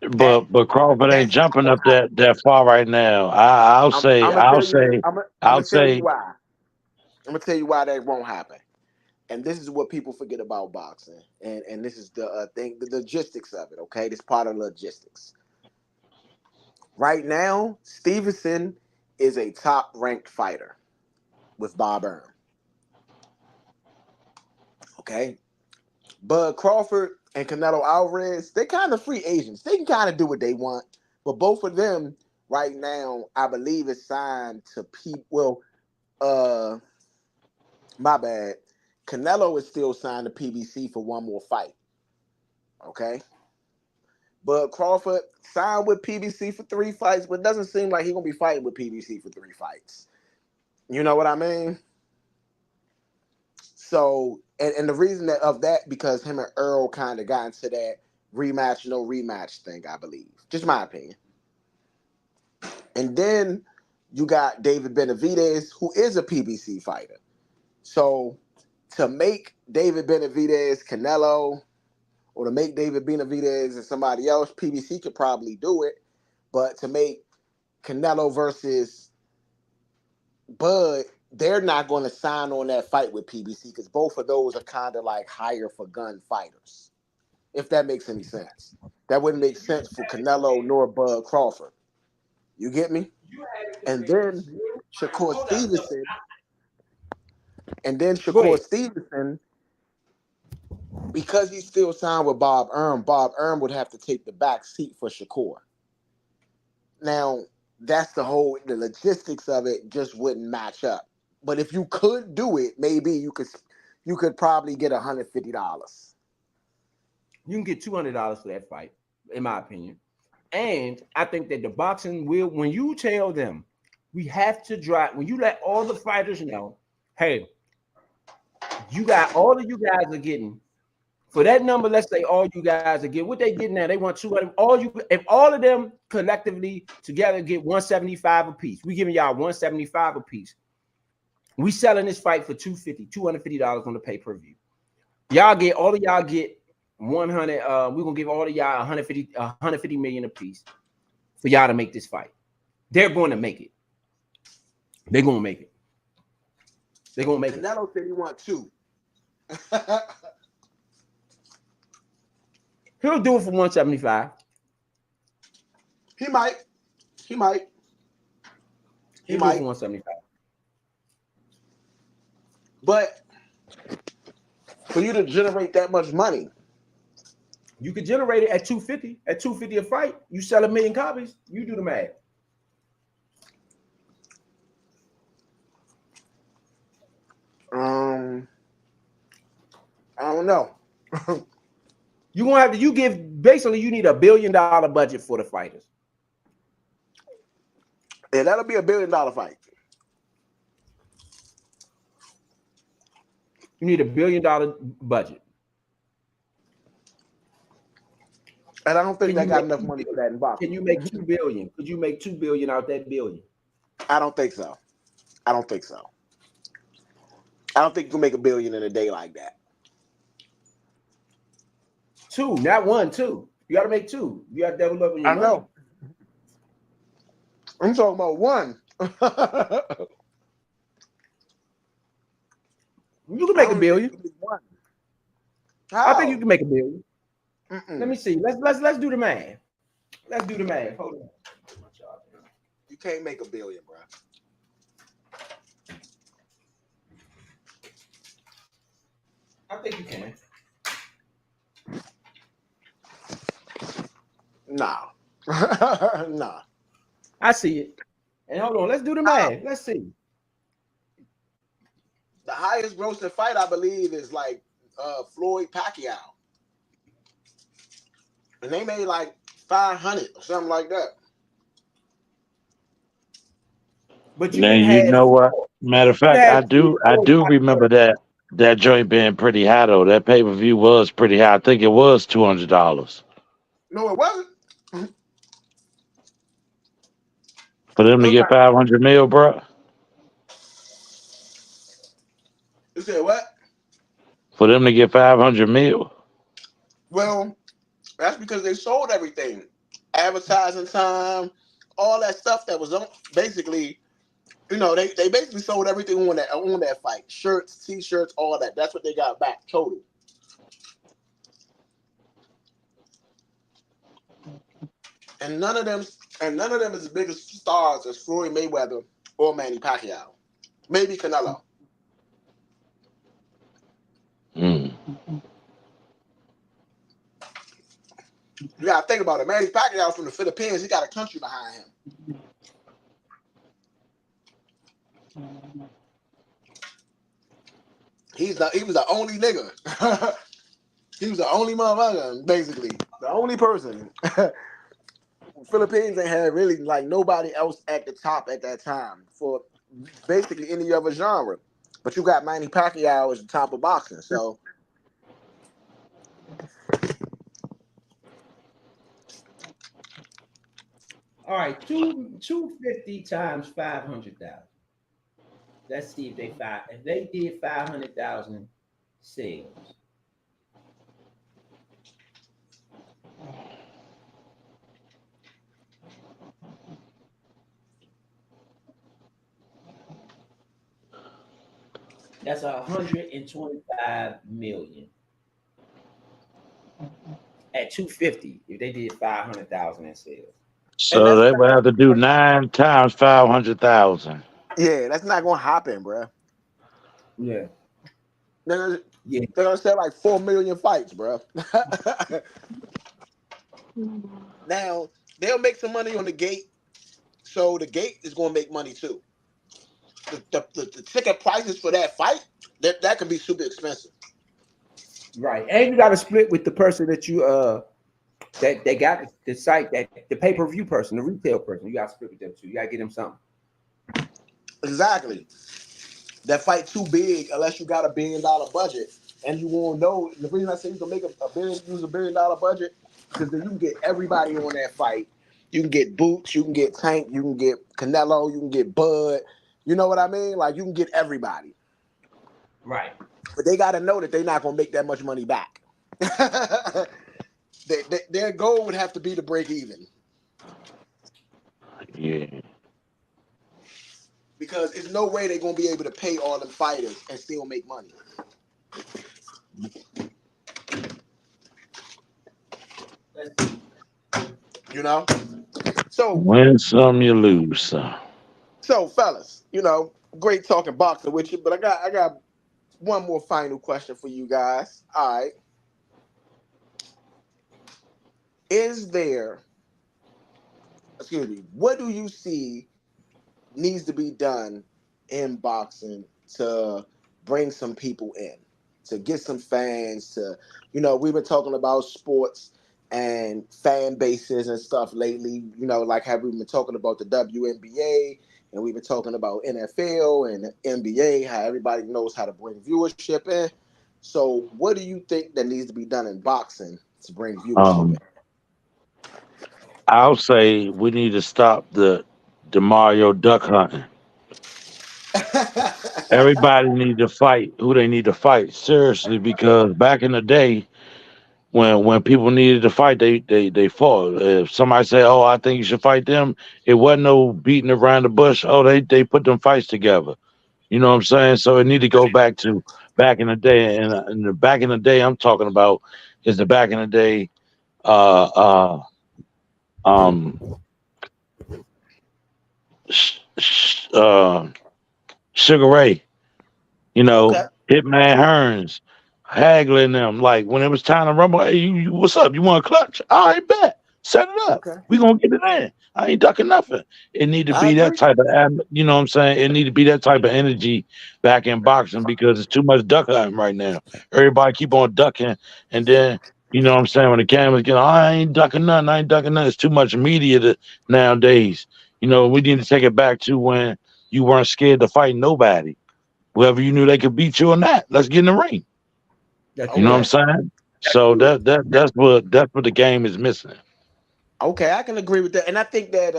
That but Crawford ain't that's not jumping gonna up happen. that far right now. I'll I'm, say, I'm gonna I'll tell you. say, I'm I'll gonna tell you say, why. I'm gonna tell you why that won't happen. And this is what people forget about boxing. And this is the thing, the logistics of it. Okay, this part of the logistics. Right now, Stevenson is a top ranked fighter with Bob Arum. Okay, Bud Crawford and Canelo Alvarez, they're kind of free agents. They can kind of do what they want. But both of them right now, I believe, is signed to uh, my bad. Canelo is still signed to PBC for one more fight. Okay. But Crawford signed with PBC for 3 fights, but it doesn't seem like he's gonna be fighting with PBC for 3 fights. You know what I mean? So, and the reason that of that because him and Earl kind of got into that rematch, no rematch thing, I believe. Just my opinion. And then you got David Benavidez, who is a PBC fighter. So to make David Benavidez Canelo, or to make David Benavidez and somebody else, PBC could probably do it. But to make Canelo versus Bud, they're not going to sign on that fight with PBC because both of those are kind of like higher for gun fighters. If that makes any sense, that wouldn't make sense for Canelo nor Bud Crawford. You get me? And then Shakur Stevenson, and then Go Shakur ahead. Stevenson, because he's still signed with Bob Arum would have to take the back seat for Shakur. Now, that's the logistics of it just wouldn't match up. But if you could do it, maybe you could probably get $150. You can get $200 for that fight, in my opinion. And I think that the boxing will, when you tell them we have to drive, when you let all the fighters know, hey, you got all of you guys are getting for that number. Let's say all you guys are getting what they get now. They want 200. If all of them collectively together get 175 a piece, we giving y'all 175 a piece. We selling this fight for $250 on the pay-per-view. All of y'all get 100. We're gonna give all of y'all 150 million a piece for y'all to make this fight. They're going to make it. They're gonna make it. They're gonna make it. Canelo said he want 2. He'll do it for 175. He might. He might. He He'll do it might. for 175. But for you to generate that much money, You could generate it at 250. At 250 a fight, you sell 1 million copies. You do the math. I don't know. You gonna have to. You give basically. You need $1 billion budget for the fighters. Yeah, that'll be $1 billion fight. You need $1 billion budget. And I don't think Can they you got make enough money for that in boxing. Can you make 2 billion? Could you make 2 billion out that billion? I don't think so. I don't think so. I don't think you can make $1 billion in a day like that. 2, not 1, 2. You got to make two. You got to double up on your I money. know. I'm talking about one. You can make a billion. One. I think you How? can make a billion. Let me Mm-mm. see. Let's do the math. Let's do the math. Hold on. You can't make a billion, bro. I think you can. Nah. Nah. I see it. And hold on. Let's do the How? math. Let's see. The highest grossing fight, I believe, is like Floyd Pacquiao. And they made like 500 or something like that. But you Now didn't you have know what? four. Matter of You fact, had two I Floyd do Mayweather. remember that joint being pretty high though. That pay per view was pretty high. I think it was $200 No, it wasn't. for them It to was get like, 500 mil, bro. you said what? For them to get 500 mil. Well, that's because they sold everything. Advertising time, all that stuff that was on basically, they basically sold everything on that fight. Shirts, t-shirts, all that. That's what they got back total. And none of them is as big as stars as Floyd Mayweather or Manny Pacquiao. Maybe Canelo. Mm. You gotta think about it. Manny Pacquiao from the Philippines, he got a country behind him. He was the only nigga. He was the only motherfucker, basically. The only person. Philippines ain't had really like nobody else at the top at that time for basically any other genre. But you got Manny Pacquiao as the top of boxing. So All right, 250 times 500,000. Let's see if they did 500,000 sales. That's 125 million at 250. If they did 500,000 in sales. and So they would have to do 9 times 500,000. that's not gonna happen, bro. Yeah. They're Yeah. gonna sell like 4 million fights, bro. Now they'll make some money on the gate, so the gate is gonna make money too. The ticket prices for that fight that can be super expensive. Right. And you got to split with the person that you that they got the site, that the pay-per-view person, the retail person. You got to split with them too. You got to get them something. Exactly. That fight too big unless you got $1 billion budget, and you won't know. The reason I say you can make use $1 billion budget because then you can get everybody on that fight. You can get Boots, you can get Tank, you can get Canelo, you can get Bud. You know what I mean? Like you can get everybody, Right. but they got to know that they're not gonna make that much money back. Their goal would have to be to break even. Yeah. Because there's no way they're gonna be able to pay all them fighters and still make money. You know? So Win some, you lose some. fellas, great talking boxing with you, but I got one more final question for you guys. All right. Is there, excuse me, what do you see needs to be done in boxing to bring some people in, to get some fans, we've been talking about sports and fan bases and stuff lately, like have we been talking about the WNBA and we've been talking about NFL and NBA, how everybody knows how to bring viewership in. So what do you think that needs to be done in boxing to bring viewership in? Um, I'll say we need to stop the Mario duck hunting. Everybody need to fight who they need to fight seriously because back in the day, when people needed to fight, they fought. If somebody said, "Oh, I think you should fight them," it wasn't no beating around the bush. Oh, they put them fights together. You know what I'm saying? So it need to go back to back in the day, and the back in the day I'm talking about is the back in the day. Uh, uh, um, sh- uh, Sugar Ray. Okay. Hitman Hearns, haggling them. Like when it was time to rumble, hey, what's up? You want a clutch? All right, bet. Set it up. Okay. We gonna get it in. I ain't ducking nothing. It need to I be that agree. type of, you know what I'm saying? It need to be that type of energy back in boxing because it's too much duck hunting right now. Everybody keep on ducking, and then you know what I'm saying when the cameras get, I ain't ducking nothing. I ain't ducking nothing. It's too much media nowadays. We need to take it back to when you weren't scared to fight nobody. Whoever you knew they could beat you or not, let's get in the ring. That's You know what I'm true. Okay. saying? That's So true. that's what the game is missing. Okay, I can agree with that. And I think that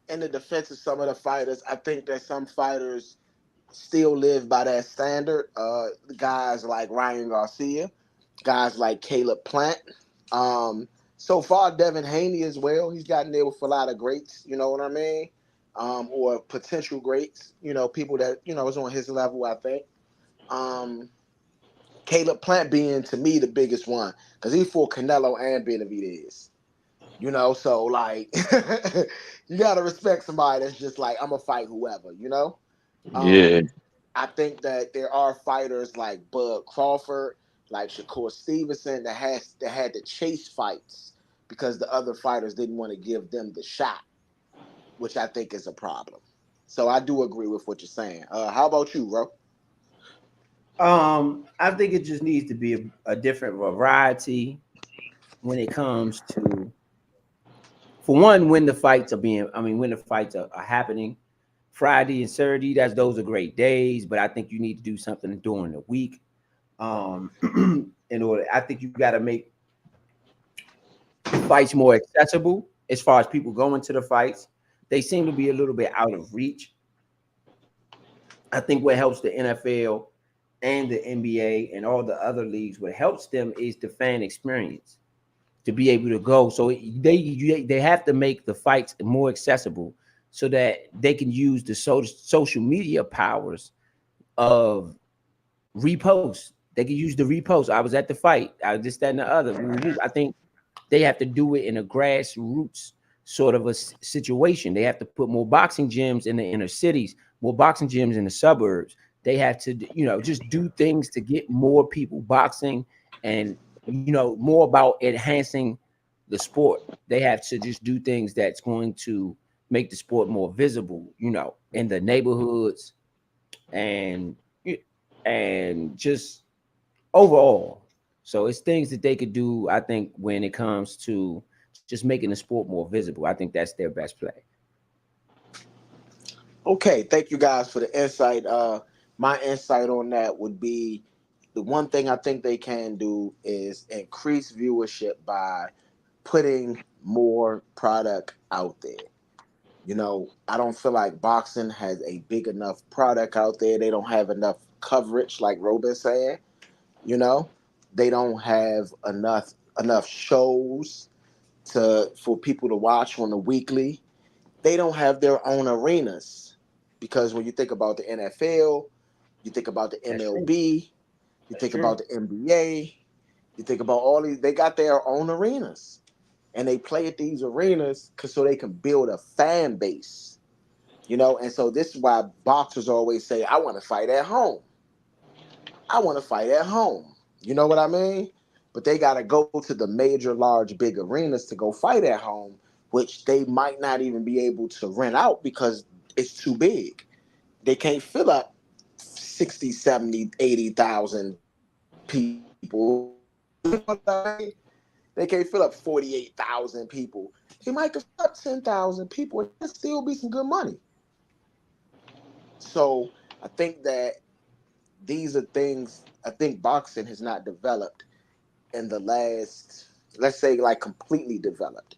in the defense of some of the fighters, I think that some fighters still live by that standard. Guys like Ryan Garcia, guys like Caleb Plant. Um, so far, Devin Haney as well. He's gotten there with a lot of greats. You know what I mean? Or potential greats. People that is on his level. I think. Um, Caleb Plant being to me the biggest one because he fought Canelo and Benavidez. So like you gotta respect somebody that's just like I'm gonna fight whoever. Yeah, I think that there are fighters like Bud Crawford, like Shakur Stevenson that had to chase fights because the other fighters didn't want to give them the shot, which I think is a problem. So I do agree with what you're saying. How about you, bro? I think it just needs to be a different variety when it comes to, for one, when the fights are happening. Friday and Saturday, those are great days, but I think you need to do something during the week. Um, I think you got to make the fights more accessible as far as people going to the fights. They seem to be a little bit out of reach. I think what helps the NFL and the NBA and all the other leagues, what helps them is the fan experience to be able to go. So they have to make the fights more accessible so that they can use the social media powers of reposts. They can use the repost. I was at the fight. I this, that, and the other. I think they have to do it in a grassroots sort of a situation. They have to put more boxing gyms in the inner cities, more boxing gyms in the suburbs. They have to, just do things to get more people boxing and, more about enhancing the sport. They have to just do things that's going to make the sport more visible, in the neighborhoods and just overall. So it's things that they could do, I think, when it comes to just making the sport more visible. I think that's their best play. Okay, thank you guys for the insight. My insight on that would be the one thing I think they can do is increase viewership by putting more product out there. I don't feel like boxing has a big enough product out there. They don't have enough coverage, like Robin said. You know, they don't have enough shows to for people to watch on the weekly. They don't have their own arenas because when you think about the NFL, you think about the That's true. MLB, you That's think true. about the NBA, you think about all these. They got their own arenas, and they play at these arenas so they can build a fan base. And so this is why boxers always say, "I want to fight at home. I want to fight at home." You know what I mean? But they got to go to the major, large, big arenas to go fight at home, which they might not even be able to rent out because it's too big. They can't fill up 60, 70, 80,000 people. You know what I mean? They can't fill up 48,000 people. They might fill up 10,000 people and it'll still be some good money. So I think that these are things I think boxing has not developed in the last, let's say, like completely developed.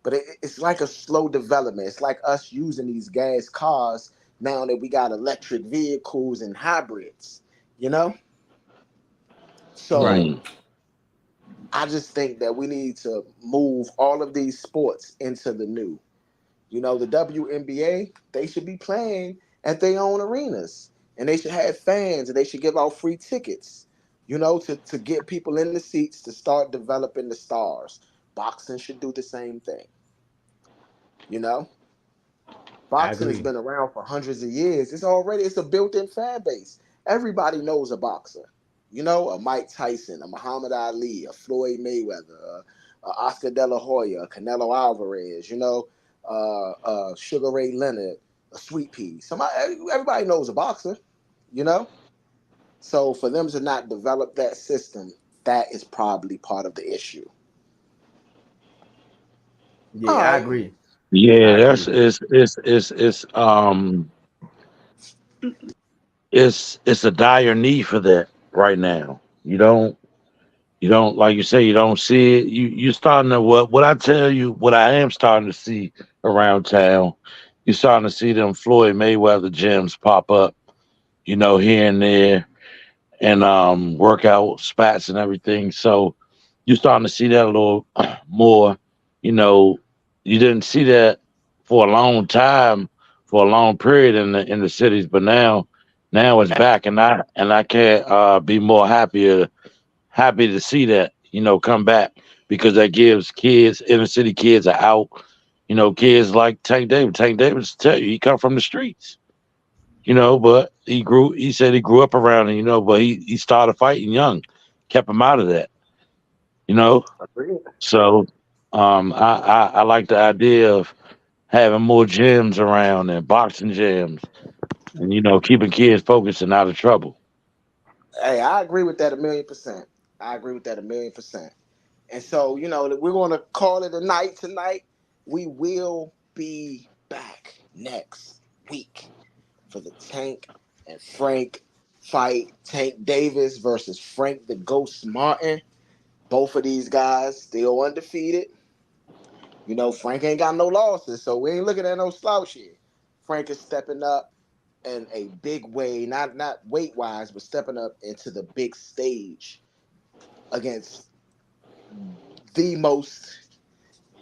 But it's like a slow development. It's like us using these gas cars now that we got electric vehicles and hybrids, you know? So Right. mm. I just think that we need to move all of these sports into the new. You know, the WNBA, they should be playing at their own arenas. And they should have fans and they should give out free tickets, you know, to get people in the seats to start developing the stars. Boxing should do the same thing, you know? I Boxing has agree. been around for hundreds of years. It's a built-in fan base. Everybody knows a boxer. You know, a Mike Tyson, a Muhammad Ali, a Floyd Mayweather, a Oscar De La Hoya, a Canelo Alvarez. You know, Sugar Ray Leonard, a Sweet Pea. Everybody knows a boxer. You know, so for them to not develop that system, that is probably part of the issue. All Yeah, I right. agree. Yeah, I that's agree. it's a dire need for that right now. You don't like you say you don't see it. You starting to what I tell you what I am starting to see around town. You're starting to see them Floyd Mayweather gyms pop up, here and there, and workout spots and everything. So you're starting to see that a little more. You know, you didn't see that for a long time, for a long period in the cities, but now it's back, and I can't be more happy to see that come back because that gives kids, inner city kids, a out. Kids like Tank Davis. Tank Davis, tell you, he come from the streets. But he said he grew up around it, but he started fighting young, kept him out of that, you know. Agreed. So I like the idea of having more gyms around and boxing gyms and keeping kids focused and out of trouble. Hey, I agree with that 1,000,000%. I agree with that 1,000,000%. And so, we're going to call it a night tonight. We will be back next week for the Tank and Frank fight. Tank Davis versus Frank the Ghost Martin. Both of these guys still undefeated. Frank ain't got no losses, so we ain't looking at no slouch here. Frank is stepping up in a big way, not weight wise, but stepping up into the big stage against the most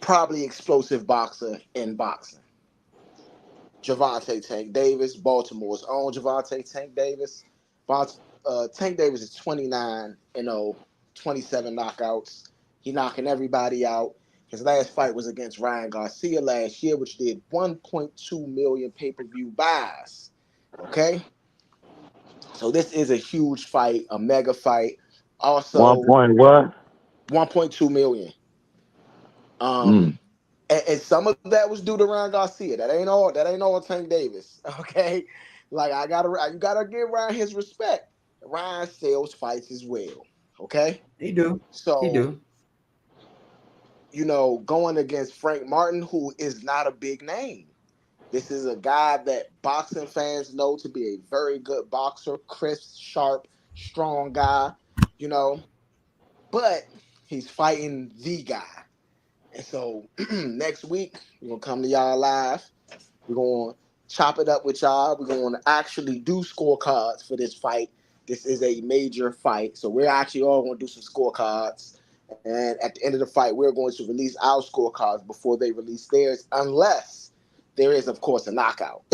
probably explosive boxer in boxing. Javante Tank Davis, Baltimore's own Javante Tank Davis. Tank Davis is 29-0, 27 knockouts. He knocking everybody out. His last fight was against Ryan Garcia last year, which did 1.2 million pay-per-view buys. Okay? So this is a huge fight, a mega fight. One Also, point what? 1.2 million. Um, Mm. and some of that was due to Ryan Garcia. That ain't all. That ain't all Tank Davis. Okay, like you gotta give Ryan his respect. Ryan sells fights as well. Okay, He do. He so do. going against Frank Martin, who is not a big name. This is a guy that boxing fans know to be a very good boxer, crisp, sharp, strong guy. You know, but he's fighting the guy. And so next week, we're going to come to y'all live. We're going to chop it up with y'all. We're going to actually do scorecards for this fight. This is a major fight. So we're actually all going to do some scorecards. And at the end of the fight, we're going to release our scorecards before they release theirs, unless there is, of course, a knockout,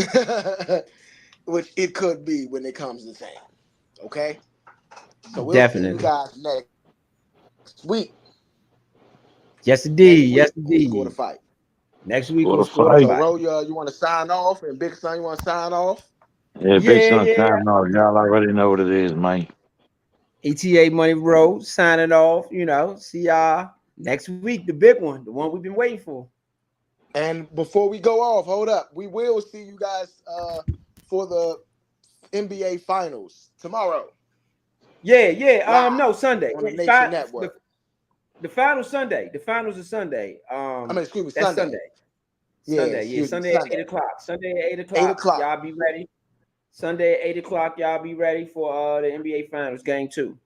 which it could be when it comes to time. Okay? So we'll see you Definitely. guys next week. Yes, Next indeed. Yes, week on Score the indeed. Fight. Next week For on the Score the fight. So, Fight. Ro, you want to sign off? And Big Son, you want to sign off? Yeah, big Yeah, son yeah. time off. Y'all already know what it is, man. ETA Money Road signing off. See y'all next week. The big one, the one we've been waiting for. And before we go off, hold up. We will see you guys for the NBA Finals tomorrow, Yeah, yeah. live No, Sunday. on the Nation Network. The final Sunday. The finals are Sunday. I mean, excuse me, That's Sunday. Sunday. Yeah, Sunday. Yeah, excuse me, Sunday at eight Sunday. o'clock. Sunday at 8 o'clock. 8 o'clock. Y'all be ready. Sunday at 8 o'clock. Y'all be ready for the NBA Finals Game 2.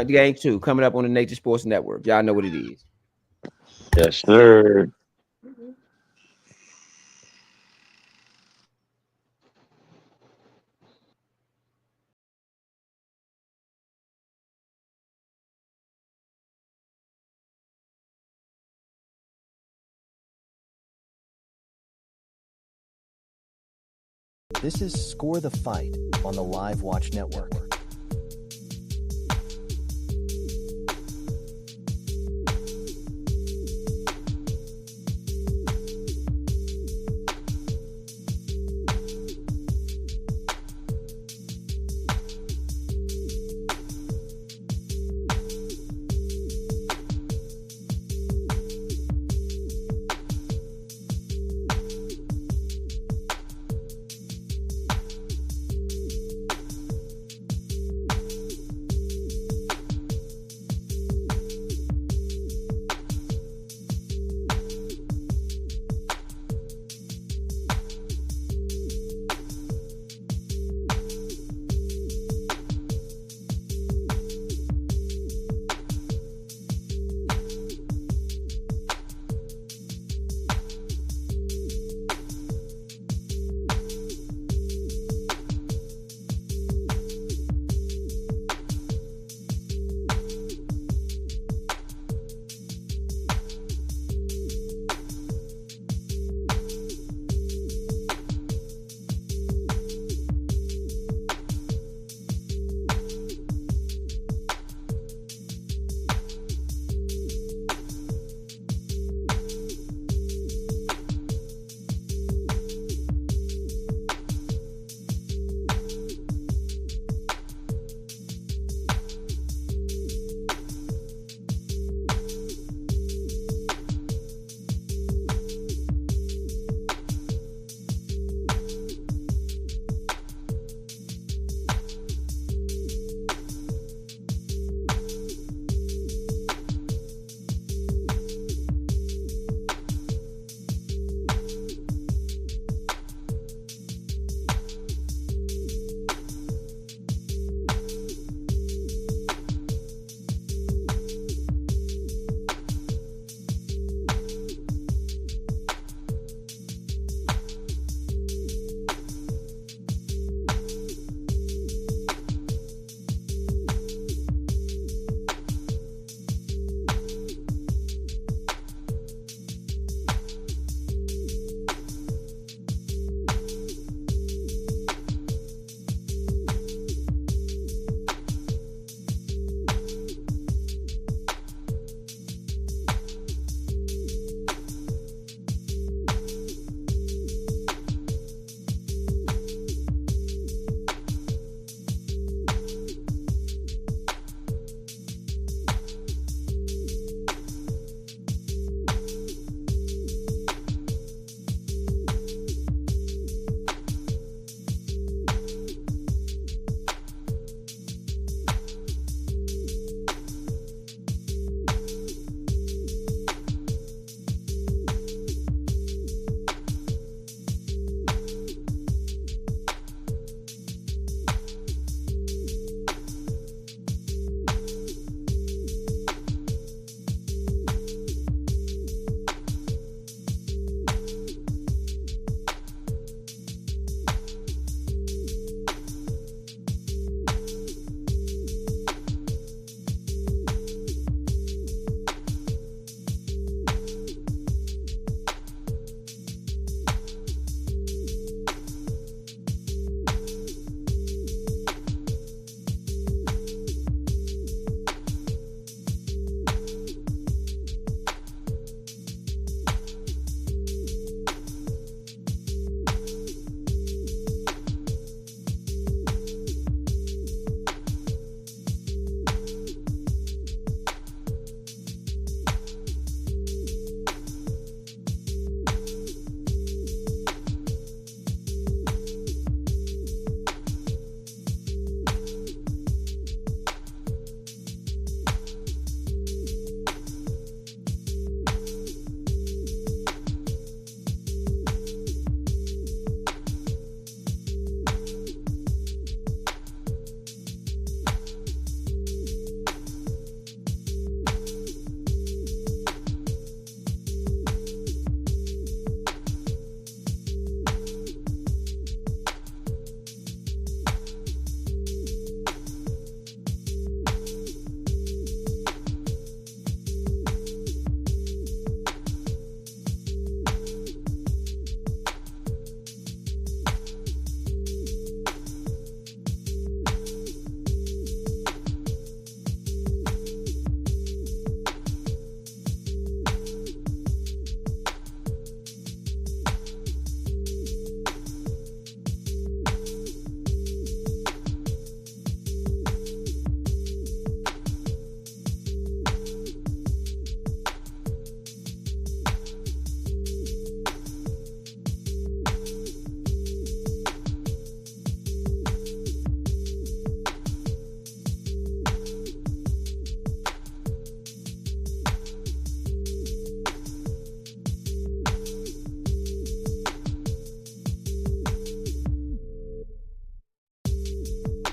Game 2 coming up on the Nature Sports Network. Y'all know what it is. Yes, sir. This is Score the Fight on the Live Watch Network.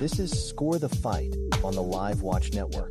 This is Score the Fight on the Live Watch Network.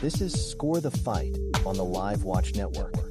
This is Score the Fight on the Live Watch Network.